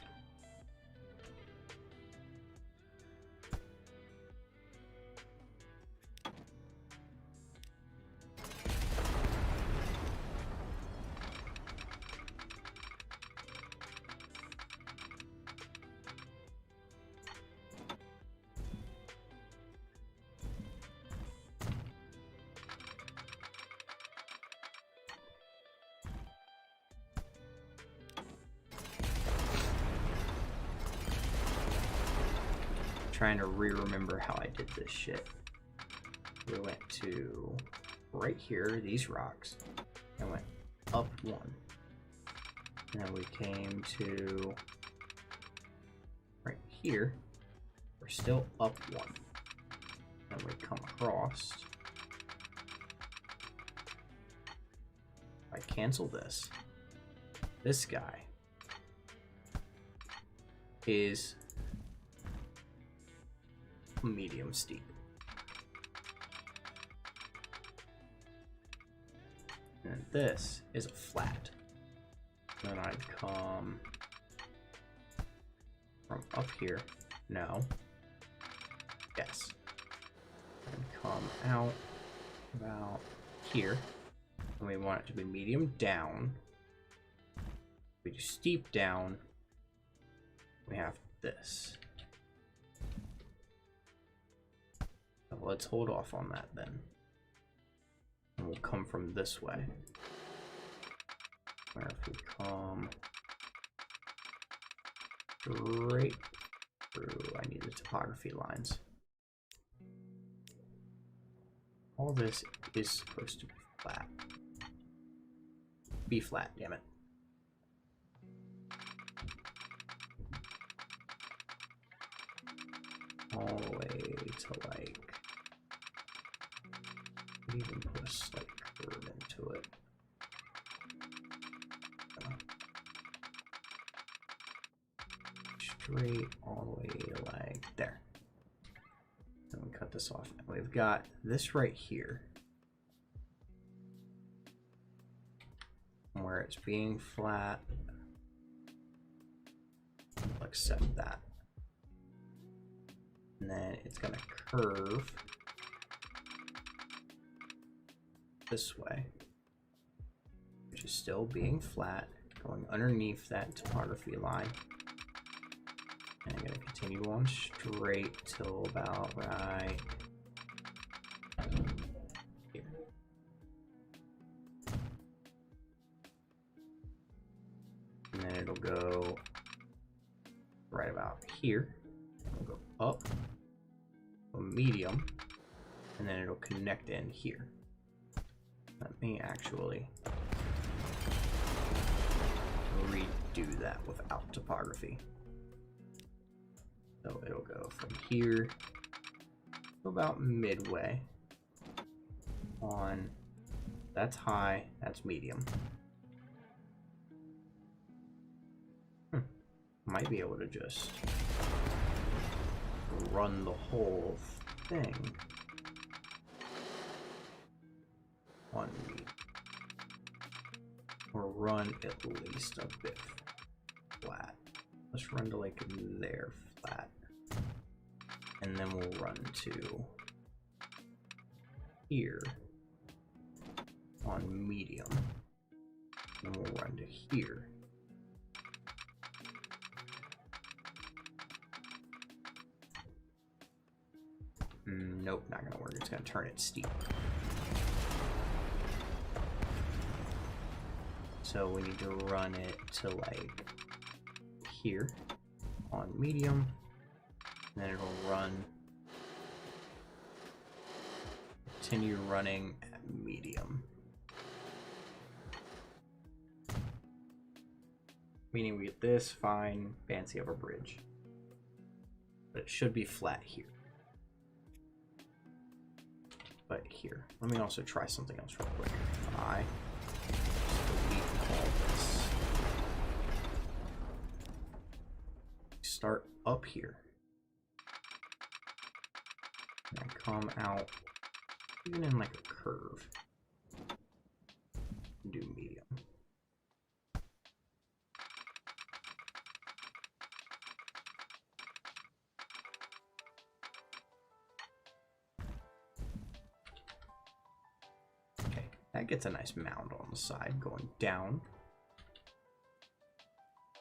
Trying to remember how I did this shit. We went to right here, these rocks, and went up one. And then we came to right here. We're still up one. And we come across. I cancel this. This guy is medium steep. And this is a flat. Then I'd come from up here. No. Yes. And come out about here. And we want it to be medium down. We do steep down. We have this. So let's hold off on that then. And we'll come from this way. Where if we come straight through, I need the topography lines. All this is supposed to be flat. Be flat, damn it. All the way to like, even put a slight curve into it. Straight all the way like there. Then we cut this off. We've got this right here, where it's being flat. We'll accept that. And then it's gonna curve this way, which is still being flat, going underneath that topography line. And I'm gonna continue on straight till about right here. And then it'll go right about here. It'll go up, a medium, and then it'll connect in here. Let me actually redo that without topography. So it'll go from here to about midway on, that's high, that's medium. Might be able to just run the whole thing on me, or run at least a bit flat. Let's run to like there flat, and then we'll run to here on medium, and we'll run to here. Nope, not gonna work. It's gonna turn it steep. So we need to run it to like here on medium, and then it'll run, continue running at medium. Meaning we get this fine, fancy of a bridge. But it should be flat here. But here, let me also try something else real quick. I delete all this. Start up here. And come out even in like a curve. Do medium. That gets a nice mound on the side going down.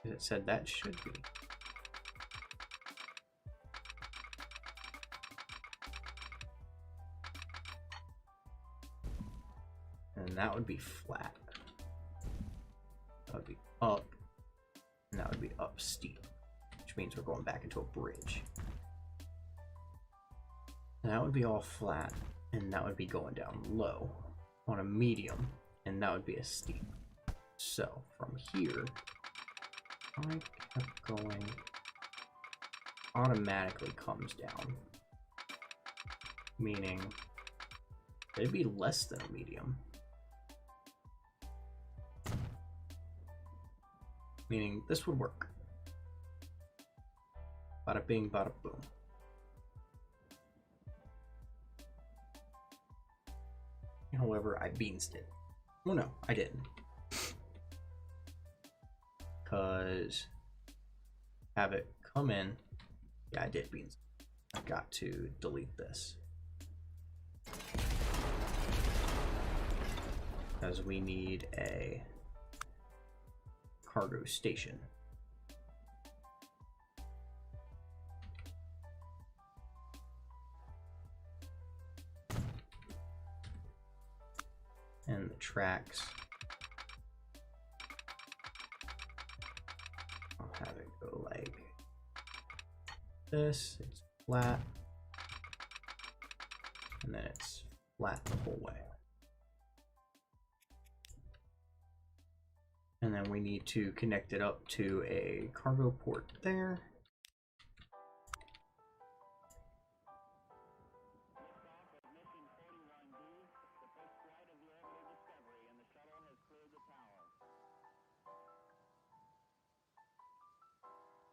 It said that should be. And that would be flat. That would be up. And that would be up steep. Which means we're going back into a bridge. And that would be all flat. And that would be going down low on a medium, and that would be a steep. So from here, I kept going, automatically comes down, meaning it'd be less than a medium, meaning this would work. Bada bing, bada boom. However, I beansed it. Oh no, I didn't. Because have it come in. Yeah, I did, Beans. I've got to delete this. Because we need a cargo station. And the tracks, I'll have it go like this. It's flat, and then it's flat the whole way. And then we need to connect it up to a cargo port there.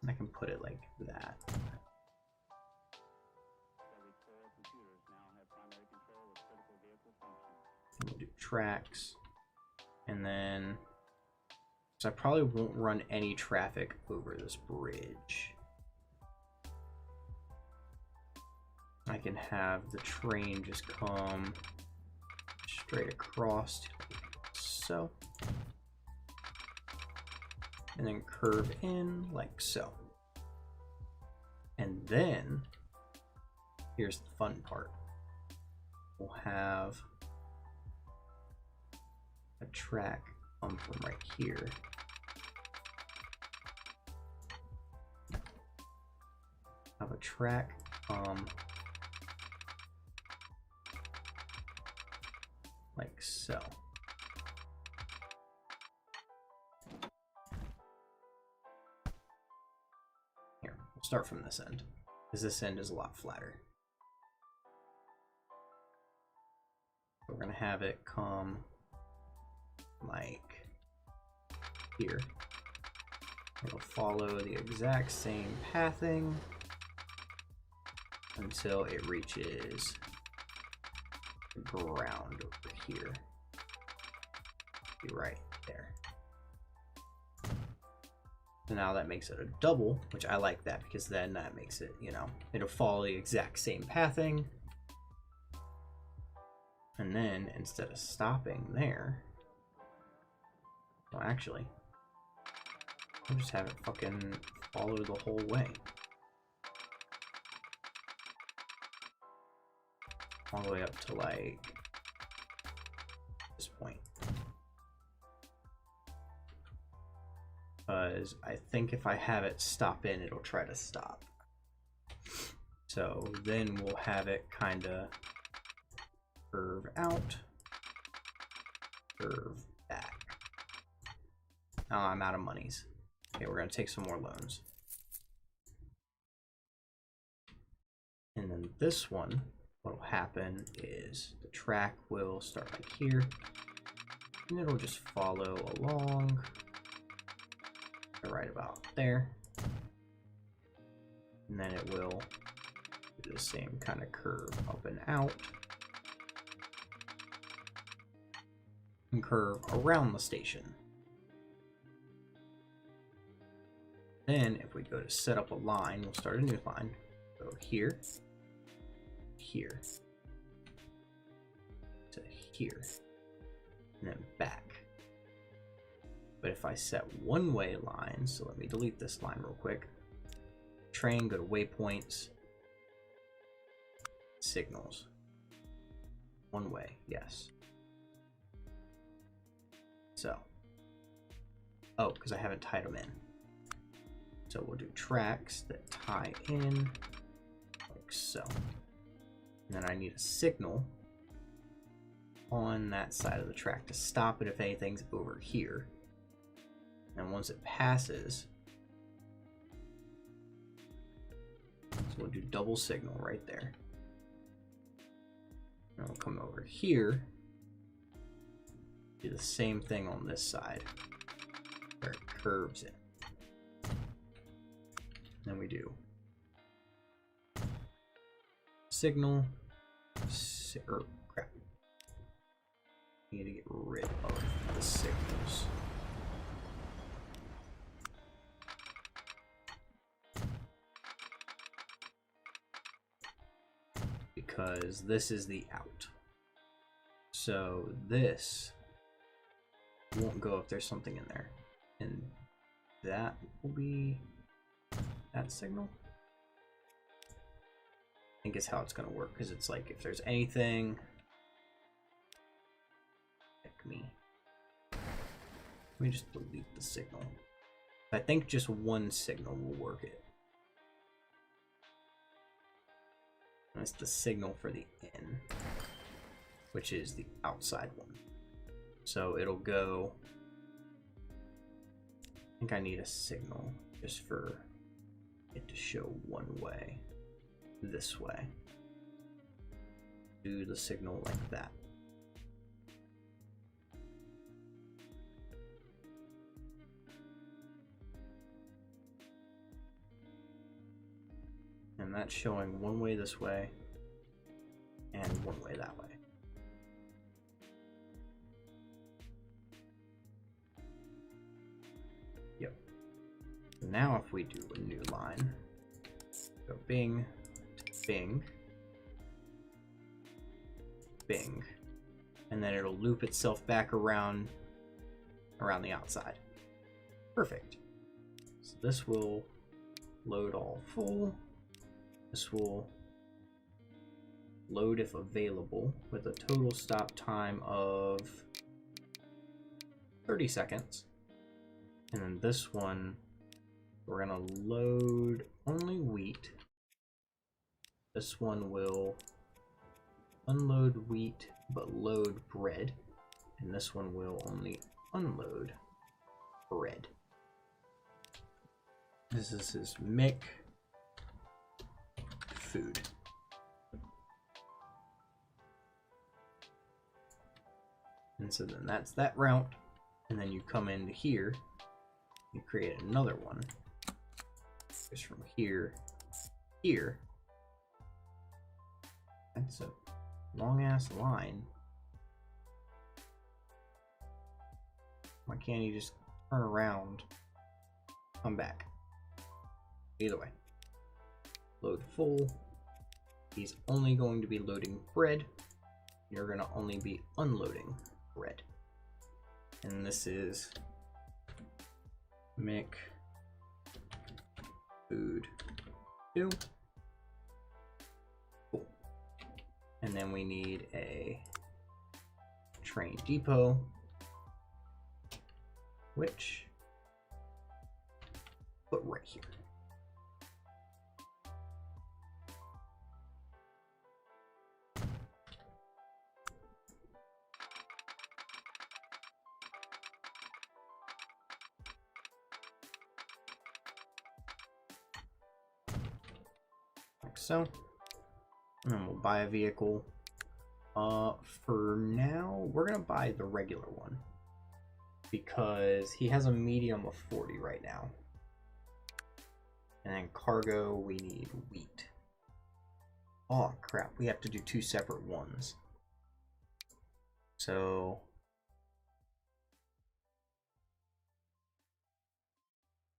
I can put it like that. We'll do tracks, and then so I probably won't run any traffic over this bridge. I can have the train just come straight across like so, and then curve in like so. And then here's the fun part. We'll have a track come from right here. Have a track like so. Here, we'll start from this end, because this end is a lot flatter. We're gonna have it come like here. It'll follow the exact same pathing until it reaches the ground over here. Be right there. So now that makes it a double, which I like that because then that makes it, you know, it'll follow the exact same pathing. And then instead of stopping there, well, actually, I'll just have it fucking follow the whole way. All the way up to like this point. Because I think if I have it stop in, it'll try to stop. So then we'll have it kind of curve out, curve back. Now I'm out of monies. Okay, we're gonna take some more loans. And then this one, what will happen is the track will start like here, and it'll just follow along right about there. And then it will do the same kind of curve up and out, and curve around the station. Then if we go to set up a line, we'll start a new line. Go here, here, to here, and then back. But if I set one-way lines, so let me delete this line real quick. Train, go to waypoints, signals. One way, yes. So, oh, because I haven't tied them in. So we'll do tracks that tie in like so. And then I need a signal on that side of the track to stop it if anything's over here. And once it passes, so we'll do double signal right there. And we'll come over here, do the same thing on this side where it curves in. Then we do signal, crap. need to get rid of the signals. Because this is the out. So this won't go if there's something in there. And that will be that signal. I think is how it's gonna work, because it's like if there's anything. Heck me. Let me just delete the signal. I think just one signal will work it. That's the signal for the in, which is the outside one. So it'll go. I think I need a signal just for it to show one way. This way. Do the signal like that. And that's showing one way this way and one way that way. Yep. Now if we do a new line, go bing, bing, bing, and then it'll loop itself back around the outside. Perfect. So this will load all full. This will load if available with a total stop time of 30 seconds. And then this one, we're gonna load only wheat. This one will unload wheat but load bread. And this one will only unload bread. This is Mick food. And so then that's that route. And then you come into here, you create another one. Just from here, here. That's a long ass line. Why can't you just turn around, come back? Either way. Load full. He's only going to be loading bread. You're going to only be unloading bread. And this is Mick food 2. Cool. And then we need a train depot, which put right here. Like so. And then we'll buy a vehicle. For now, we're gonna buy the regular one because he has a medium of 40 right now. And then cargo, we need wheat. Oh crap, we have to do 2 separate ones. So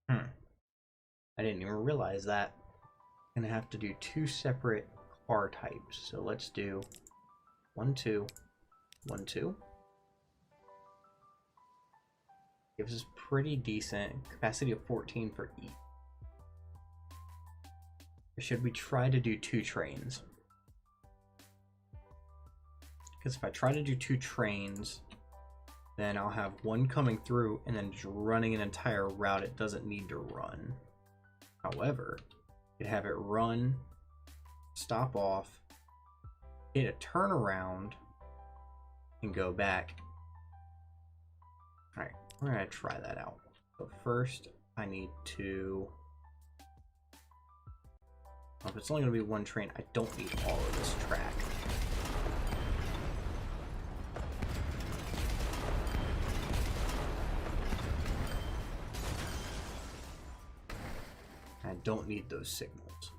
I didn't even realize that. I'm gonna have to do 2 separate car types. So let's do 1, 2, 1, 2. Gives us pretty decent capacity of 14 for each. Or should we try to do 2 trains? Because if I try to do 2 trains, then I'll have one coming through and then just running an entire route it doesn't need to run. However, you could have it run, stop off, hit a turnaround, and go back. Alright, we're going to try that out. So first, I need to... If it's only going to be 1 train, I don't need all of this track. I don't need those signals.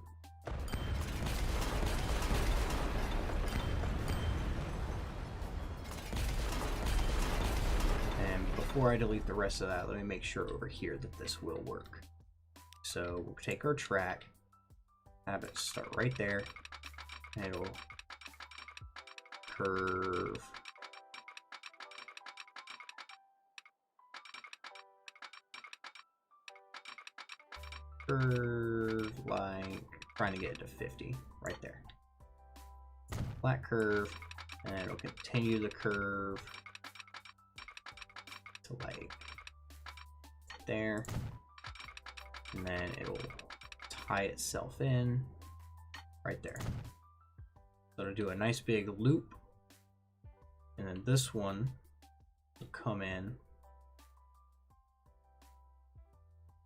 before I delete the rest of that, let me make sure over here that this will work. So we'll take our track, have it start right there, and it'll curve. Curve like trying to get it to 50 right there. Flat curve, and it'll continue the curve to like there, and then it'll tie itself in right there. So it'll do a nice big loop, and then this one will come in.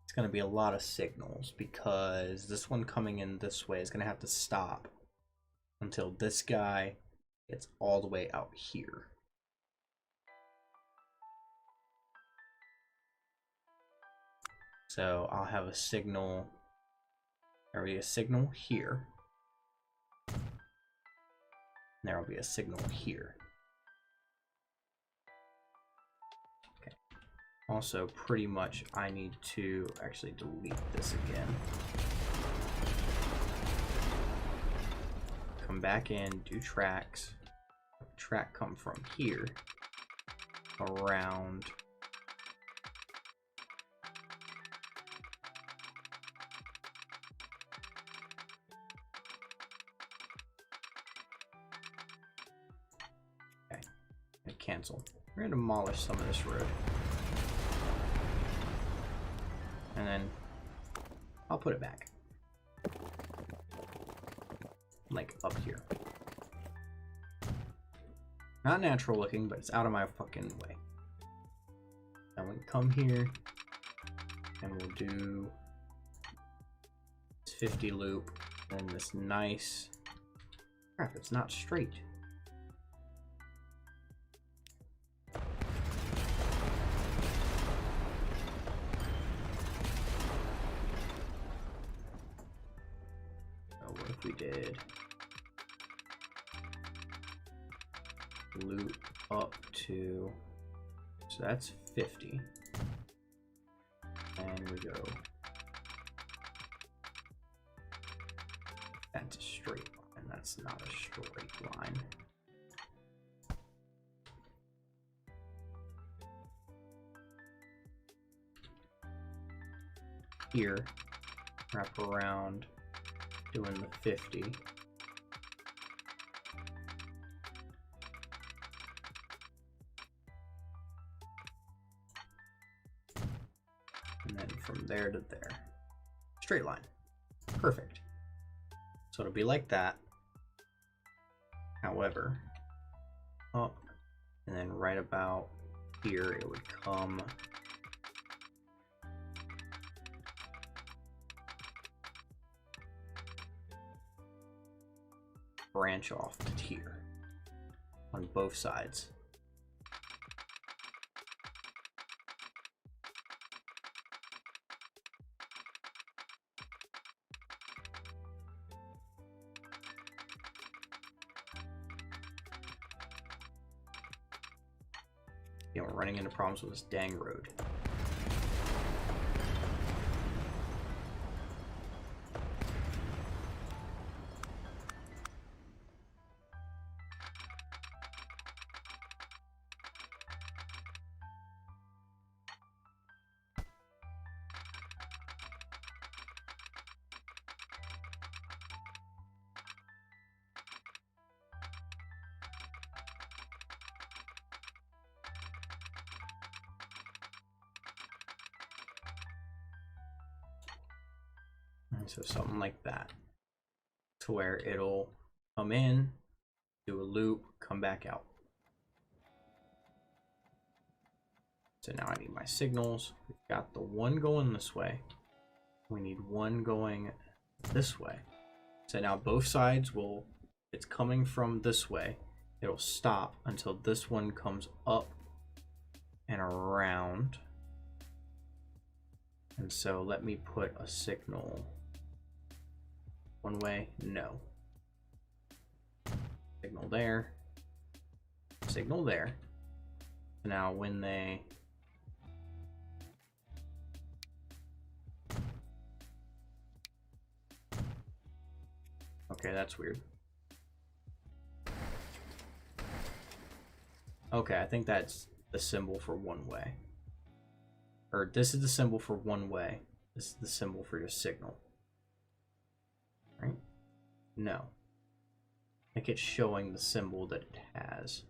It's going to be a lot of signals because this one coming in this way is going to have to stop until this guy gets all the way out here. So I'll have a signal, there will be a signal here, and there will be a signal here. Okay. Also, pretty much I need to actually delete this again. Come back in, do tracks. Track come from here around. Okay, and cancel. We're gonna demolish some of this road. And then I'll put it back. Like up here. Not natural looking, but it's out of my fucking way. Now we can come here and we'll do this 50 loop and this nice. Crap, it's not straight. So what if we did loop up to, so that's 50, and we go, that's a straight line, that's not a straight line. Here, wrap around doing the 50. And then from there to there. Straight line. Perfect. So it'll be like that. However, up and then right about here it would come branch off to here on both sides. You know, we're running into problems with this dang road. So something like that, to where it'll come in, do a loop, come back out. So now I need my signals. We've got the one going this way. We need one going this way. So now both sides will, it's coming from this way. It'll stop until this one comes up and around. And so let me put a signal. One way, no. Signal there. Signal there. Now when they Okay, that's weird. Okay, I think that's the symbol for one way. Or this is the symbol for one way. This is the symbol for your signal. Right? No. I think it's showing the symbol that it has.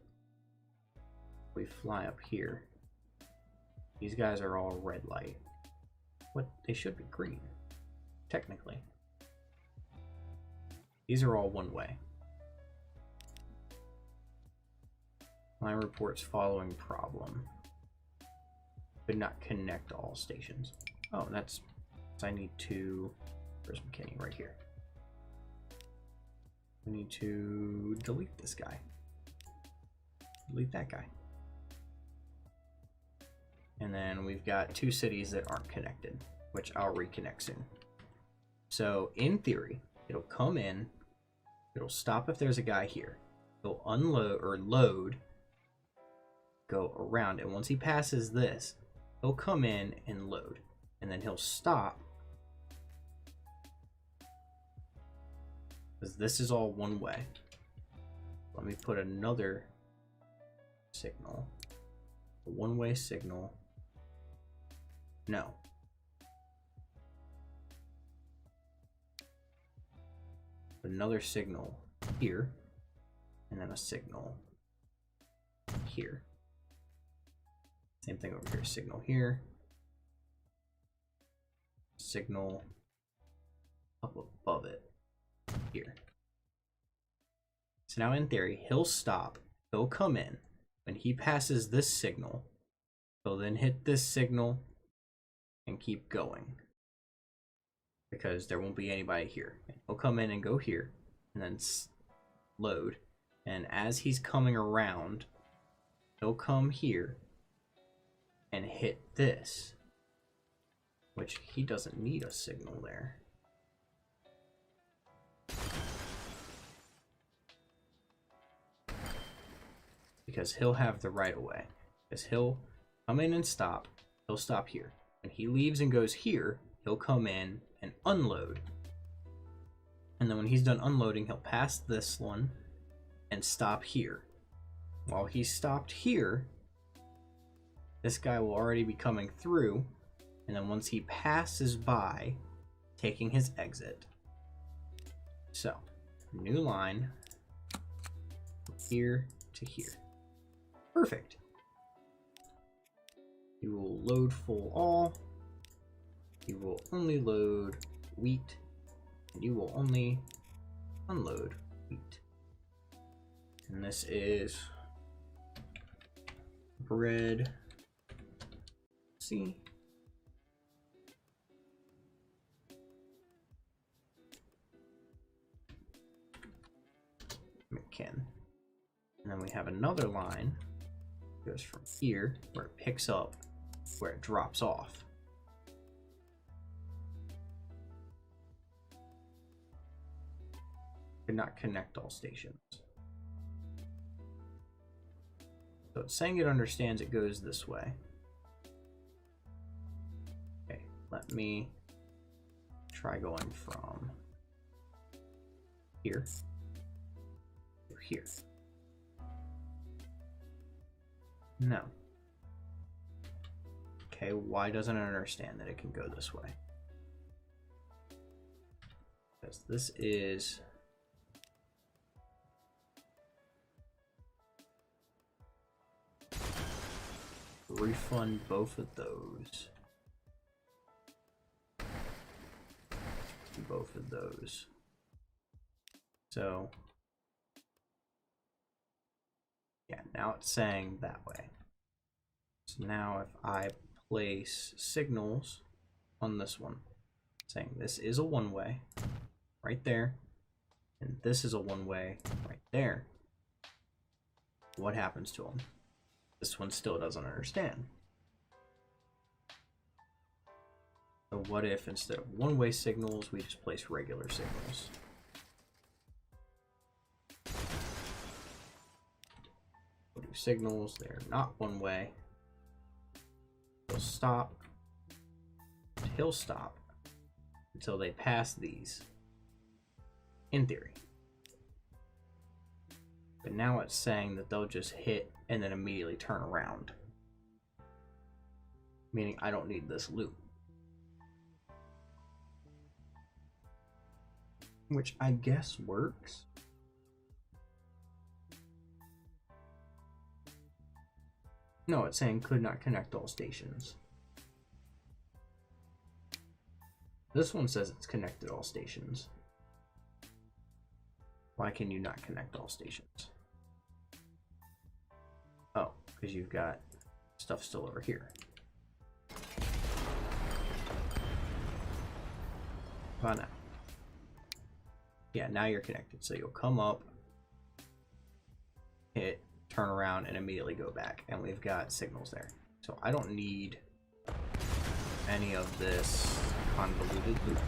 We fly up here. These guys are all red light. What? They should be green. Technically. These are all one way. Line reports following problem. Could not connect all stations. Oh, that's... I need to... Where's McKinney? Right here. We need to delete this guy. Delete that guy. And then we've got 2 cities that aren't connected, which I'll reconnect soon. So, in theory, it'll come in, it'll stop if there's a guy here. It'll unload or load, go around, and once he passes this, he'll come in and load. And then he'll stop. Because this is all one way. Let me put another signal. A one-way signal. No. Another signal here. And then a signal here. Same thing over here. Signal here. Signal up above it here. So now in theory, he'll stop. He'll come in. When he passes this signal, he'll then hit this signal and keep going. Because there won't be anybody here. He'll come in and go here and then load. And as he's coming around, he'll come here and hit this. Which he doesn't need a signal there. Because he'll have the right of way. Because he'll come in and stop. He'll stop here. When he leaves and goes here, he'll come in and unload. And then when he's done unloading, he'll pass this one and stop here. While he's stopped here, this guy will already be coming through. And then once he passes by, taking his exit. So, new line, here to here. Perfect. You will load full all. You will only load wheat. And you will only unload wheat. And this is bread C. McKin. And then we have another line goes from here where it picks up where it drops off. Could not connect all stations. So it's saying it understands it goes this way. Okay, let me try going from here to here. No. Okay, why doesn't it understand that it can go this way? Because this is refund both of those. Both of those. So yeah, now it's saying that way. So now if I place signals on this one, saying this is a one-way right there, and this is a one-way right there, what happens to them? This one still doesn't understand. So what if instead of one-way signals, we just place regular signals? We'll do signals, they're not one-way. He'll stop. He'll stop until they pass these. In theory. But now it's saying that they'll just hit and then immediately turn around. Meaning I don't need this loop. Which I guess works. No, it's saying could not connect all stations. This one says it's connected all stations. Why can you not connect all stations? Oh, because you've got stuff still over here. Oh, no. Yeah, now you're connected. So you'll come up, hit, turn around, and immediately go back. And we've got signals there. So I don't need any of this convoluted loop.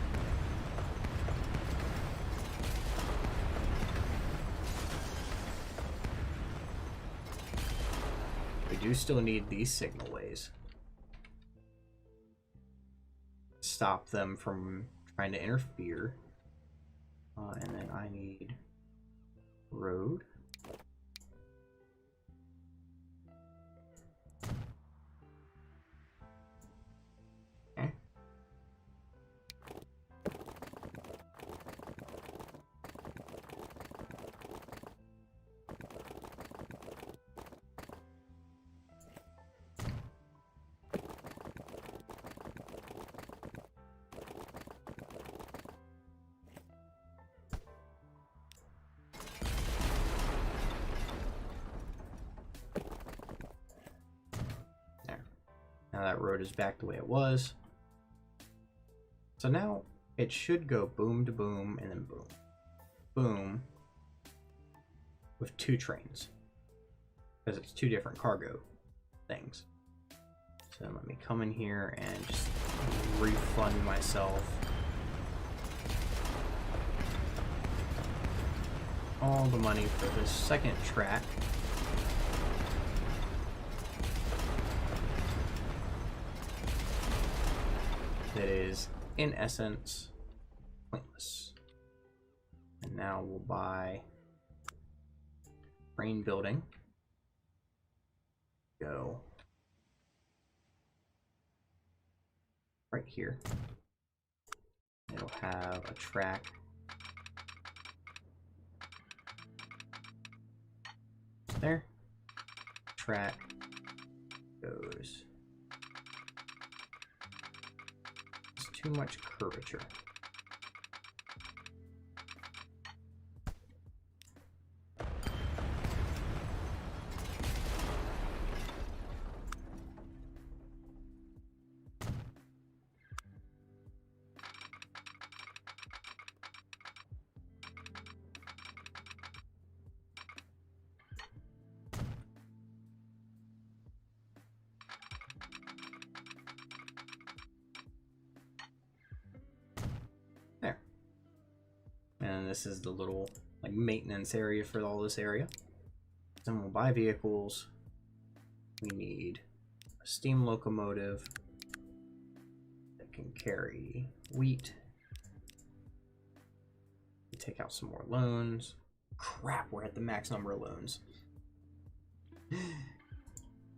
We do still need these signal ways. Stop them from trying to interfere. And then I need road. Okay. Now that road is back the way it was. So now it should go boom to boom and then boom. Boom. With 2 trains. Because it's 2 different cargo things. So let me come in here and just refund myself all the money for this second track. That is, in essence, pointless. And now we'll buy train building. Go right here. It'll have a track there. Track goes. Too much curvature. And this is the little like maintenance area for all this area. Then we'll buy vehicles. We need a steam locomotive that can carry wheat. We take out some more loans. Crap, we're at the max number of loans.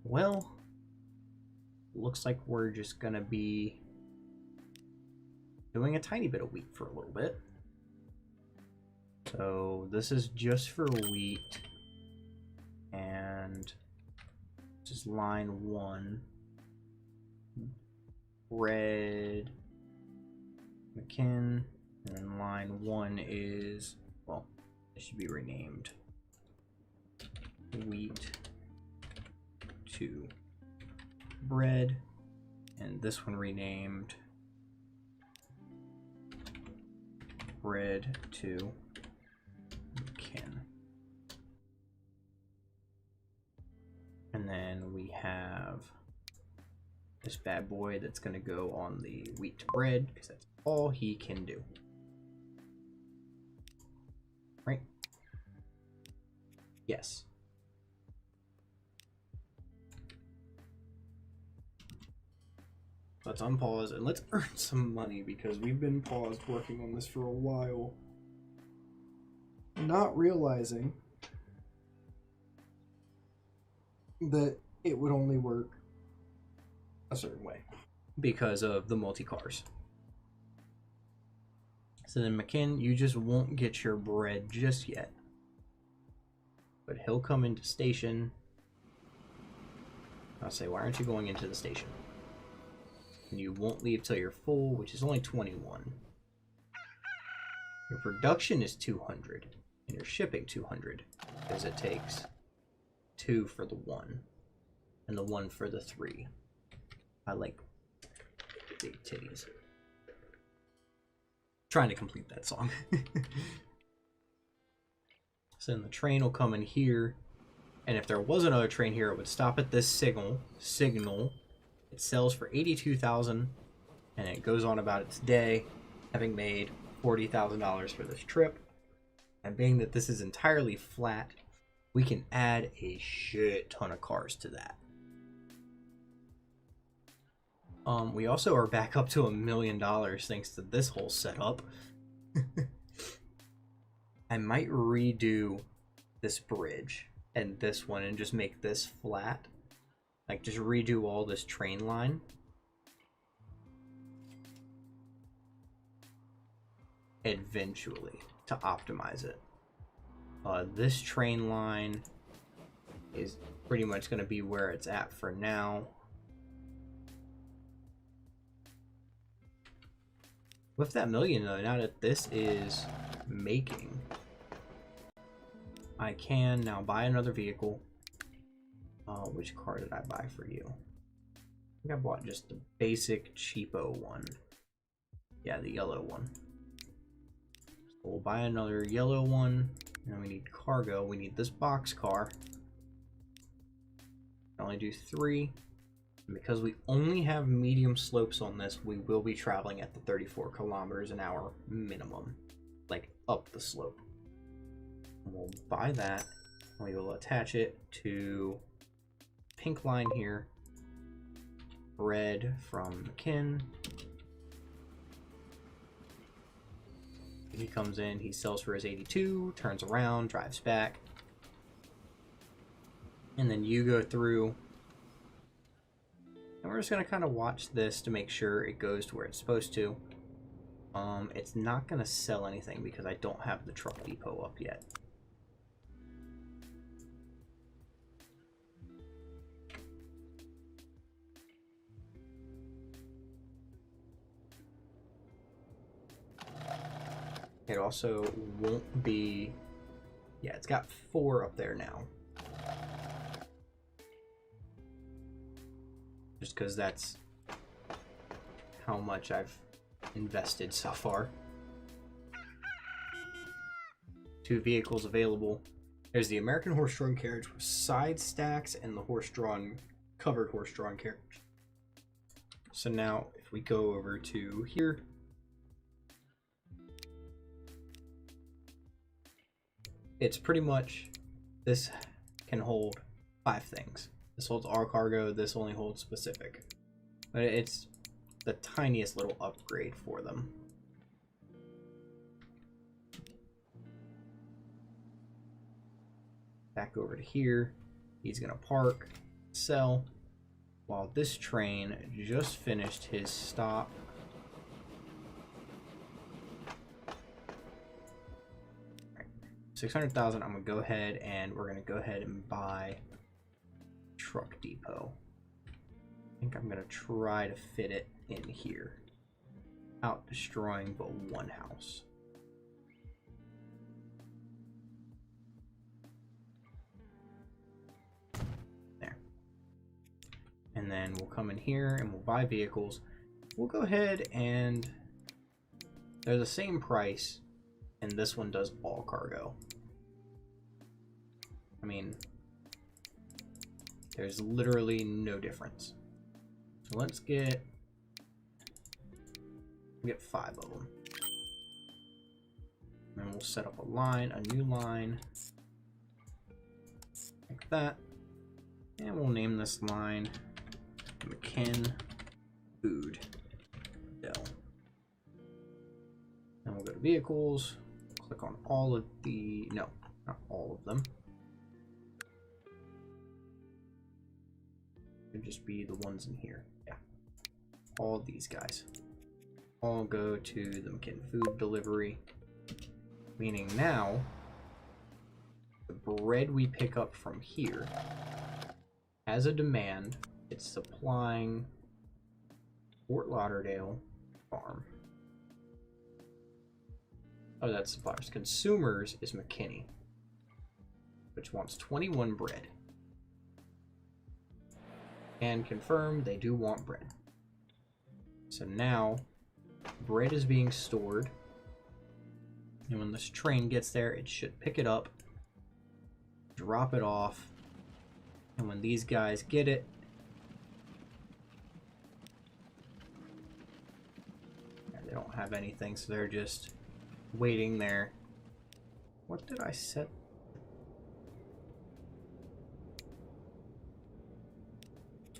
Well, looks like we're just gonna be doing a tiny bit of wheat for a little bit. So this is just for wheat, and this is line 1. Red, McKin, and then line 1 is, well, it should be renamed wheat to bread, and this one renamed bread to McKin. And then we have this bad boy that's going to go on the wheat to bread because that's all he can do. Right? Yes. Let's unpause and let's earn some money because we've been paused working on this for a while. Not realizing that it would only work a certain way because of the multi-cars. So then McKinn, you just won't get your bread just yet. But he'll come into station. I'll say, why aren't you going into the station? And you won't leave till you're full, which is only 21. Your production is 200, and your shipping 200, because it takes 2 for the 1, and the 1 for the 3. I like big titties. Trying to complete that song. So then the train will come in here, and if there was another train here, it would stop at this signal. It sells for 82,000, and it goes on about its day, having made $40,000 for this trip. And being that this is entirely flat, we can add a shit ton of cars to that. We also are back up to $1 million thanks to this whole setup. I might redo this bridge and this one and just make this flat. Like, just redo all this train line. Eventually, to optimize it. This train line is pretty much going to be where it's at for now. With that million, though, now that this is making, I can now buy another vehicle. Which car did I buy for you? I think I bought just the basic cheapo one. Yeah, the yellow one. So we'll buy another yellow one. And we need cargo. We need this box car. I only do 3. And because we only have medium slopes on this, we will be traveling at the 34 kilometers an hour minimum. Like, up the slope. And we'll buy that. And we will attach it to pink line here. Red from McKinn. He comes in, he sells for his 82, turns around, drives back. And then you go through. And we're just going to kind of watch this to make sure it goes to where it's supposed to. It's not going to sell anything because I don't have the truck depot up yet. It also won't be... Yeah, it's got 4 up there now. Just because that's how much I've invested so far. 2 vehicles available. There's the American horse-drawn carriage with side stacks and the covered horse-drawn carriage. So now, if we go over to here, it's pretty much, this can hold 5 things. This holds our cargo, this only holds specific. But it's the tiniest little upgrade for them. Back over to here, he's gonna park, sell, while this train just finished his stop. 600,000. I'm gonna go ahead and we're gonna go ahead and buy truck depot. I think I'm gonna try to fit it in here, out destroying but 1 house. There. And then we'll come in here and we'll buy vehicles. We'll go ahead and they're the same price, and this one does all cargo. I mean, there's literally no difference. So let's get 5 of them. And we'll set up a line, a new line, like that. And we'll name this line McKinn Food Dell. And we'll go to vehicles, click on all of the, no, not all of them. just be the ones in here. Yeah. All these guys. All go to the McKinnon food delivery. Meaning now, the bread we pick up from here has a demand. It's supplying Fort Lauderdale farm. Oh, that's suppliers. Consumers is McKinney, which wants 21 bread. And confirm they do want bread. So now, bread is being stored. And when this train gets there, it should pick it up, drop it off, and when these guys get it, they don't have anything, so they're just waiting there. What did I set?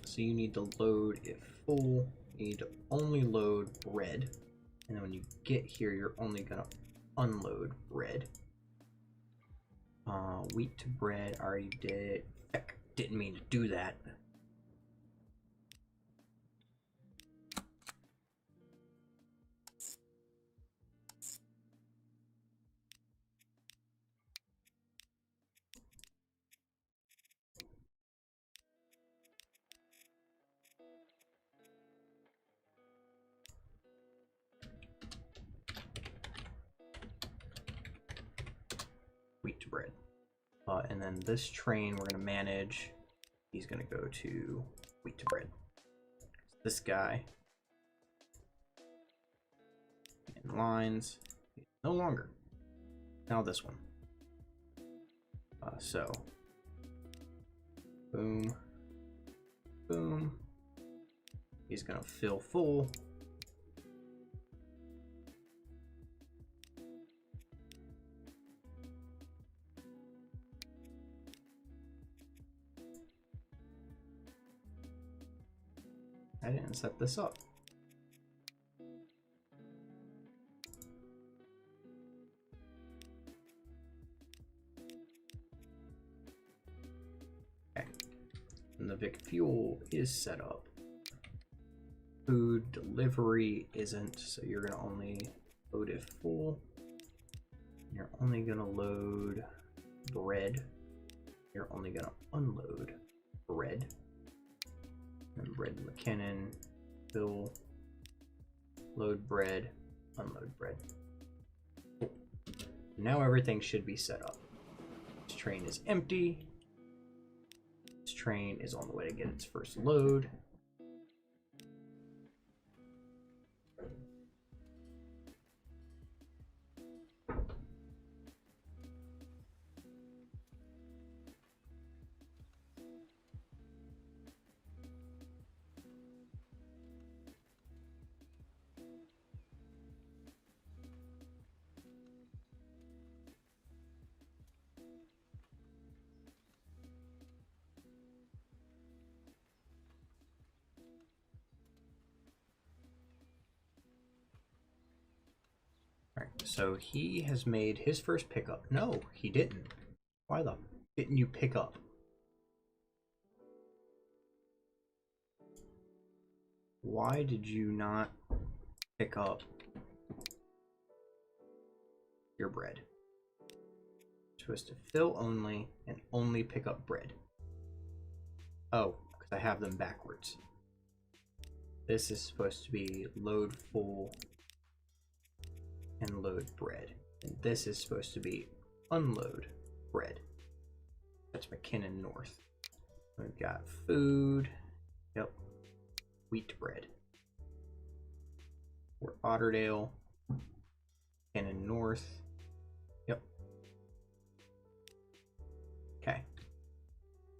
So you need to load it full. You need to only load bread. And then when you get here, you're only gonna unload bread. Wheat to bread, already did. Heck, didn't mean to do that. Wheat to bread. And then this train we're going to manage. He's going to go to wheat to bread. This guy in lines no longer. Now this one. So boom, boom. He's going to fill full. I didn't set this up. Okay. And the Vic fuel is set up. Food delivery isn't, so you're gonna only load it full. You're only gonna load bread. You're only gonna unload bread. And bread to McKinnon, fill, load bread, unload bread. Cool. Now everything should be set up. This train is empty. This train is on the way to get its first load. So he has made his first pickup. No, he didn't. Why the didn't you pick up? Why did you not pick up your bread? You're supposed to fill only and only pick up bread. Oh, because I have them backwards. This is supposed to be load full and load bread. And this is supposed to be unload bread. That's McKinnon North. We've got food. Yep. Wheat bread. Fort Lauderdale. McKinnon North. Yep. Okay.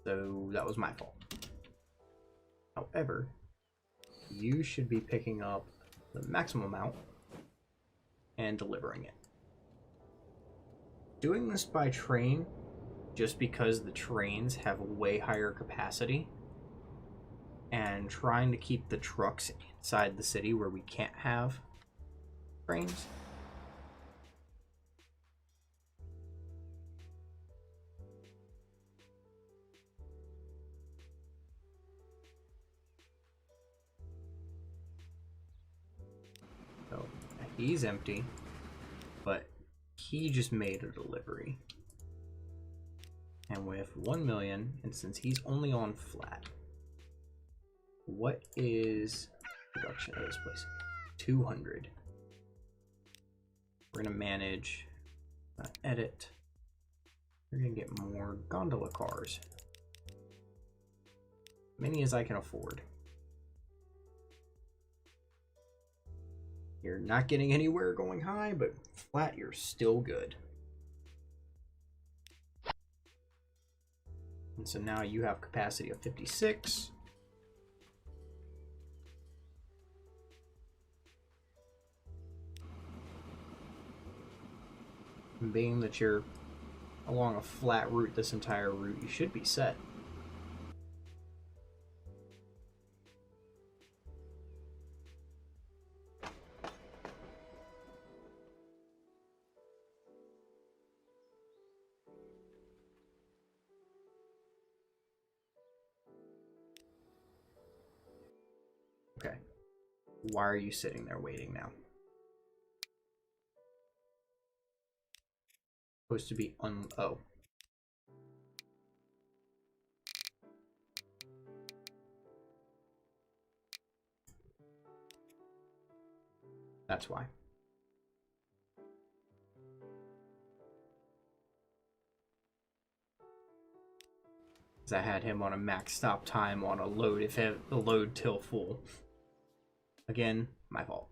So that was my fault. However, you should be picking up the maximum amount and delivering it. Doing this by train, just because the trains have a way higher capacity, and trying to keep the trucks inside the city where we can't have trains. he's empty, but he just made a delivery. And with 1 million, and since he's only on flat, what is production of this place? 200. We're gonna manage, edit. We're gonna get more gondola cars. Many as I can afford. You're not getting anywhere going high, but flat, you're still good. And so now you have capacity of 56. And being that you're along a flat route this entire route, you should be set. Okay. Why are you sitting there waiting now? Supposed to be oh. That's why. Because I had him on a max stop time on a load if the load till full. Again, my fault.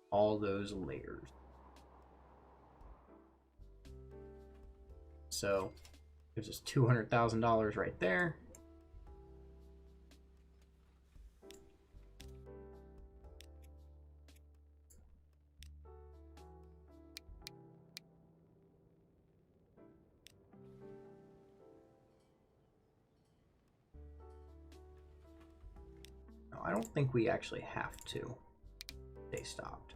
All those layers. So gives us $200,000 right there. No, I don't think we actually have to. They stopped.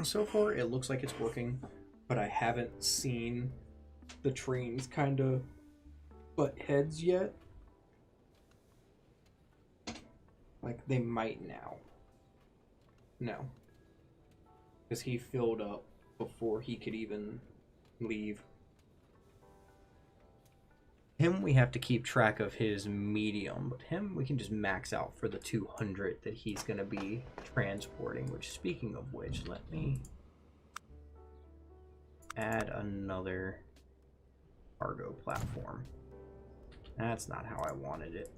So far, it looks like it's working, but I haven't seen the trains kind of butt heads yet. Like, they might now. No. Because he filled up before he could even leave. Him, we have to keep track of his medium, but him, we can just max out for the 200 that he's going to be transporting, which, speaking of which, let me add another cargo platform. That's not how I wanted it.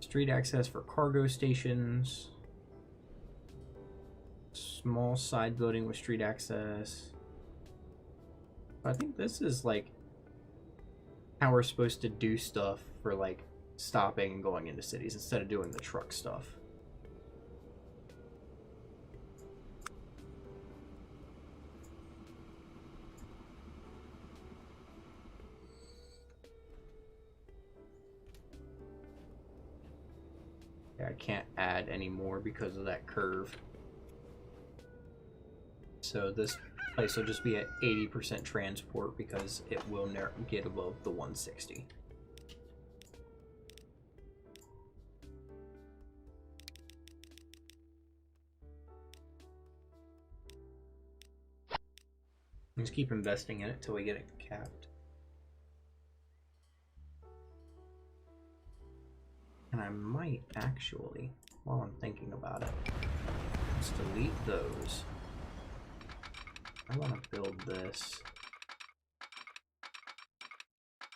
Street access for cargo stations. Small side building with street access. I think this is like how we're supposed to do stuff for like stopping and going into cities instead of doing the truck stuff. I can't add any more because of that curve. So this place will just be at 80% transport because it will never get above the 160. Just keep investing in it till we get it capped. And I might actually, while I'm thinking about it, let's delete those. I want to build this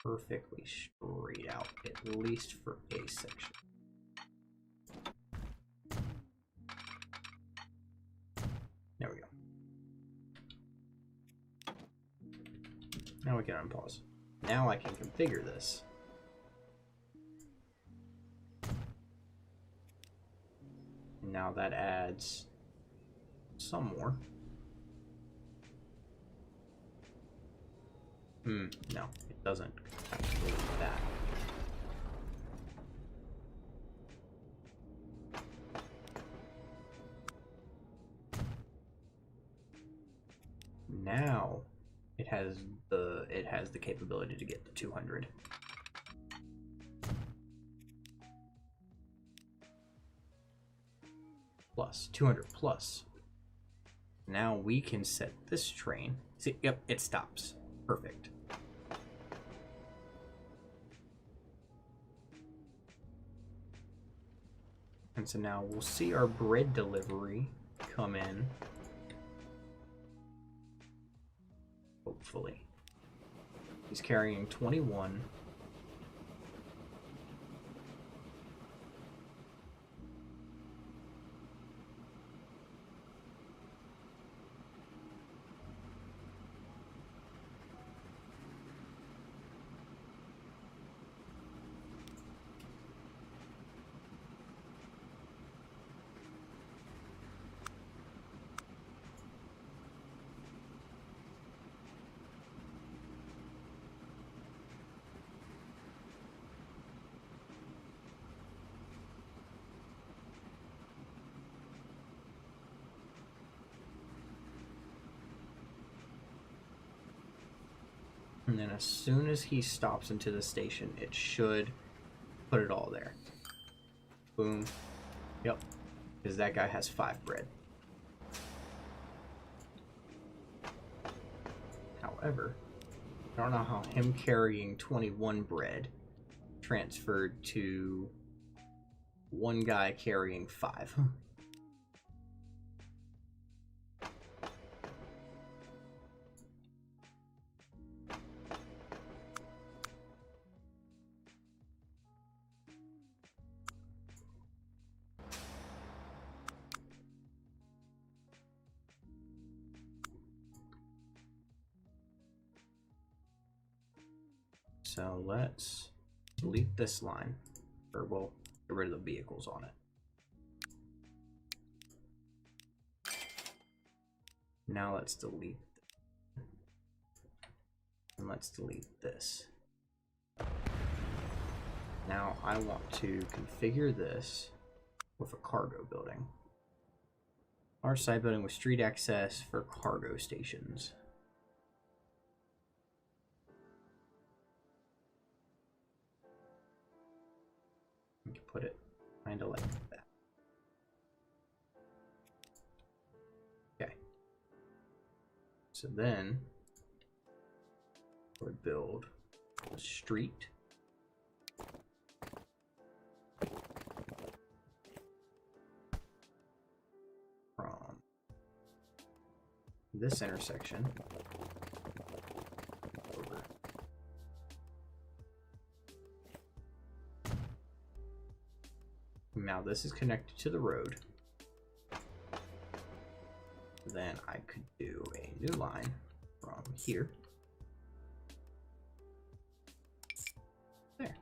perfectly straight out, at least for a section. There we go. Now we can unpause. Now I can configure this. Now that adds some more. No, it doesn't actually do that. Now it has the capability to get the 200. Plus 200 plus. Now we can set this train. See, yep, it stops. Perfect. And so now we'll see our bread delivery come in. Hopefully. He's carrying 21. And then as soon as he stops into the station, it should put it all there. Boom. Yep. Because that guy has 5 bread. However, I don't know how him carrying 21 bread transferred to one guy carrying 5. So let's delete this line, or we'll get rid of the vehicles on it. Now let's delete, and let's delete this. Now I want to configure this with a cargo building. Large side building with street access for cargo stations. You can put it kind of like that. Okay. So then we build a street. From this intersection over. Now this is connected to the road. Then I could do a new line from here. There.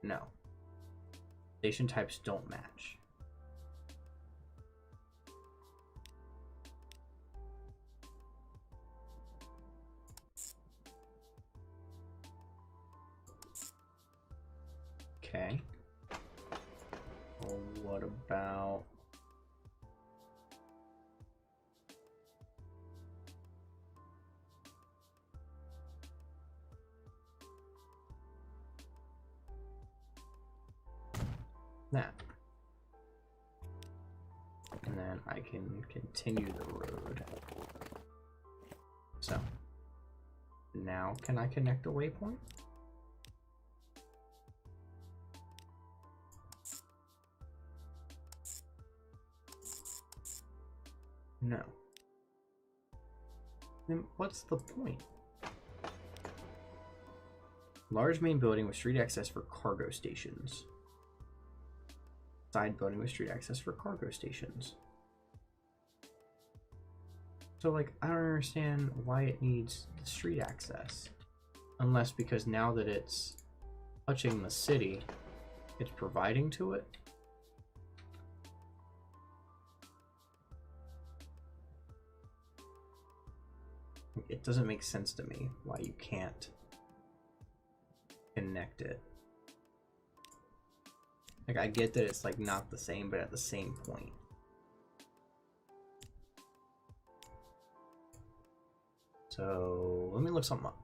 No. Station types don't match. Okay. Well, what about that? And then I can continue the road. So now can I connect a waypoint? No. Then what's the point? Large main building with street access for cargo stations. Side building with street access for cargo stations. So like, I don't understand why it needs the street access. Unless because now that it's touching the city, it's providing to it. It doesn't make sense to me why you can't connect it. Like, I get that it's like not the same, but at the same point. So let me look something up.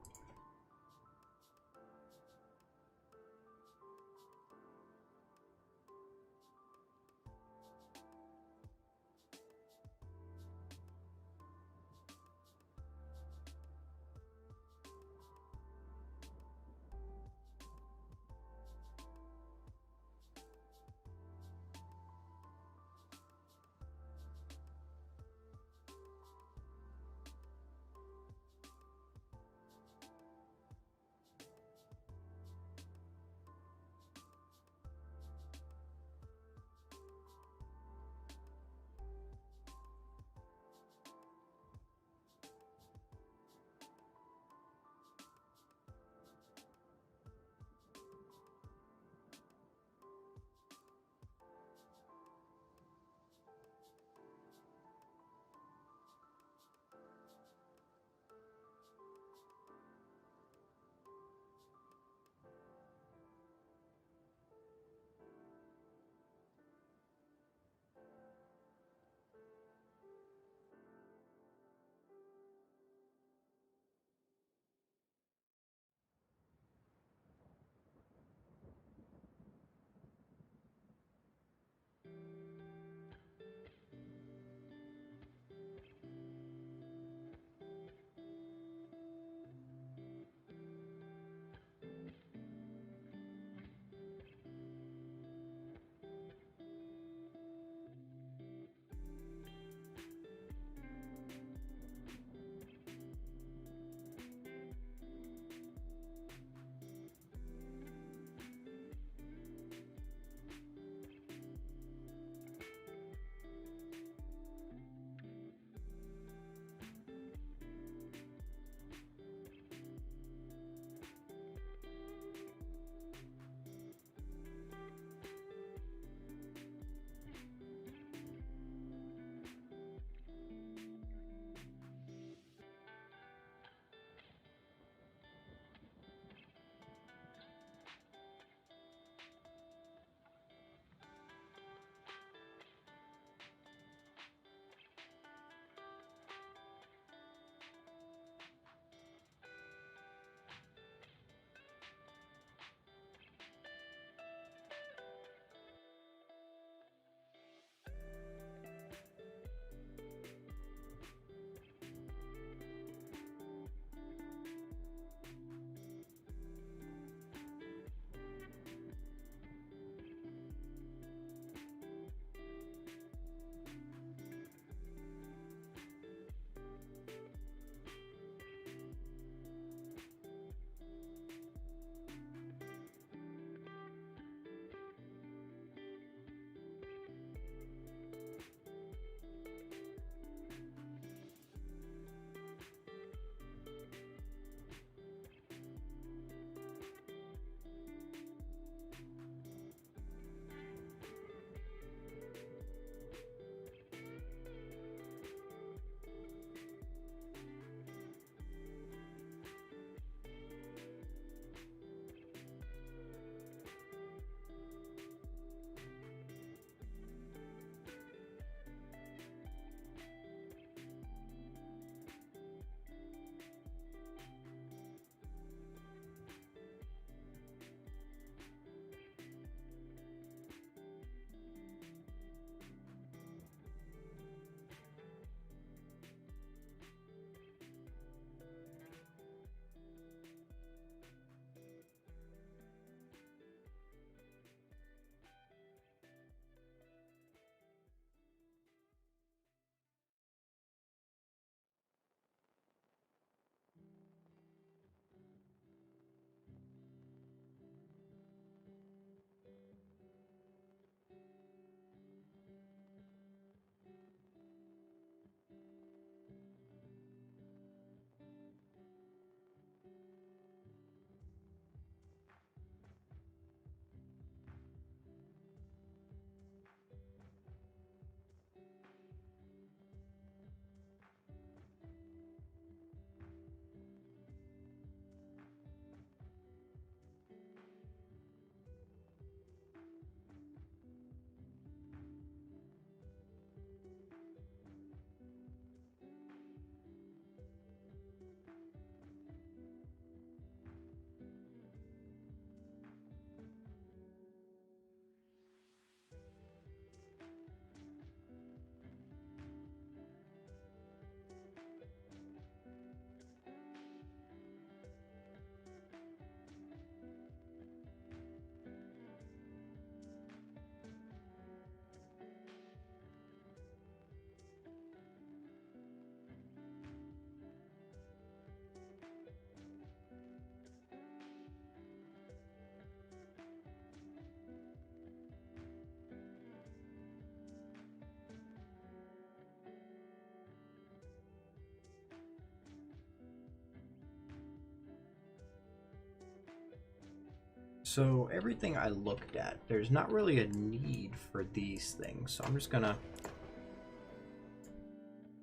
So everything I looked at, there's not really a need for these things. So I'm just gonna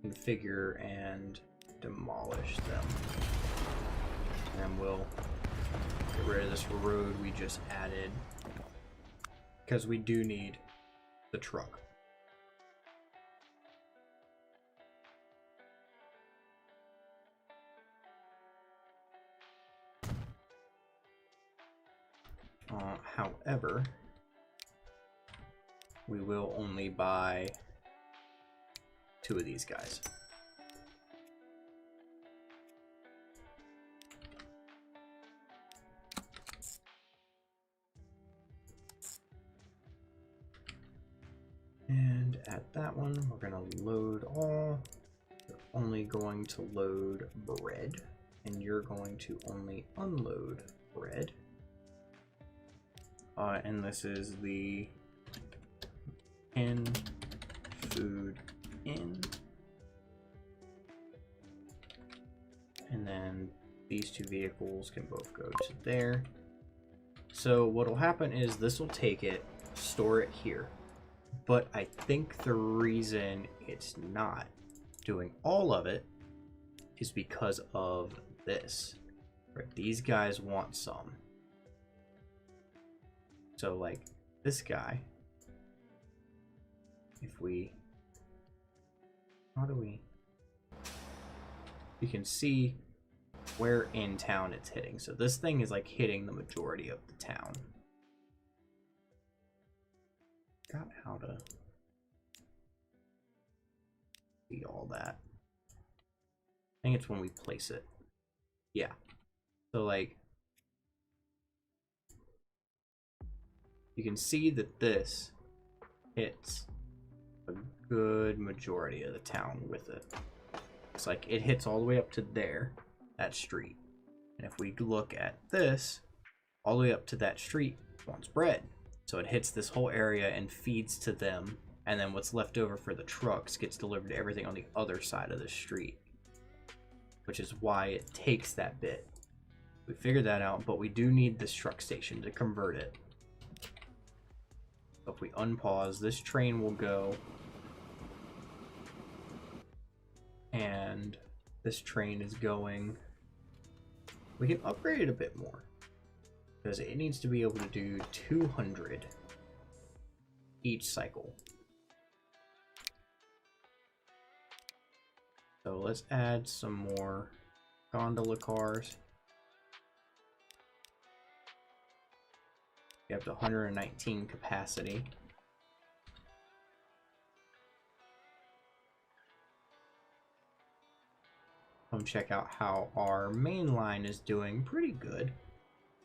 configure and demolish them. And we'll get rid of this road we just added, because we do need the truck. However, we will only buy 2 of these guys. And at that one, we're going to load all. We're only going to load bread, and you're going to only unload bread. And this is the food in. And then these 2 vehicles can both go to there. So what'll happen is this will take it, store it here. But I think the reason it's not doing all of it is because of this. Right? These guys want some. So like this guy, if we, you can see where in town it's hitting. So this thing is like hitting the majority of the town. Got how to see all that. I think it's when we place it. Yeah. So like, you can see that this hits a good majority of the town with it. It's like it hits all the way up to there, that street. And if we look at this, all the way up to that street wants bread. So it hits this whole area and feeds to them. And then what's left over for the trucks gets delivered to everything on the other side of the street. Which is why it takes that bit. We figured that out, but we do need this truck station to convert it. If we unpause, this train will go, and this train is going. We can upgrade it a bit more because it needs to be able to do 200 each cycle. So let's add some more gondola cars. You have the 119 capacity. Come check out how our main line is doing. Pretty good.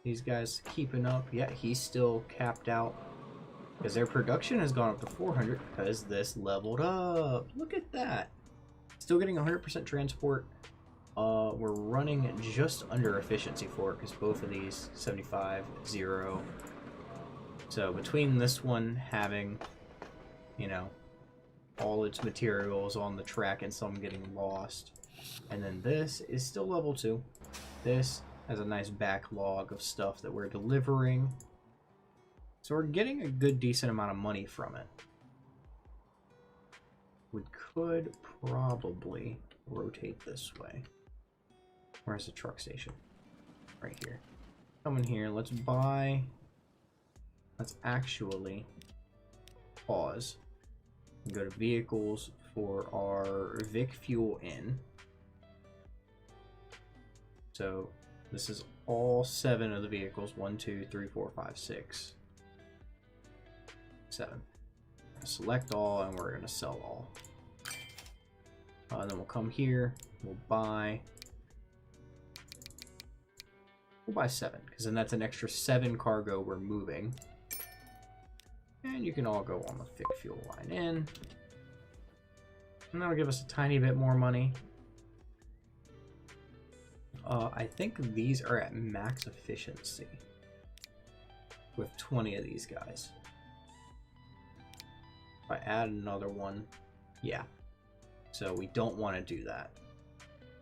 These guys keeping up. Yeah, he's still capped out because their production has gone up to 400 because this leveled up. Look at that. Still getting 100% transport. We're running just under efficiency for it because both of these 75, 0. So between this one having, you know, all its materials on the track and some getting lost, and then this is still level 2. This has a nice backlog of stuff that we're delivering. So we're getting a good decent amount of money from it. We could probably rotate this way. Where's the truck station? Right here. Come in here, let's buy. Let's actually pause and go to vehicles for our Vic Fuel in. So this is all 7 of the vehicles. 1, 2, 3, 4, 5, 6, 7. Select all and we're going to sell all. Then we'll come here, we'll buy 7 because then that's an extra 7 cargo we're moving. And you can all go on the Vic Fuel line in. And that'll give us a tiny bit more money. I think these are at max efficiency with 20 of these guys. If I add another one, yeah. So we don't want to do that.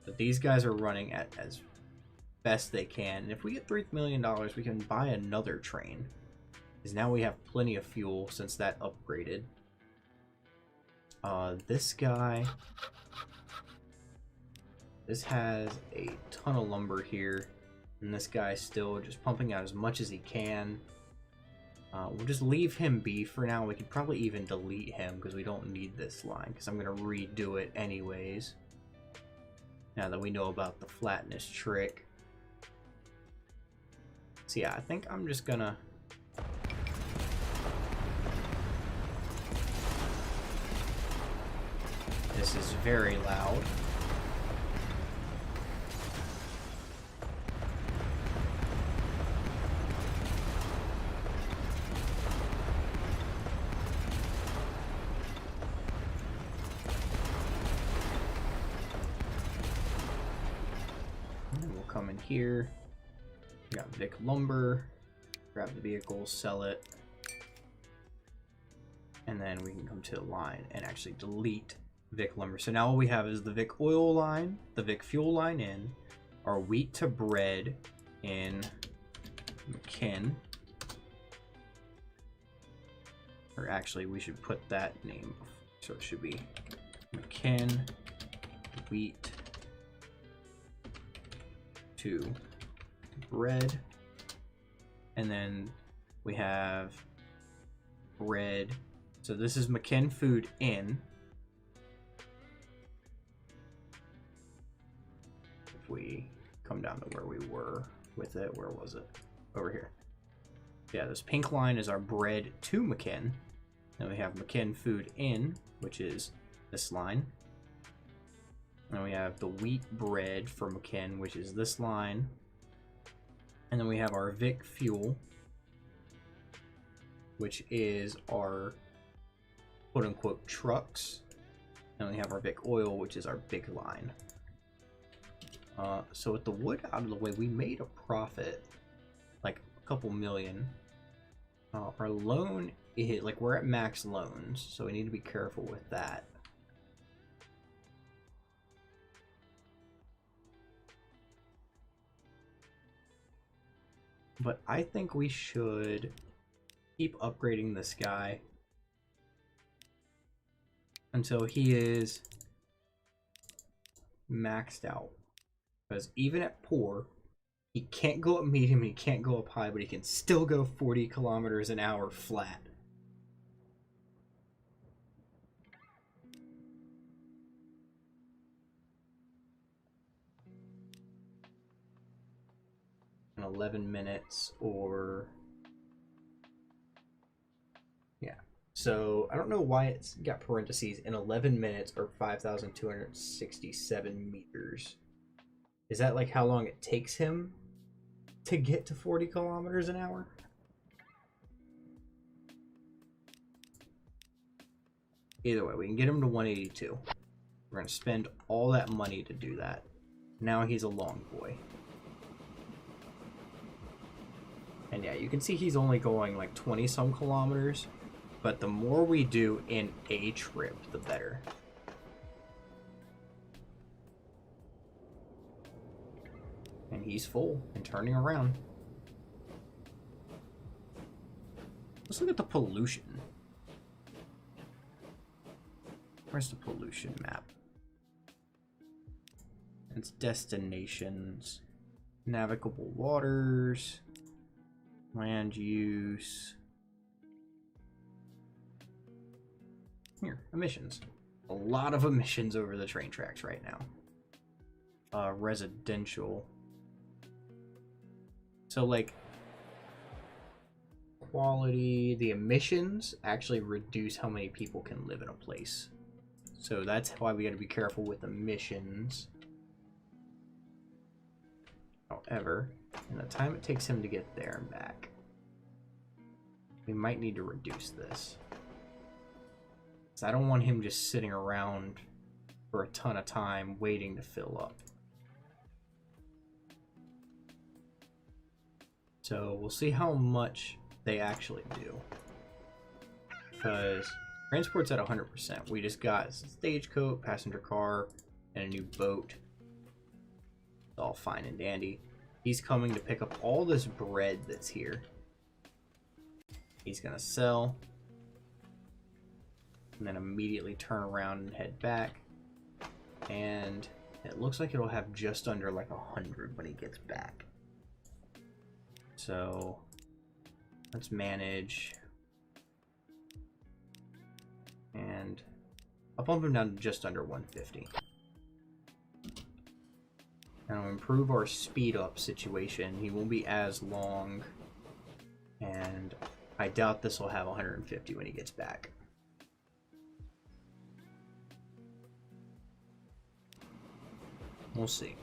But these guys are running at as best they can. And if we get $3 million, we can buy another train. Because now we have plenty of fuel since that upgraded. This guy... This has a ton of lumber here. And this guy's still just pumping out as much as he can. We'll just leave him be for now. We could probably even delete him because we don't need this line. Because I'm going to redo it anyways. Now that we know about the flatness trick. So yeah, I think I'm just going to... This is very loud. Come in here. We got Vic lumber. Grab the vehicle, sell it, and then we can come to the line and actually delete Vic lumber. So now all we have is the Vic oil line, the Vic fuel line in, our wheat to bread in McKin. Or actually, we should put that name, so it should be McKin wheat to bread, and then we have bread. So this is McKin food in. If we come down to where we were with it, where was it? Over here. Yeah, this pink line is our bread to McKin. Then we have McKin food in, which is this line. And we have the wheat bread for McKin, which is this line. And then we have our Vic fuel, which is our quote-unquote trucks. And we have our Vic oil, which is our big line. So with the wood out of the way, we made a profit, like a couple million. Our loan, like we're at max loans, so we need to be careful with that. But I think we should keep upgrading this guy until he is maxed out. Because even at poor, he can't go up medium, he can't go up high, but he can still go 40 kilometers an hour flat. In 11 minutes or... Yeah. So, I don't know why it's got parentheses in 11 minutes or 5,267 meters. Is that like how long it takes him to get to 40 kilometers an hour? Either way, we can get him to 182. We're going to spend all that money to do that. Now he's a long boy. And yeah, you can see he's only going like 20 some kilometers. But the more we do in a trip, the better. And he's full and turning around. Let's look at the pollution. Where's the pollution map? It's destinations, navigable waters, land use. Here, emissions. A lot of emissions over the train tracks right now. Residential. So, like, quality, the emissions actually reduce how many people can live in a place. So that's why we got to be careful with emissions. However, in the time it takes him to get there and back, we might need to reduce this. So I don't want him just sitting around for a ton of time waiting to fill up. So we'll see how much they actually do. Because transport's at 100%. We just got a stagecoach, passenger car, and a new boat. It's all fine and dandy. He's coming to pick up all this bread that's here. He's gonna sell. And then immediately turn around and head back. And it looks like it'll have just under like 100 when he gets back. So let's manage. And I'll bump him down to just under 150. And I'll improve our speed up situation. He won't be as long. And I doubt this will have 150 when he gets back. We'll see.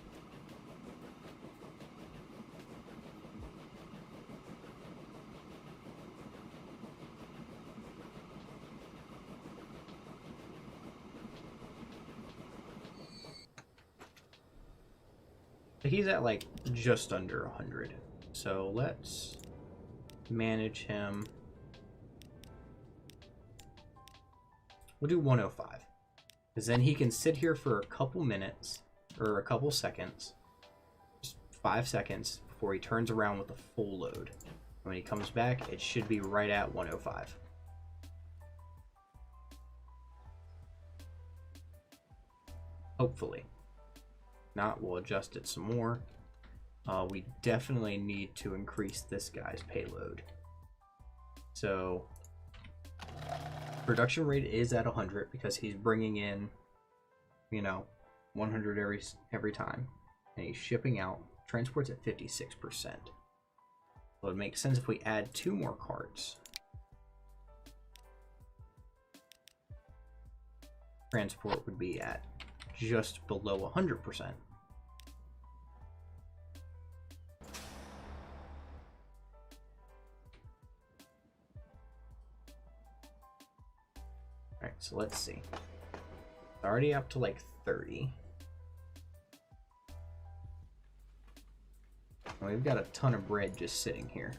He's at like just under 100. So let's manage him. We'll do 105. Because then he can sit here for a couple minutes. Or a couple seconds, just 5 seconds before he turns around with a full load. When he comes back, it should be right at 105. Hopefully. Not, we'll adjust it some more. We definitely need to increase this guy's payload. So, production rate is at 100 because he's bringing in, you know, 100 every time, and he's shipping out. Transport's at 56%. So it makes sense if we add 2 more carts. Transport would be at just below 100%. Alright, so let's see. It's already up to like 30. We've got a ton of bread just sitting here.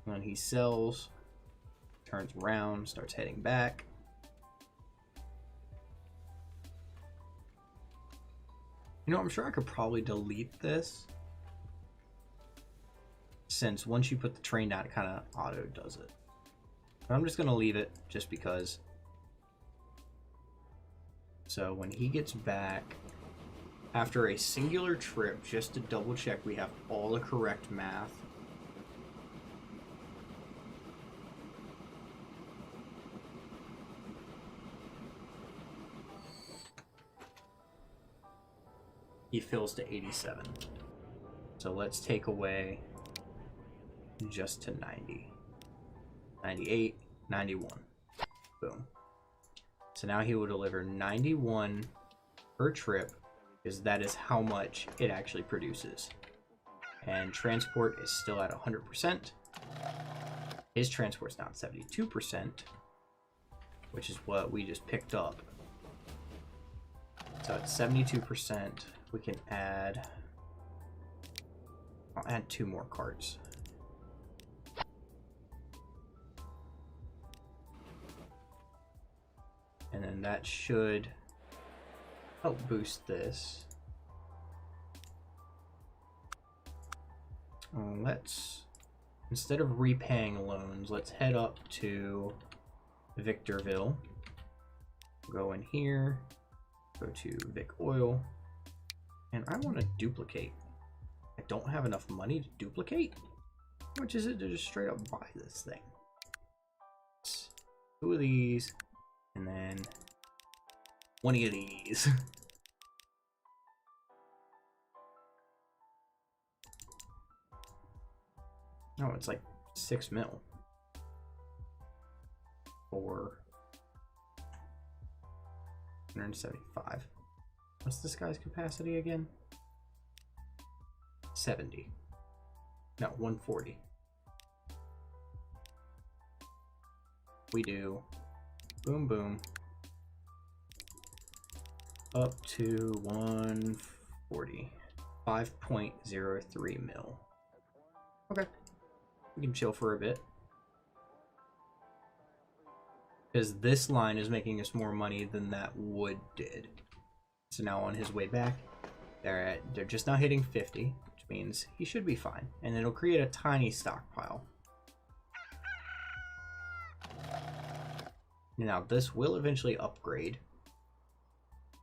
When he sells, turns around, starts heading back. You know, I'm sure I could probably delete this, since once you put the train down, it kind of auto does it. But I'm just going to leave it just because. So when he gets back, after a singular trip, just to double check we have all the correct math. He fills to 87. So let's take away just to 90. 98, 91. Boom. So now he will deliver 91 per trip, because that is how much it actually produces. And transport is still at 100%. His transport's now at 72%, which is what we just picked up. So at 72%, we can add... I'll add 2 more carts. And then that should help boost this. Let's, instead of repaying loans, let's head up to Victorville. Go in here, go to Vic Oil, and I want to duplicate. I don't have enough money to duplicate. How much is it to just straight up buy this thing? 2 of these. And then 20 of these. No, it's like 6 mil. For 175. What's this guy's capacity again? 70. No, 140. We do boom boom up to 140. 5.03 mil. Okay, we can chill for a bit, because this line is making us more money than that wood did. So now on his way back, they're just now hitting 50, which means he should be fine, and it'll create a tiny stockpile. Now this will eventually upgrade,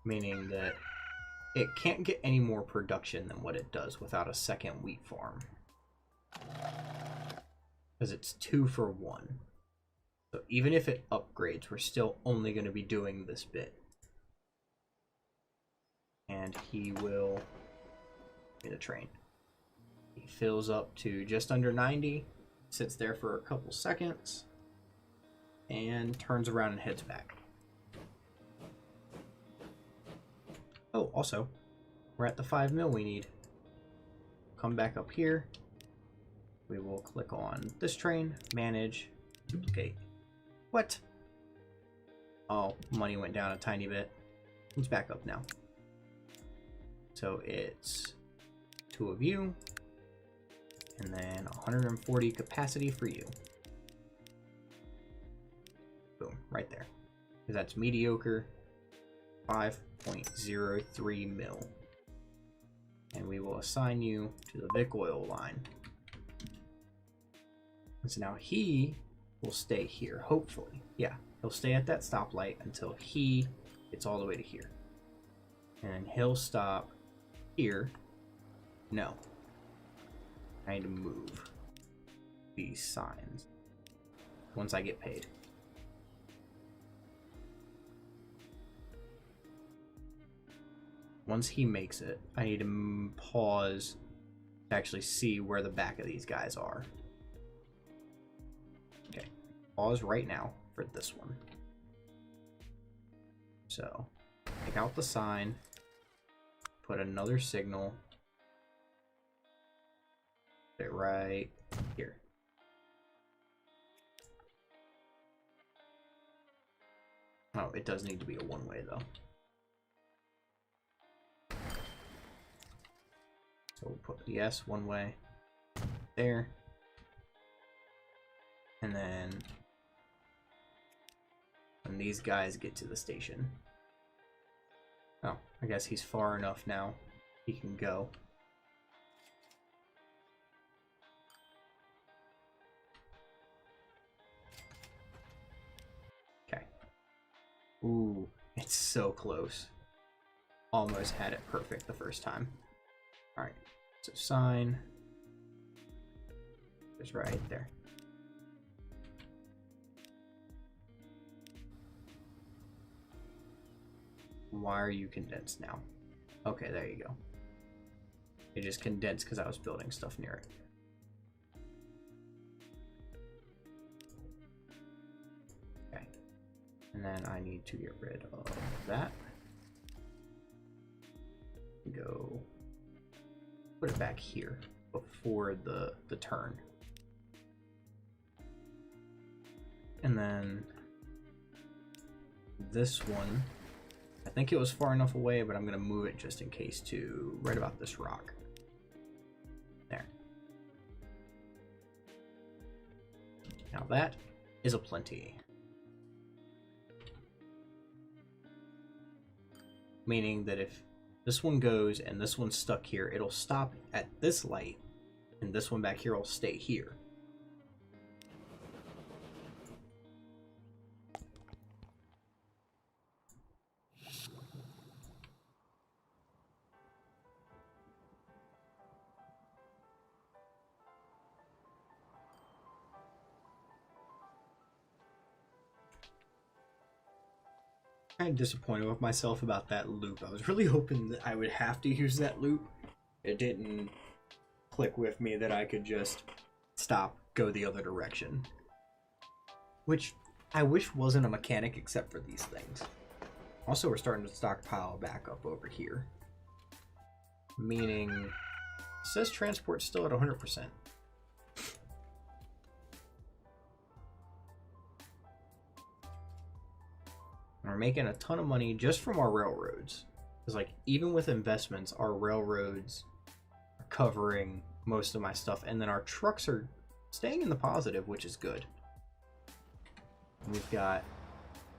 meaning that it can't get any more production than what it does without a second wheat farm, because it's 2 for 1. So even if it upgrades, we're still only going to be doing this bit. And he will get a train. He fills up to just under 90, sits there for a couple seconds, and turns around and heads back. Oh, also, we're at the 5 mil we need. Come back up here. We will click on this train, manage, duplicate. What? Oh, money went down a tiny bit. It's back up now. So it's 2 of you, and then 140 capacity for you. Boom, right there. Because that's mediocre, 5.03 mil. And we will assign you to the Vic Oil line. And so now he will stay here, hopefully. Yeah, he'll stay at that stoplight until he gets all the way to here. And he'll stop here. No. I need to move these signs once I get paid. Once he makes it, I need to pause to actually see where the back of these guys are. Okay, pause right now for this one. So, take out the sign, put another signal, put it right here. Oh, it does need to be a one-way though. So we'll put the S one way there. And then when these guys get to the station. Oh, I guess he's far enough now. He can go. Okay. Ooh, it's so close. Almost had it perfect the first time. Alright, so sign is right there. Why are you condensed now? Okay, there you go. It just condensed because I was building stuff near it. Okay, and then I need to get rid of that. Go put it back here before the turn. And then this one, I think it was far enough away, but I'm going to move it just in case to right about this rock. There. Now that is a plenty. Meaning that if this one goes and this one's stuck here, it'll stop at this light, and this one back here will stay here. Kind of disappointed with myself about that loop. I was really hoping that I would have to use that loop. It didn't click with me that I could just stop, go the other direction. Which I wish wasn't a mechanic except for these things. Also, we're starting to stockpile back up over here. Meaning, it says transport's still at 100%. We're making a ton of money just from our railroads. Because, like, even with investments, our railroads are covering most of my stuff. And then our trucks are staying in the positive, which is good. We've got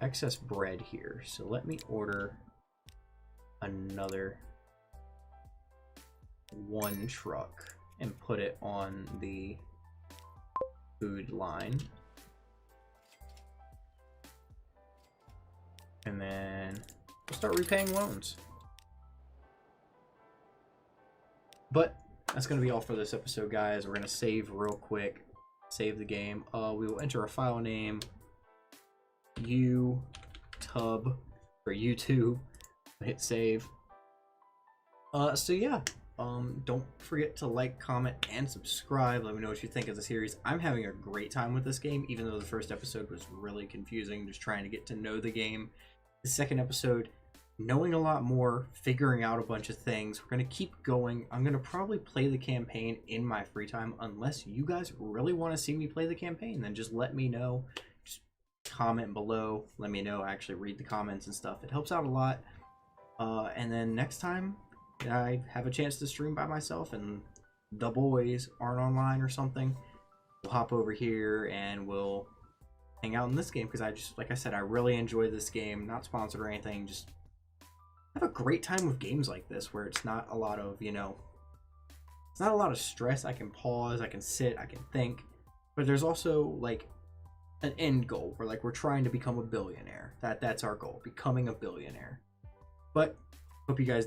excess bread here, so let me order another 1 truck and put it on the food line. And then we'll start repaying loans. But that's going to be all for this episode, guys. We're going to save real quick. Save the game. We will enter a file name. YouTube for YouTube. Hit save. So yeah. Don't forget to like, comment, and subscribe. Let me know what you think of the series. I'm having a great time with this game, even though the first episode was really confusing, just trying to get to know the game. The second episode, knowing a lot more, figuring out a bunch of things. We're going to keep going. I'm going to probably play the campaign in my free time, unless you guys really want to see me play the campaign. Then just let me know. Just comment below. Let me know. I actually read the comments and stuff. It helps out a lot. And then next time I have a chance to stream by myself and the boys aren't online or something, we'll hop over here and we'll hang out in this game, because I just, like I said, I really enjoy this game. Not sponsored or anything, just have a great time with games like this where it's not a lot of, it's not a lot of stress. I can pause, I can sit, I can think, but there's also like an end goal where like we're trying to become a billionaire. That's our goal, becoming a billionaire. But hope you guys